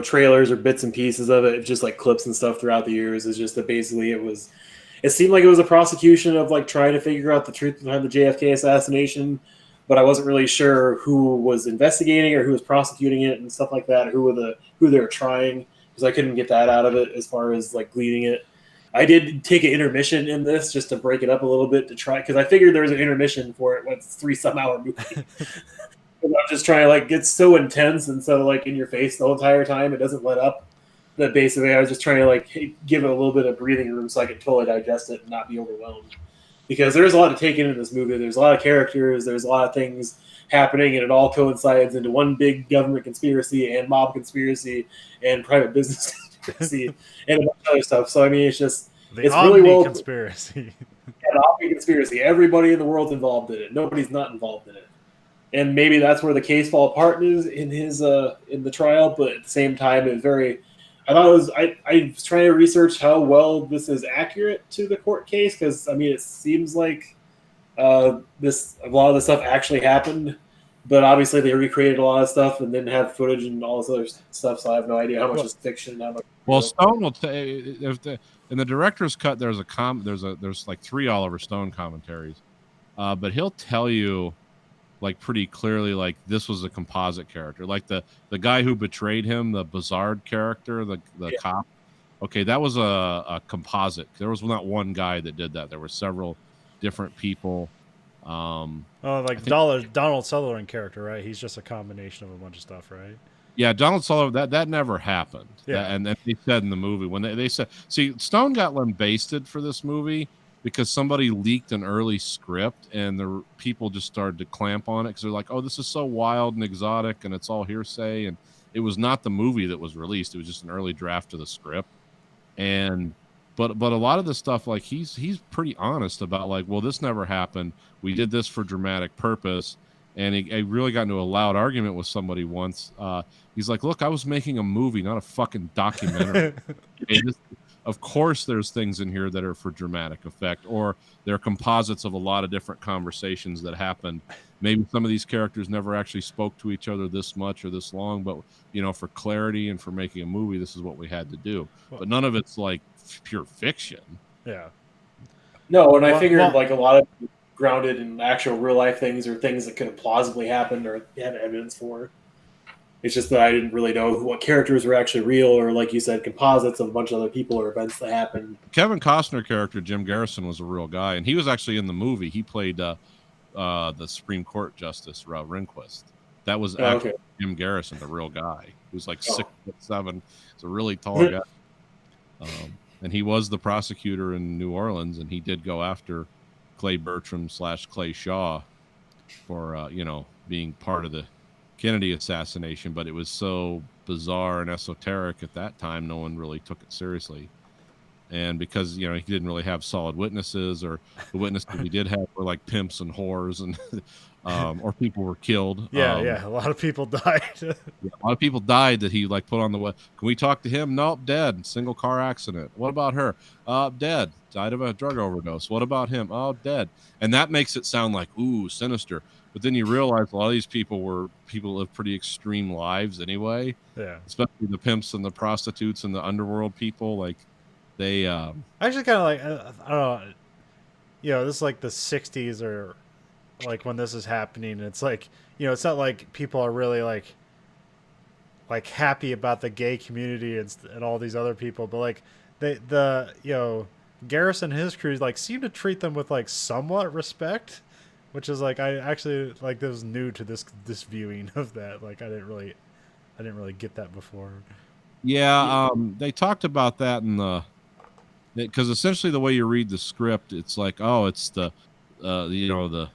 trailers or bits and pieces of it, just like clips and stuff throughout the years, is just that basically it seemed like it was a prosecution of like trying to figure out the truth behind the JFK assassination, but I wasn't really sure who was investigating or who was prosecuting it and stuff like that, who they were trying, because I couldn't get that out of it as far as like gleaning it. I did take an intermission in this just to break it up a little bit to try, because I figured there was an intermission for it when it's 3-some-hour movie. I'm just trying to like get so intense and so like in your face the whole entire time. It doesn't let up. That basically I was just trying to like give it a little bit of breathing room so I could totally digest it and not be overwhelmed. Because there's a lot to take in this movie. There's a lot of characters. There's a lot of things happening, and it all coincides into one big government conspiracy and mob conspiracy and private business conspiracy and a bunch of other stuff. So I mean, it's really well conspiracy. An Omni conspiracy. Everybody in the world's involved in it. Nobody's not involved in it. And maybe that's where the case fall apart is in the trial. But at the same time, it was very. I was trying to research how well this is accurate to the court case, because I mean it seems like a lot of the stuff actually happened, but obviously they recreated a lot of stuff and didn't have footage and all this other stuff. So I have no idea how much is fiction and how much. Well, Stone will tell you in the director's cut. There's like 3 Oliver Stone commentaries, but he'll tell you like pretty clearly, like this was a composite character, like the guy who betrayed him, the Bizarre character, the cop. Okay, that was a composite. There was not one guy that did that. There were several different people. Donald Sutherland character, right? He's just a combination of a bunch of stuff, right? Yeah, Donald Sutherland. That never happened. Yeah, and they said in the movie when they said, see, Stone got lambasted for this movie because somebody leaked an early script and the people just started to clamp on it because they're like, oh, this is so wild and exotic and it's all hearsay. And it was not the movie that was released. It was just an early draft of the script. But a lot of the stuff, like he's pretty honest about like, well, this never happened. We did this for dramatic purpose. And he really got into a loud argument with somebody once. He's like, look, I was making a movie, not a fucking documentary. Of course, there's things in here that are for dramatic effect, or they're composites of a lot of different conversations that happened. Maybe some of these characters never actually spoke to each other this much or this long, but for clarity and for making a movie, this is what we had to do. But none of it's like pure fiction. Yeah. No, and I figured like a lot of grounded in actual real life things or things that could have plausibly happened or had evidence for. It's just that I didn't really know what characters were actually real, or like you said, composites of a bunch of other people or events that happened. Kevin Costner character Jim Garrison was a real guy, and he was actually in the movie. He played the Supreme Court Justice Rehnquist. That was actually Jim Garrison, the real guy. He was like 6'7". He's a really tall guy, and he was the prosecutor in New Orleans, and he did go after Clay Bertram / Clay Shaw for being part of the Kennedy assassination, but it was so bizarre and esoteric at that time, no one really took it seriously. And because he didn't really have solid witnesses, or the witnesses he did have were like pimps and whores, and or people were killed. A lot of people died. A lot of people died that he like put on the web. Can we talk to him? Nope, dead. Single car accident. What about her? Dead. Died of a drug overdose. What about him? Oh, dead. And that makes it sound like, ooh, sinister. But then you realize a lot of these people live pretty extreme lives anyway. Yeah. Especially the pimps and the prostitutes and the underworld people. Like they actually kind of like I don't know. This is like the 60s or like when this is happening. It's like it's not like people are really like happy about the gay community and all these other people, but like Garrison and his crew like seem to treat them with like somewhat respect. Which is like I actually like this was new to this viewing of that. Like I didn't really get that before. Yeah, they talked about that in because essentially the way you read the script, it's like, oh, it's the the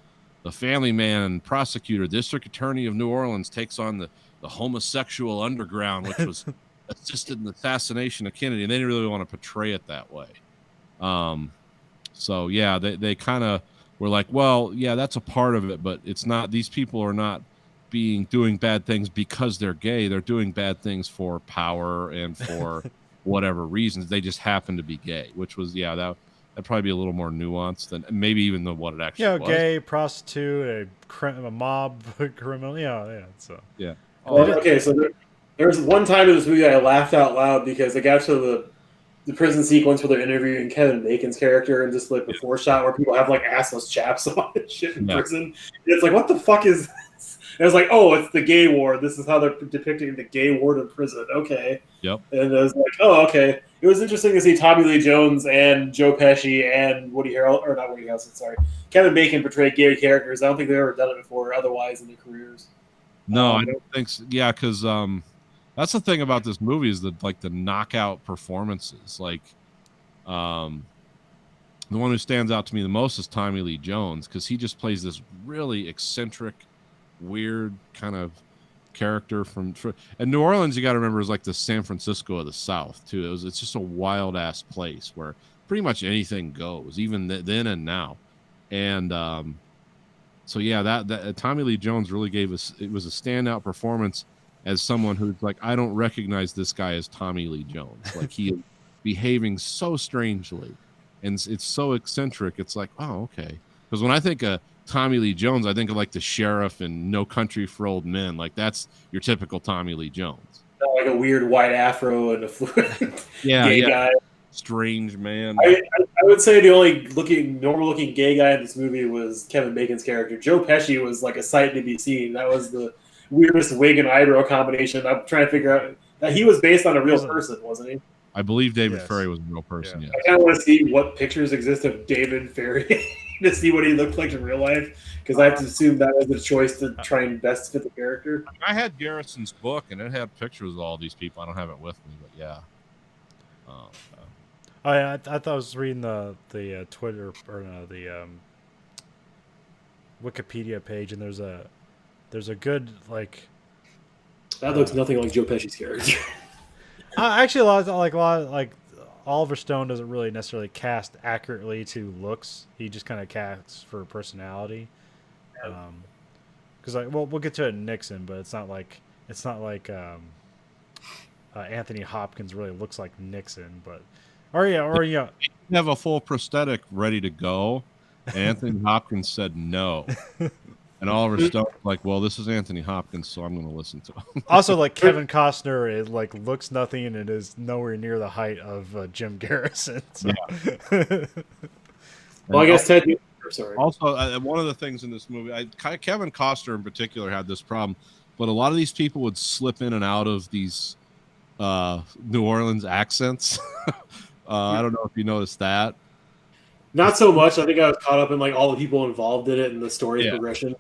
family man prosecutor, district attorney of New Orleans takes on the homosexual underground, which was assisted in the assassination of Kennedy, and they didn't really want to portray it that way. So yeah, they kind of were like, well, yeah, that's a part of it, but it's not. These people are not doing bad things because they're gay. They're doing bad things for power and for whatever reasons. They just happen to be gay, which was that'd probably be a little more nuanced than maybe even than what it actually was. Gay, prostitute, a mob criminal. So yeah. Well, okay, so there was one time in this movie I laughed out loud because I got to the prison sequence where they're interviewing Kevin Bacon's character, and just like before shot where people have like assless chaps on and shit in prison. And it's like, what the fuck is this? And I was like, oh, it's the gay ward. This is how they're depicting the gay ward in prison. Okay. Yep. And I was like, oh, okay. It was interesting to see Tommy Lee Jones and Joe Pesci and Kevin Bacon portray gay characters. I don't think they've ever done it before otherwise in their careers. No, I don't think so. Yeah, because that's the thing about this movie is that like the knockout performances. Like, the one who stands out to me the most is Tommy Lee Jones, because he just plays this really eccentric, weird kind of character and New Orleans. You got to remember, is like the San Francisco of the South too. It's just a wild ass place where pretty much anything goes, even then and now. And so yeah, that Tommy Lee Jones really gave us. It was a standout performance as someone who's like, I don't recognize this guy as Tommy Lee Jones. Like, he is behaving so strangely, and it's so eccentric. It's like, oh, okay. Because when I think of Tommy Lee Jones, I think of like the sheriff in No Country for Old Men. Like, that's your typical Tommy Lee Jones. Like a weird white afro and a gay guy. Strange man. I would say the only normal looking gay guy in this movie was Kevin Bacon's character. Joe Pesci was like a sight to be seen. That was the weirdest wig and eyebrow combination. I'm trying to figure out that he was based on a real person, wasn't he? I believe David Ferry was a real person. Yeah. I kind of want to see what pictures exist of David Ferry to see what he looked like in real life, because I have to assume that was the choice to try and best fit the character. I had Garrison's book, and it had pictures of all these people. I don't have it with me, but yeah. I thought I was reading the Twitter or the Wikipedia page, and there's a good like. That looks nothing like Joe Pesci's character. Actually, a lot of Oliver Stone doesn't really necessarily cast accurately to looks. He just kind of casts for personality. Because we'll get to it in Nixon, but it's not like Anthony Hopkins really looks like Nixon, but. You have a full prosthetic ready to go. Anthony Hopkins said no, and Oliver Stone's like, "Well, this is Anthony Hopkins, so I'm going to listen to him." Also, like Kevin Costner, it like looks nothing and is nowhere near the height of Jim Garrison. So. Yeah. Well, I guess Ted. Sorry. Also, one of the things in this movie, Kevin Costner in particular had this problem, but a lot of these people would slip in and out of these New Orleans accents. I don't know if you noticed that. Not so much. I think I was caught up in like all the people involved in it and the story progression.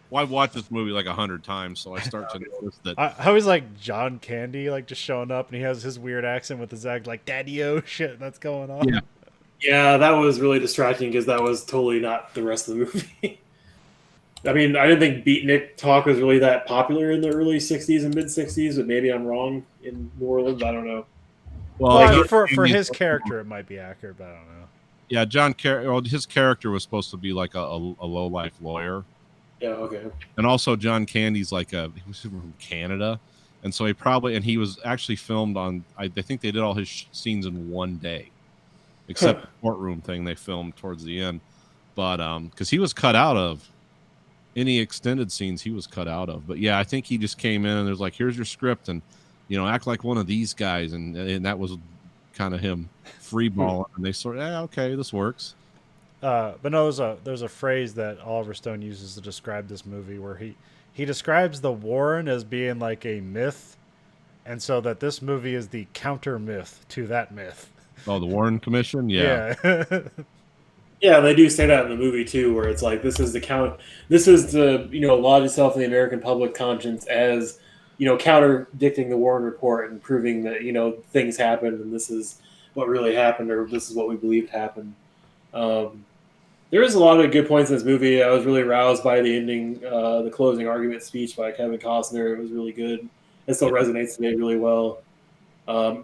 Well, I've watched this movie like 100 times, so I start to notice that. I always like John Candy, like just showing up, and he has his weird accent with his like daddy-o shit that's going on. Yeah, that was really distracting because that was totally not the rest of the movie. I mean, I didn't think beatnik talk was really that popular in the early 60s and mid-60s, but maybe I'm wrong in New Orleans. I don't know. Well, for his character, it might be accurate, but I don't know. Yeah, his character was supposed to be like a low-life lawyer. Yeah, okay. And also John Candy's he was from Canada, and so he was actually filmed on, I think they did all his scenes in one day, except the courtroom thing they filmed towards the end. But because he was cut out of any extended scenes, he was cut out of. But yeah, I think he just came in and there's like, here's your script, and act like one of these guys, and that was kind of him freeballing, and they sort of, okay, this works. But no, there's a phrase that Oliver Stone uses to describe this movie where he describes the Warren as being like a myth, and so that this movie is the counter myth to that myth. Oh, the Warren Commission, yeah. Yeah, they do say that in the movie too, where it's like this is to lodge itself in the American public conscience as counterdicting the Warren Report and proving that things happened and this is what really happened, or this is what we believed happened. There is a lot of good points in this movie. I was really roused by the ending, the closing argument speech by Kevin Costner. It was really good. It still resonates today really well.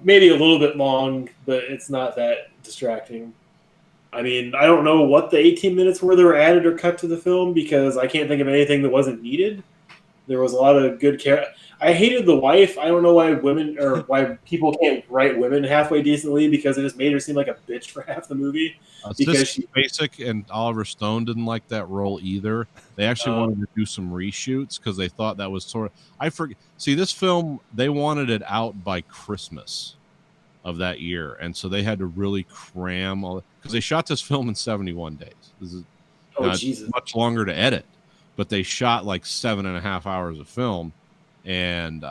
Maybe a little bit long, but it's not that distracting. I mean, I don't know what the 18 minutes were that were added or cut to the film because I can't think of anything that wasn't needed. There was a lot of good care. I hated the wife. I don't know why women or why people can't write women halfway decently because it just made her seem like a bitch for half the movie. Because she Basic and Oliver Stone didn't like that role either. They actually wanted to do some reshoots because they thought that was sort of. I forget. See, this film they wanted it out by Christmas of that year, and so they had to really cram all because they shot this film in 71 days. This is Jesus, much longer to edit, but they shot like 7.5 hours of film, and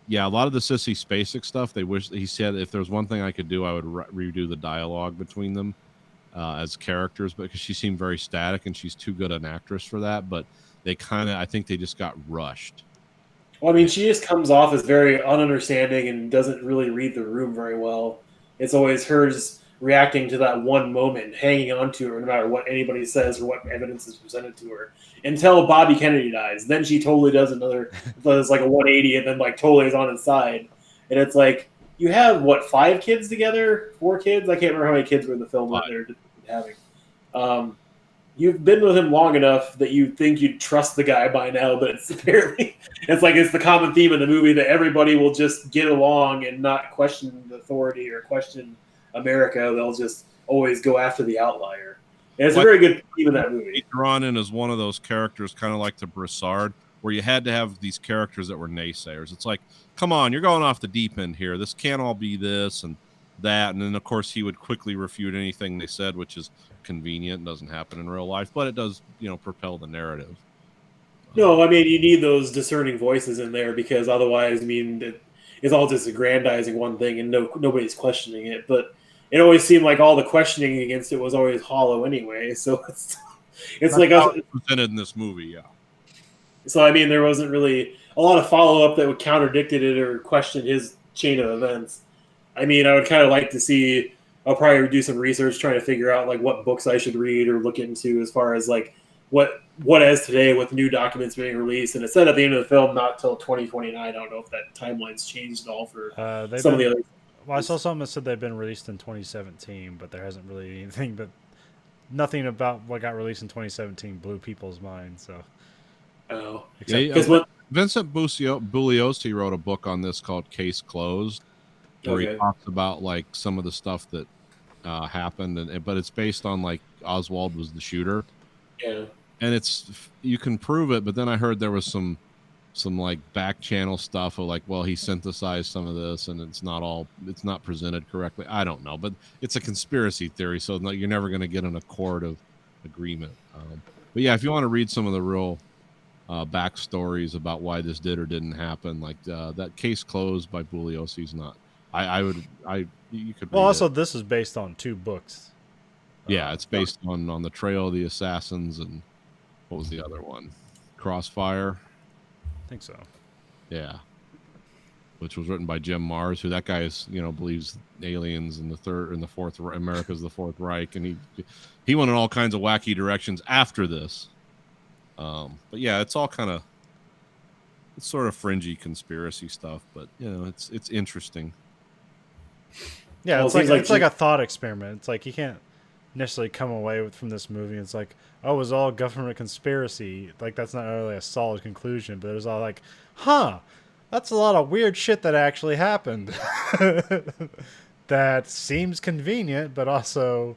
yeah, a lot of the Sissy Spacek stuff. He said if there's one thing I could do, I would redo the dialogue between them as characters, because she seemed very static, and she's too good an actress for that. But they I think they just got rushed. Well, I mean, she just comes off as very ununderstanding and doesn't really read the room very well. It's always hers reacting to that one moment, hanging on to her no matter what anybody says or what evidence is presented to her until Bobby Kennedy dies. Then she totally does like a 180 and then like totally is on his side. And it's like, you have what, 5 kids together? 4 kids? I can't remember how many kids were in the film that they're having. You've been with him long enough that you think you'd trust the guy by now, but it's apparently it's the common theme in the movie that everybody will just get along and not question the authority or question America. They'll just always go after the outlier. And it's a very good theme in that movie. Drawn in as one of those characters, kind of like the Broussard, where you had to have these characters that were naysayers. It's like, come on, you're going off the deep end here. This can't all be this and that. And then, of course, he would quickly refute anything they said, which is convenient and doesn't happen in real life, but it does, propel the narrative. No, I mean, you need those discerning voices in there because otherwise, I mean, it's all just aggrandizing one thing and nobody's questioning it. But it always seemed like all the questioning against it was always hollow anyway. So it's like presented in this movie, yeah. So I mean, there wasn't really a lot of follow up that would contradicted it or question his chain of events. I mean, I would kind of like to see. I'll probably do some research trying to figure out like what books I should read or look into as far as like what is today with new documents being released. And it said at the end of the film not till 2029. I don't know if that timeline's changed at all for some of the other. Well, I saw something that said they've been released in 2017, but there hasn't really anything. But nothing about what got released in 2017 blew people's minds. So, because Vincent Bugliosi wrote a book on this called Case Closed, where he talks about like some of the stuff that happened, but it's based on like Oswald was the shooter. Yeah, and you can prove it, but then I heard there was some like back channel stuff of like, well, he synthesized some of this and it's not presented correctly. I don't know, but it's a conspiracy theory, so you're never going to get an accord of agreement. But yeah, if you want to read some of the real backstories about why this did or didn't happen, like that Case Closed by Bugliosi's not. You could. Well, also this is based on 2 books. Yeah, it's based on the Trail of the Assassins and what was the other one? Crossfire. I think so. Yeah, which was written by Jim Mars, who that guy is, believes aliens in the fourth America's the Fourth Reich, and he went in all kinds of wacky directions after this. But yeah, it's all kind of sort of fringy conspiracy stuff, but it's interesting. Yeah, well, it's like a thought experiment. It's like you can't necessarily come away from this movie. It's like, oh, it was all government conspiracy. Like that's not really a solid conclusion, but it was all like, that's a lot of weird shit that actually happened. That seems convenient, but also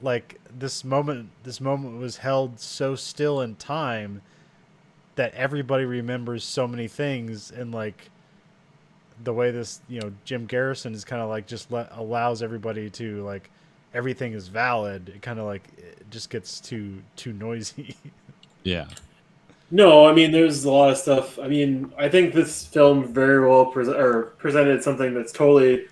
like this moment was held so still in time that everybody remembers so many things, and like the way this, Jim Garrison is kind of like just allows everybody to like everything is valid. It kind of like it just gets too noisy. Yeah. No, I mean, there's a lot of stuff. I mean, I think this film very well presented something that's totally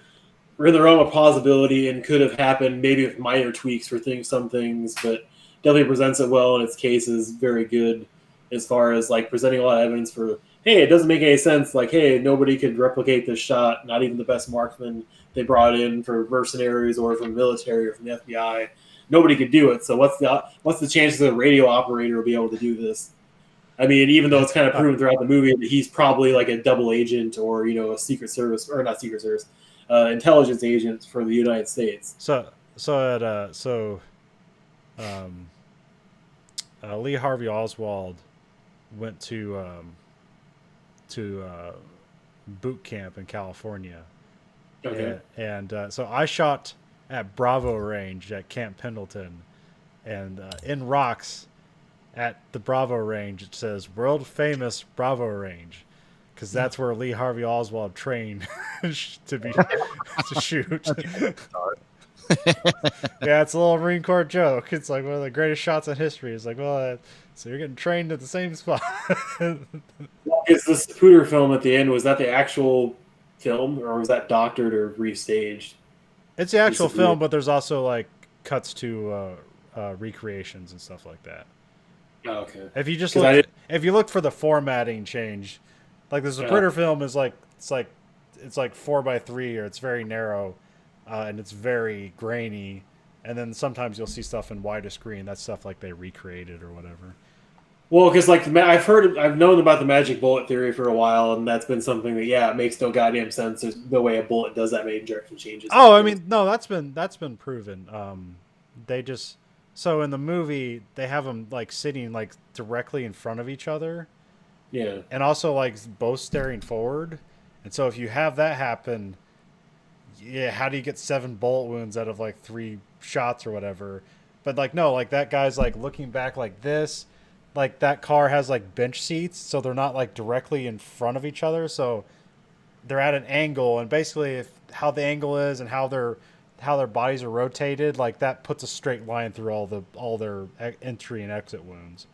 in the realm of plausibility and could have happened, maybe with minor tweaks for some things, but definitely presents it well, and its case is very good as far as like presenting a lot of evidence for, hey, it doesn't make any sense. Like, hey, nobody could replicate this shot, not even the best marksman they brought in for mercenaries or from the military or from the FBI. nobody could do it. So what's the chances that a radio operator will be able to do this? I mean, even though it's kind of proven throughout the movie that he's probably like a double agent or a Secret Service or not Secret Service, intelligence agent for the United States. Lee Harvey Oswald went to boot camp in California. Okay. And so I shot at Bravo Range at Camp Pendleton, and in rocks at the Bravo Range it says "World Famous Bravo Range," because that's where Lee Harvey Oswald trained to shoot. Yeah, it's a little Marine Corps joke. It's like one of the greatest shots in history. It's like, well, so you're getting trained at the same spot. Is the Zapruder film at the end, was that the actual film, or was that doctored or restaged? It's the actual film, but there's also like cuts to recreations and stuff like that. Oh, okay. If you just if you look for the formatting change, like the Zapruder film is like it's like 4:3, or it's very narrow, and it's very grainy, and then sometimes you'll see stuff in widescreen. That's stuff like they recreated or whatever. Well, because like I've known about the magic bullet theory for a while, and that's been something that it makes no goddamn sense. There's no way a bullet does that many direction changes. Oh, I mean, no, that's been proven. So in the movie they have them like sitting like directly in front of each other, and also like both staring forward. And so if you have that happen, how do you get 7 bullet wounds out of like 3 shots or whatever? But like no, like that guy's like looking back like this. Like that car has like bench seats, so they're not like directly in front of each other, so they're at an angle, and basically how the angle is and how their bodies are rotated, like that puts a straight line through all their entry and exit wounds.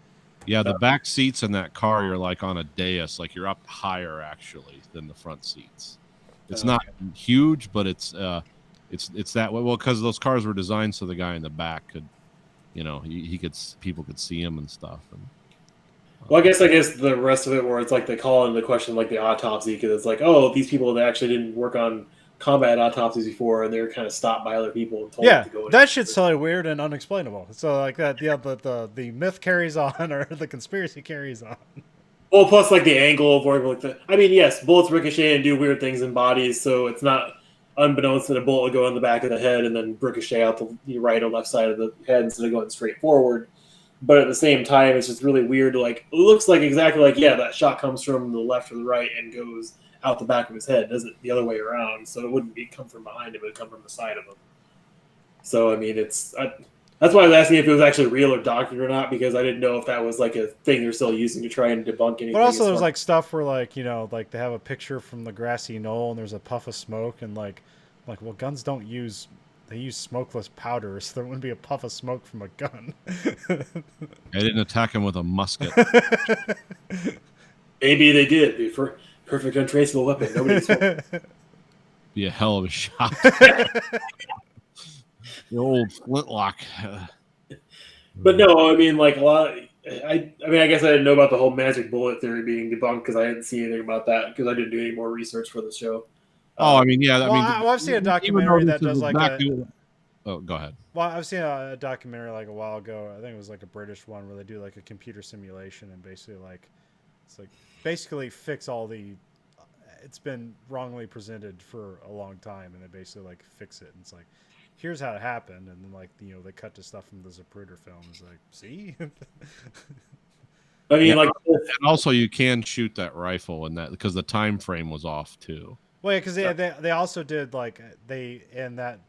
Yeah, the back seats in that car, you're like on a dais, like you're up higher actually than the front seats. It's not huge, but it's that way. Well, because those cars were designed so the guy in the back could. People could see him and stuff. Well, I guess the rest of it, where it's like they call into question like the autopsy, because it's like, oh, these people that actually didn't work on combat autopsies before, and they were kind of stopped by other people and told to go in. That shit's totally weird and unexplainable. So like that, but the myth carries on, or the conspiracy carries on. Well, plus like the angle of where yes, bullets ricochet and do weird things in bodies, so it's not unbeknownst that a bullet would go in the back of the head and then ricochet out the right or left side of the head instead of going straight forward. But at the same time, it's just really weird. Like, it looks like exactly like, that shot comes from the left or the right and goes out the back of his head. It doesn't the other way around. So it wouldn't come from behind him. It would come from the side of him. So, I mean, that's why I was asking if it was actually real or doctored or not, because I didn't know if that was like a thing they're still using to try and debunk anything. But also there's like stuff where like, like they have a picture from the grassy knoll and there's a puff of smoke, and like, well, guns they use smokeless powder, so there wouldn't be a puff of smoke from a gun. I didn't attack him with a musket. Maybe they did. Perfect untraceable weapon. Nobody's Be a hell of a shot. The old flintlock. But no, I mean, like a lot. I guess I didn't know about the whole magic bullet theory being debunked because I hadn't seen anything about that because I didn't do any more research for the show. I've seen a documentary that does like Oh, go ahead. Well, I've seen a documentary like a while ago. I think it was like a British one where they do like a computer simulation and basically fix all the. It's been wrongly presented for a long time, and they basically like fix it. And it's like, here's how it happened, and then they cut to stuff from the Zapruder film. It's like, see. I mean, and also you can shoot that rifle and that because the time frame was off too. Well, yeah, because they also did like in that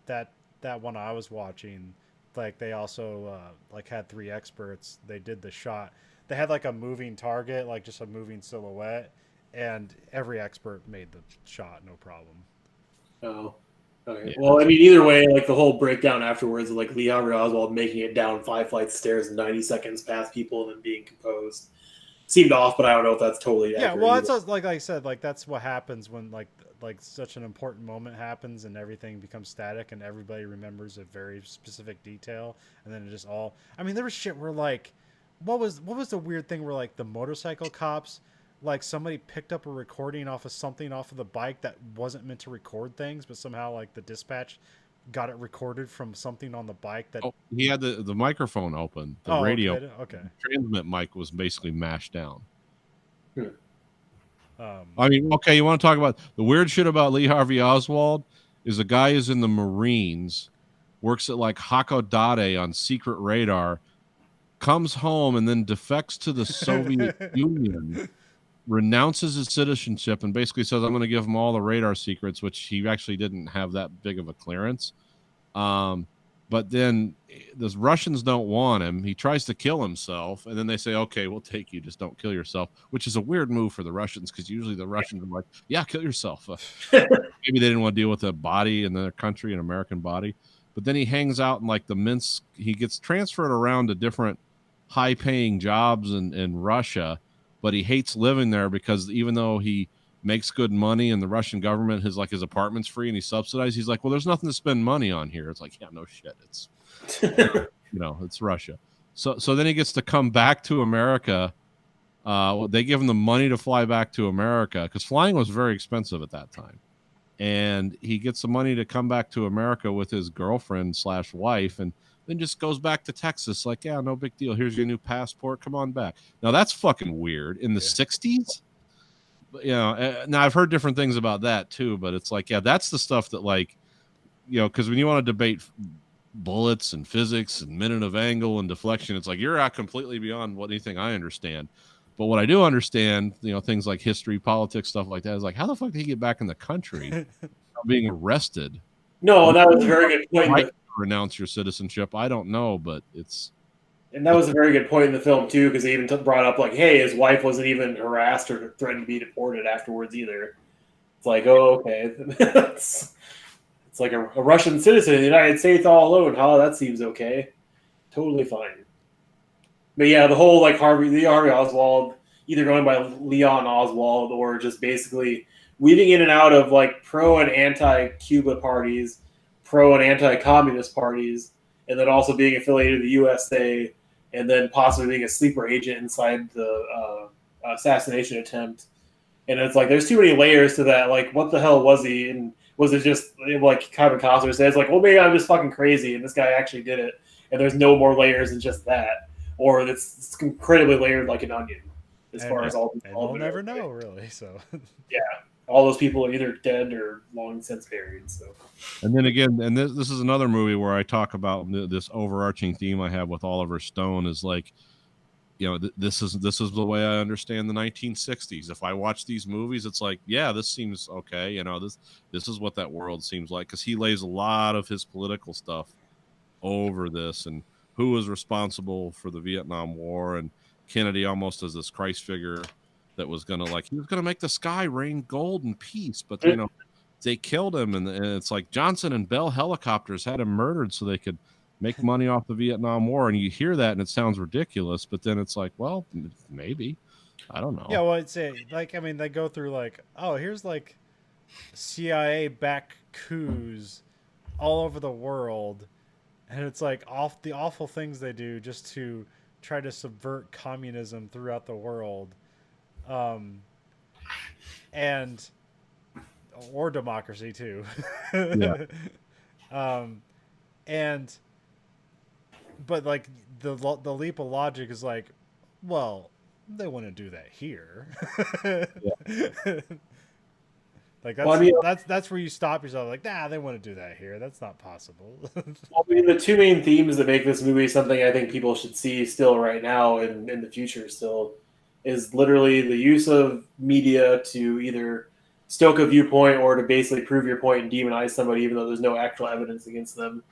one I was watching, like they also like had 3 experts. They did the shot. They had like a moving target, like just a moving silhouette, and every expert made the shot no problem. Oh, okay. Yeah. Well, I mean, either way, like the whole breakdown afterwards of like Lee Harvey Oswald making it down 5 flights of stairs in 90 seconds past people and then being composed seemed off, but I don't know if that's totally accurate. Yeah, well, that's like I said, like that's what happens when like such an important moment happens and everything becomes static and everybody remembers a very specific detail, and then it just all. I mean, there was shit where like, what was the weird thing where like the motorcycle cops, like somebody picked up a recording off of something off of the bike that wasn't meant to record things, but somehow like the dispatch got it recorded from something on the bike that. Oh, he had the microphone open. The Oh, radio okay. transmit mic was basically mashed down. Um, I mean, okay, you want to talk about the weird shit about Lee Harvey Oswald? Is a guy who's in the Marines, works at like Hakodate on secret radar, comes home and then defects to the Soviet Union, renounces his citizenship, and basically says, I'm going to give him all the radar secrets, which he actually didn't have that big of a clearance. But then the Russians don't want him. He tries to kill himself, and then they say, okay, we'll take you. Just don't kill yourself, which is a weird move for the Russians, because usually the Russians are like, yeah, kill yourself. Maybe they didn't want to deal with a body in their country, an American body. But then he hangs out in like the Minsk. He gets transferred around to different high-paying jobs in Russia, but he hates living there because even though he makes good money and the Russian government has like his apartment's free and he's subsidized, he's like, well, there's nothing to spend money on here. It's like, yeah, no shit. It's it's Russia. So then he gets to come back to America. They give him the money to fly back to America because flying was very expensive at that time. And he gets the money to come back to America with his girlfriend/wife, and then just goes back to Texas. Like, yeah, no big deal. Here's your new passport. Come on back. Now that's fucking weird. In the 60s? Now I've heard different things about that too, but it's like, yeah, that's the stuff that, like, because when you want to debate bullets and physics and minute of angle and deflection, it's like you're out completely beyond anything I understand. But what I do understand, things like history, politics, stuff like that, is like, how the fuck did he get back in the country without being arrested? No, that was a very good point. Might renounce your citizenship. I don't know, but it's. And that was a very good point in the film, too, because they even brought up, like, hey, his wife wasn't even harassed or threatened to be deported afterwards either. It's like, oh, okay. It's like a Russian citizen in the United States all alone. Huh? That seems okay. Totally fine. But yeah, the whole, like, Lee Harvey Oswald, either going by Leon Oswald or just basically weaving in and out of, like, pro and anti-Cuba parties, pro and anti-communist parties, and then also being affiliated with the USA, and then possibly being a sleeper agent inside the assassination attempt. And it's like, there's too many layers to that. Like, what the hell was he? And was it just, like Kevin Costner says, like, well, maybe I'm just fucking crazy, and this guy actually did it, and there's no more layers than just that. Or it's incredibly layered like an onion, as far as all we'll never know, really. So yeah, all those people are either dead or long since buried. So, and then again, and this is another movie where I talk about this overarching theme I have with Oliver Stone is like, this is the way I understand the 1960s. If I watch these movies, it's like, yeah, this seems okay. This is what that world seems like, because he lays a lot of his political stuff over this, and who was responsible for the Vietnam War, and Kennedy almost as this Christ figure that was going to make the sky rain gold and peace, but they killed him, and it's like Johnson and Bell helicopters had him murdered so they could make money off the Vietnam War. And you hear that and it sounds ridiculous, but then it's like, well, maybe, I don't know. Yeah, well, it's like, I mean, they go through like, oh, here's like CIA back coups all over the world, and it's like the awful things they do just to try to subvert communism throughout the world, and or democracy too. Yeah. But like the leap of logic is like, well, they wouldn't do that here. Yeah. Like that's where you stop yourself. Like, nah, they wouldn't do that here. That's not possible. Well, I mean, the two main themes that make this movie something I think people should see still right now and in the future still is literally the use of media to either stoke a viewpoint or to basically prove your point and demonize somebody even though there's no actual evidence against them,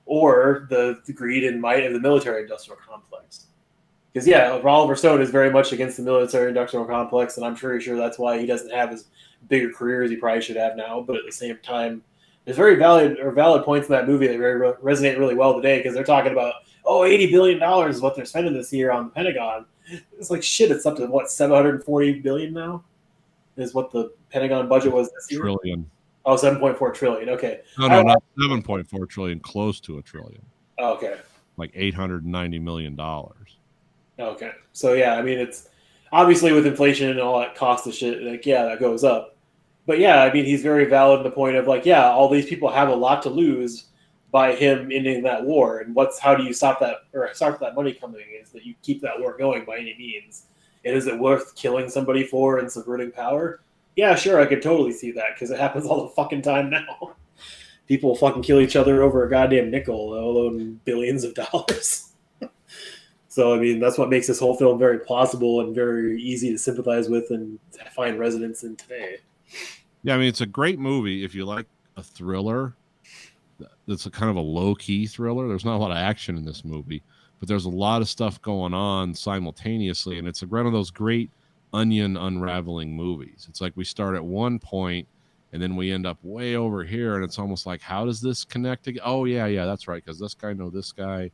or the greed and might of the military-industrial complex. Because, yeah, Oliver Stone is very much against the military-industrial complex, and I'm pretty sure that's why he doesn't have as bigger career as he probably should have now. But at the same time, there's very valid points in that movie that resonate really well today, because they're talking about, $80 billion is what they're spending this year on the Pentagon. It's like, shit, it's up to, what, $740 billion now? Is what the Pentagon budget was this year? Trillion. Oh, 7.4 trillion. Okay. No, not 7.4 trillion, close to a trillion. Oh, okay. Like $890 million. Okay. So, yeah, I mean, it's obviously with inflation and all that cost of shit, like, yeah, that goes up. But, yeah, I mean, he's very valid in the point of, like, yeah, all these people have a lot to lose by him ending that war. And how do you stop that money coming? Is that you keep that war going by any means? And is it worth killing somebody for and subverting power? Yeah, sure, I could totally see that because it happens all the fucking time now. People fucking kill each other over a goddamn nickel, let alone billions of dollars. So, I mean, that's what makes this whole film very plausible and very easy to sympathize with and find resonance in today. Yeah, I mean, it's a great movie if you like a thriller. It's a kind of a low-key thriller. There's not a lot of action in this movie, but there's a lot of stuff going on simultaneously, and it's one of those great onion unraveling movies. It's like we start at one point, and then we end up way over here, and it's almost like, how does this connect together? Oh, yeah, that's right, because this guy knew this guy,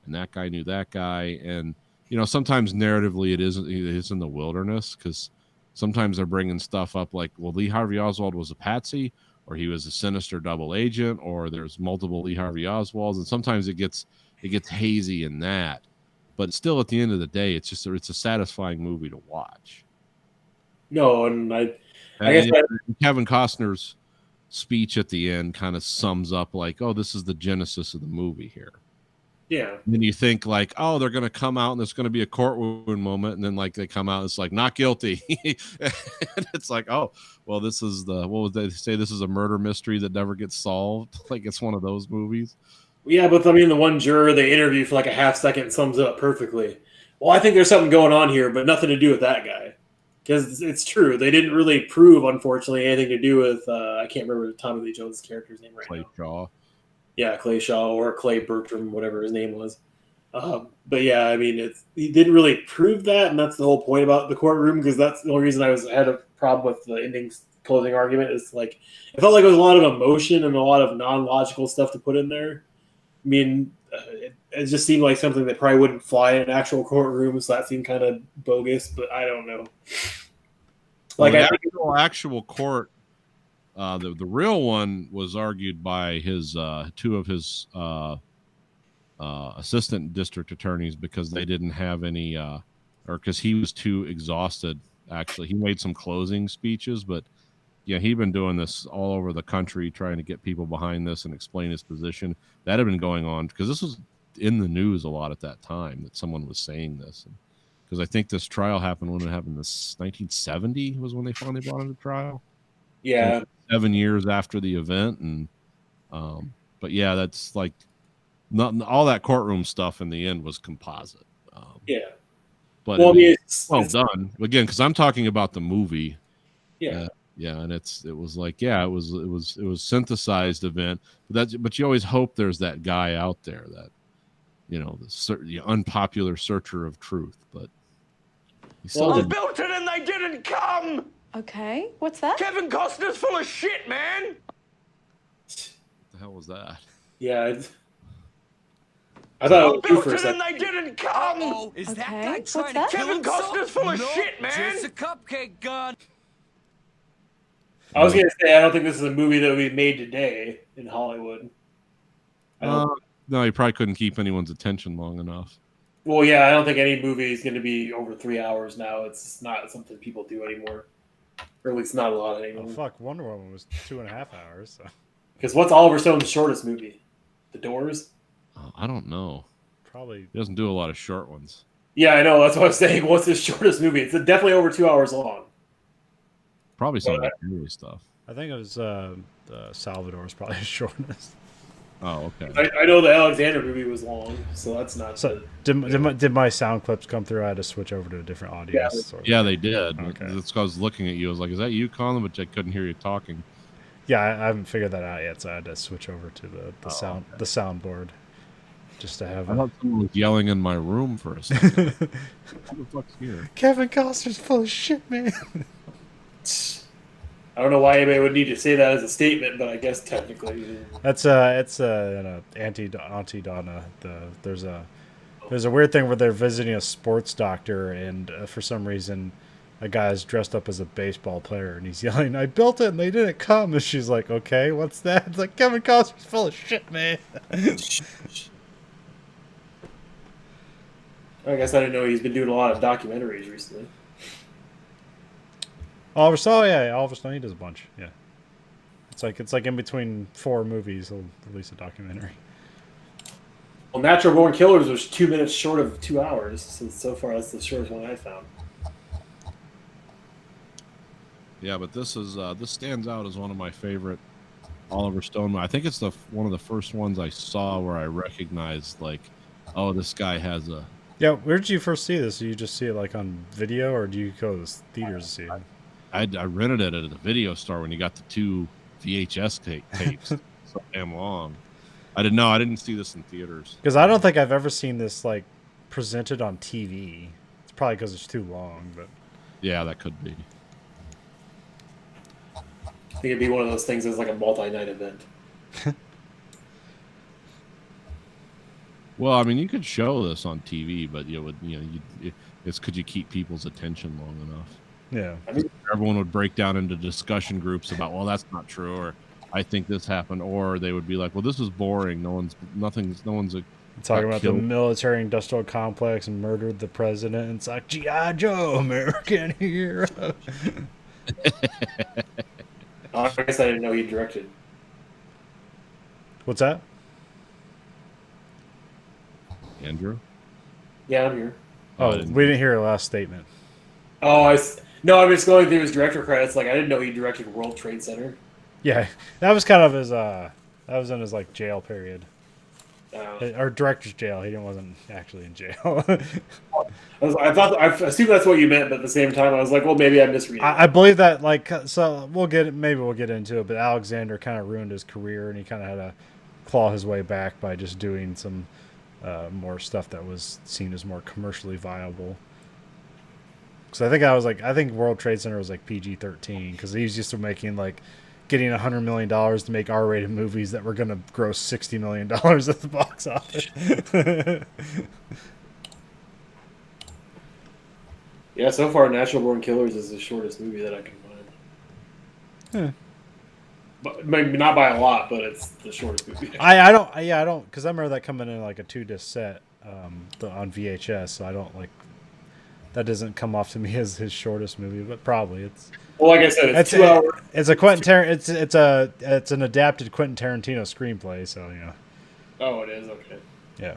and that guy knew that guy. And, you know, sometimes narratively it is in the wilderness, because sometimes they're bringing stuff up like, well, Lee Harvey Oswald was a patsy, or he was a sinister double agent, or there's multiple Lee Harvey Oswalds, and sometimes it gets hazy in that. But still, at the end of the day, it's a satisfying movie to watch. No, and I guess Kevin Costner's speech at the end kind of sums up like, oh, this is the genesis of the movie here. Yeah. And then you think like, oh, they're going to come out and there's going to be a courtroom moment, and then like they come out, and it's like not guilty. And it's like, oh, well, this is what would they say? This is a murder mystery that never gets solved. Like it's one of those movies. Yeah, but I mean, the one juror they interview for like a half second sums it up perfectly. Well, I think there's something going on here, but nothing to do with that guy. Because it's true. They didn't really prove, unfortunately, anything to do with, I can't remember Tommy Lee Jones' character's name right Clay now. Shaw. Yeah, Clay Shaw or Clay Bertram, whatever his name was. But yeah, I mean, he didn't really prove that, and that's the whole point about the courtroom, because that's the only reason I had a problem with the ending's closing argument. Is like, it felt like it was a lot of emotion and a lot of non-logical stuff to put in there. I mean, it just seemed like something that probably wouldn't fly in an actual courtroom, so that seemed kind of bogus, but I don't know. Like, actual court, the real one was argued by two of his assistant district attorneys, because they didn't have any, or because he was too exhausted. Actually, he made some closing speeches, but yeah, he'd been doing this all over the country, trying to get people behind this and explain his position. That had been going on because this was in the news a lot at that time, that someone was saying this. Because I think this trial happened when it happened. This 1970 was when they finally brought him to trial. Yeah, so 7 years after the event, and but yeah, that's like not all that courtroom stuff in the end was composite. Yeah, but well, it's done again, because I'm talking about the movie. Yeah. Yeah, and it was like, yeah, it was synthesized event, but you always hope there's that guy out there that, you know, the unpopular searcher of truth, but he still I built it and they didn't come. Okay, what's that? Kevin Costner's full of shit, man. What the hell was that? Yeah, I thought I built it and they didn't come. Is that guy trying to kill Kevin Costner's full of shit, man. Just a cupcake gun. I was gonna say, I don't think this is a movie that would be made today in Hollywood. No, he probably couldn't keep anyone's attention long enough. Well, yeah, I don't think any movie is going to be over 3 hours now. It's not something people do anymore, or at least not a lot anymore. Oh, fuck, Wonder Woman was 2.5 hours. So. Because what's Oliver Stone's shortest movie? The Doors? I don't know. Probably. He doesn't do a lot of short ones. Yeah, I know. That's what I was saying. What's his shortest movie? It's definitely over 2 hours long. Probably some of the early stuff. I think it was Salvador's probably his shortest. Oh, okay. I know the Alexander movie was long, so that's not. So did my sound clips come through? I had to switch over to a different audience. Yeah, they did. Okay. That's because I was looking at you. I was like, "Is that you, Colin?" But I couldn't hear you talking. Yeah, I haven't figured that out yet, so I had to switch over to the soundboard just to have. I thought someone was yelling in my room for a second. Who the fuck's here? Kevin Costner's full of shit, man. I don't know why anybody would need to say that as a statement, but I guess technically. That's it's Auntie Donna. There's a weird thing where they're visiting a sports doctor, and for some reason, a guy's dressed up as a baseball player, and he's yelling, "I built it, and they didn't come." And she's like, "Okay, what's that?" It's like, Kevin Costner's full of shit, man. I guess I didn't know he's been doing a lot of documentaries recently. Oliver Stone, he does a bunch, yeah. It's like in between 4 movies, they'll release a documentary. Well, Natural Born Killers was 2 minutes short of 2 hours. So far, that's the shortest one I found. Yeah, but this stands out as one of my favorite Oliver Stone. I think it's one of the first ones I saw where I recognized, like, oh, this guy has a. Yeah, where did you first see this? Do you just see it like on video, or do you go to the theaters to see it? I rented it at the video store when you got the 2 VHS tapes. So damn long. I didn't see this in theaters. Because I don't think I've ever seen this like presented on TV. It's probably because it's too long, but Yeah, that could be. I think it'd be one of those things that's like a multi-night event. Well, I mean, you could show this on TV, but it's could you keep people's attention long enough? yeah. Everyone would break down into discussion groups about, well, that's not true, or I think this happened, or they would be like, well, this is boring. No one's Talking about the killed. military industrial complex and murdered the president. And it's like G.I. Joe, American hero. I guess I didn't know he directed. What's that? Andrew. Yeah, I'm here. Oh, I didn't- we didn't hear your last statement. Oh, no, I'm just going through his director credits. Like, I didn't know he directed World Trade Center. Yeah, that was kind of his. That was in his like jail period, Uh, or director's jail. He wasn't actually in jail. I assumed that's what you meant, but at the same time, I was like, well, maybe I'm misreading. I believe that so we'll get into it, but Alexander kind of ruined his career, and he kind of had to claw his way back by just doing some more stuff that was seen as more commercially viable. Because I think World Trade Center was like PG-13 because he was used to making like getting $100 million to make R-rated movies that were going to gross $60 million at the box office. Yeah, so far, Natural Born Killers is the shortest movie that I can find. But maybe not by a lot, but it's the shortest movie. I don't, because I remember that coming in like a 2-disc set on VHS, so I don't like, that doesn't come off to me as his shortest movie, but probably it's. Well, like I said, it's 2 hours. It's a it's an adapted Quentin Tarantino screenplay, so yeah. Oh, it is? Okay. Yeah.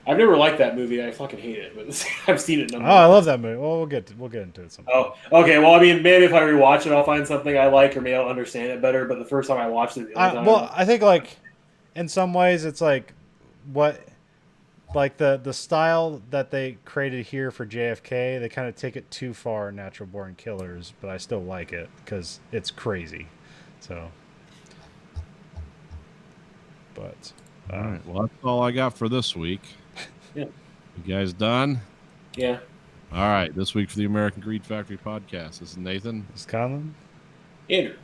I've never liked that movie. I fucking hate it, but I've seen it. Oh, I love that movie. Well, we'll get into it sometime. Oh, okay. Well, I mean, maybe if I rewatch it, I'll find something I like, or maybe I'll understand it better. But the first time I watched it, I think like in some ways it's like the style that they created here for JFK, they kind of take it too far in Natural Born Killers, but I still like it because it's crazy. So, but All right. Well, that's all I got for this week. Yeah. You guys done? Yeah. All right. This week for the American Greed Factory podcast. This is Nathan. Is Conlon? Andrew.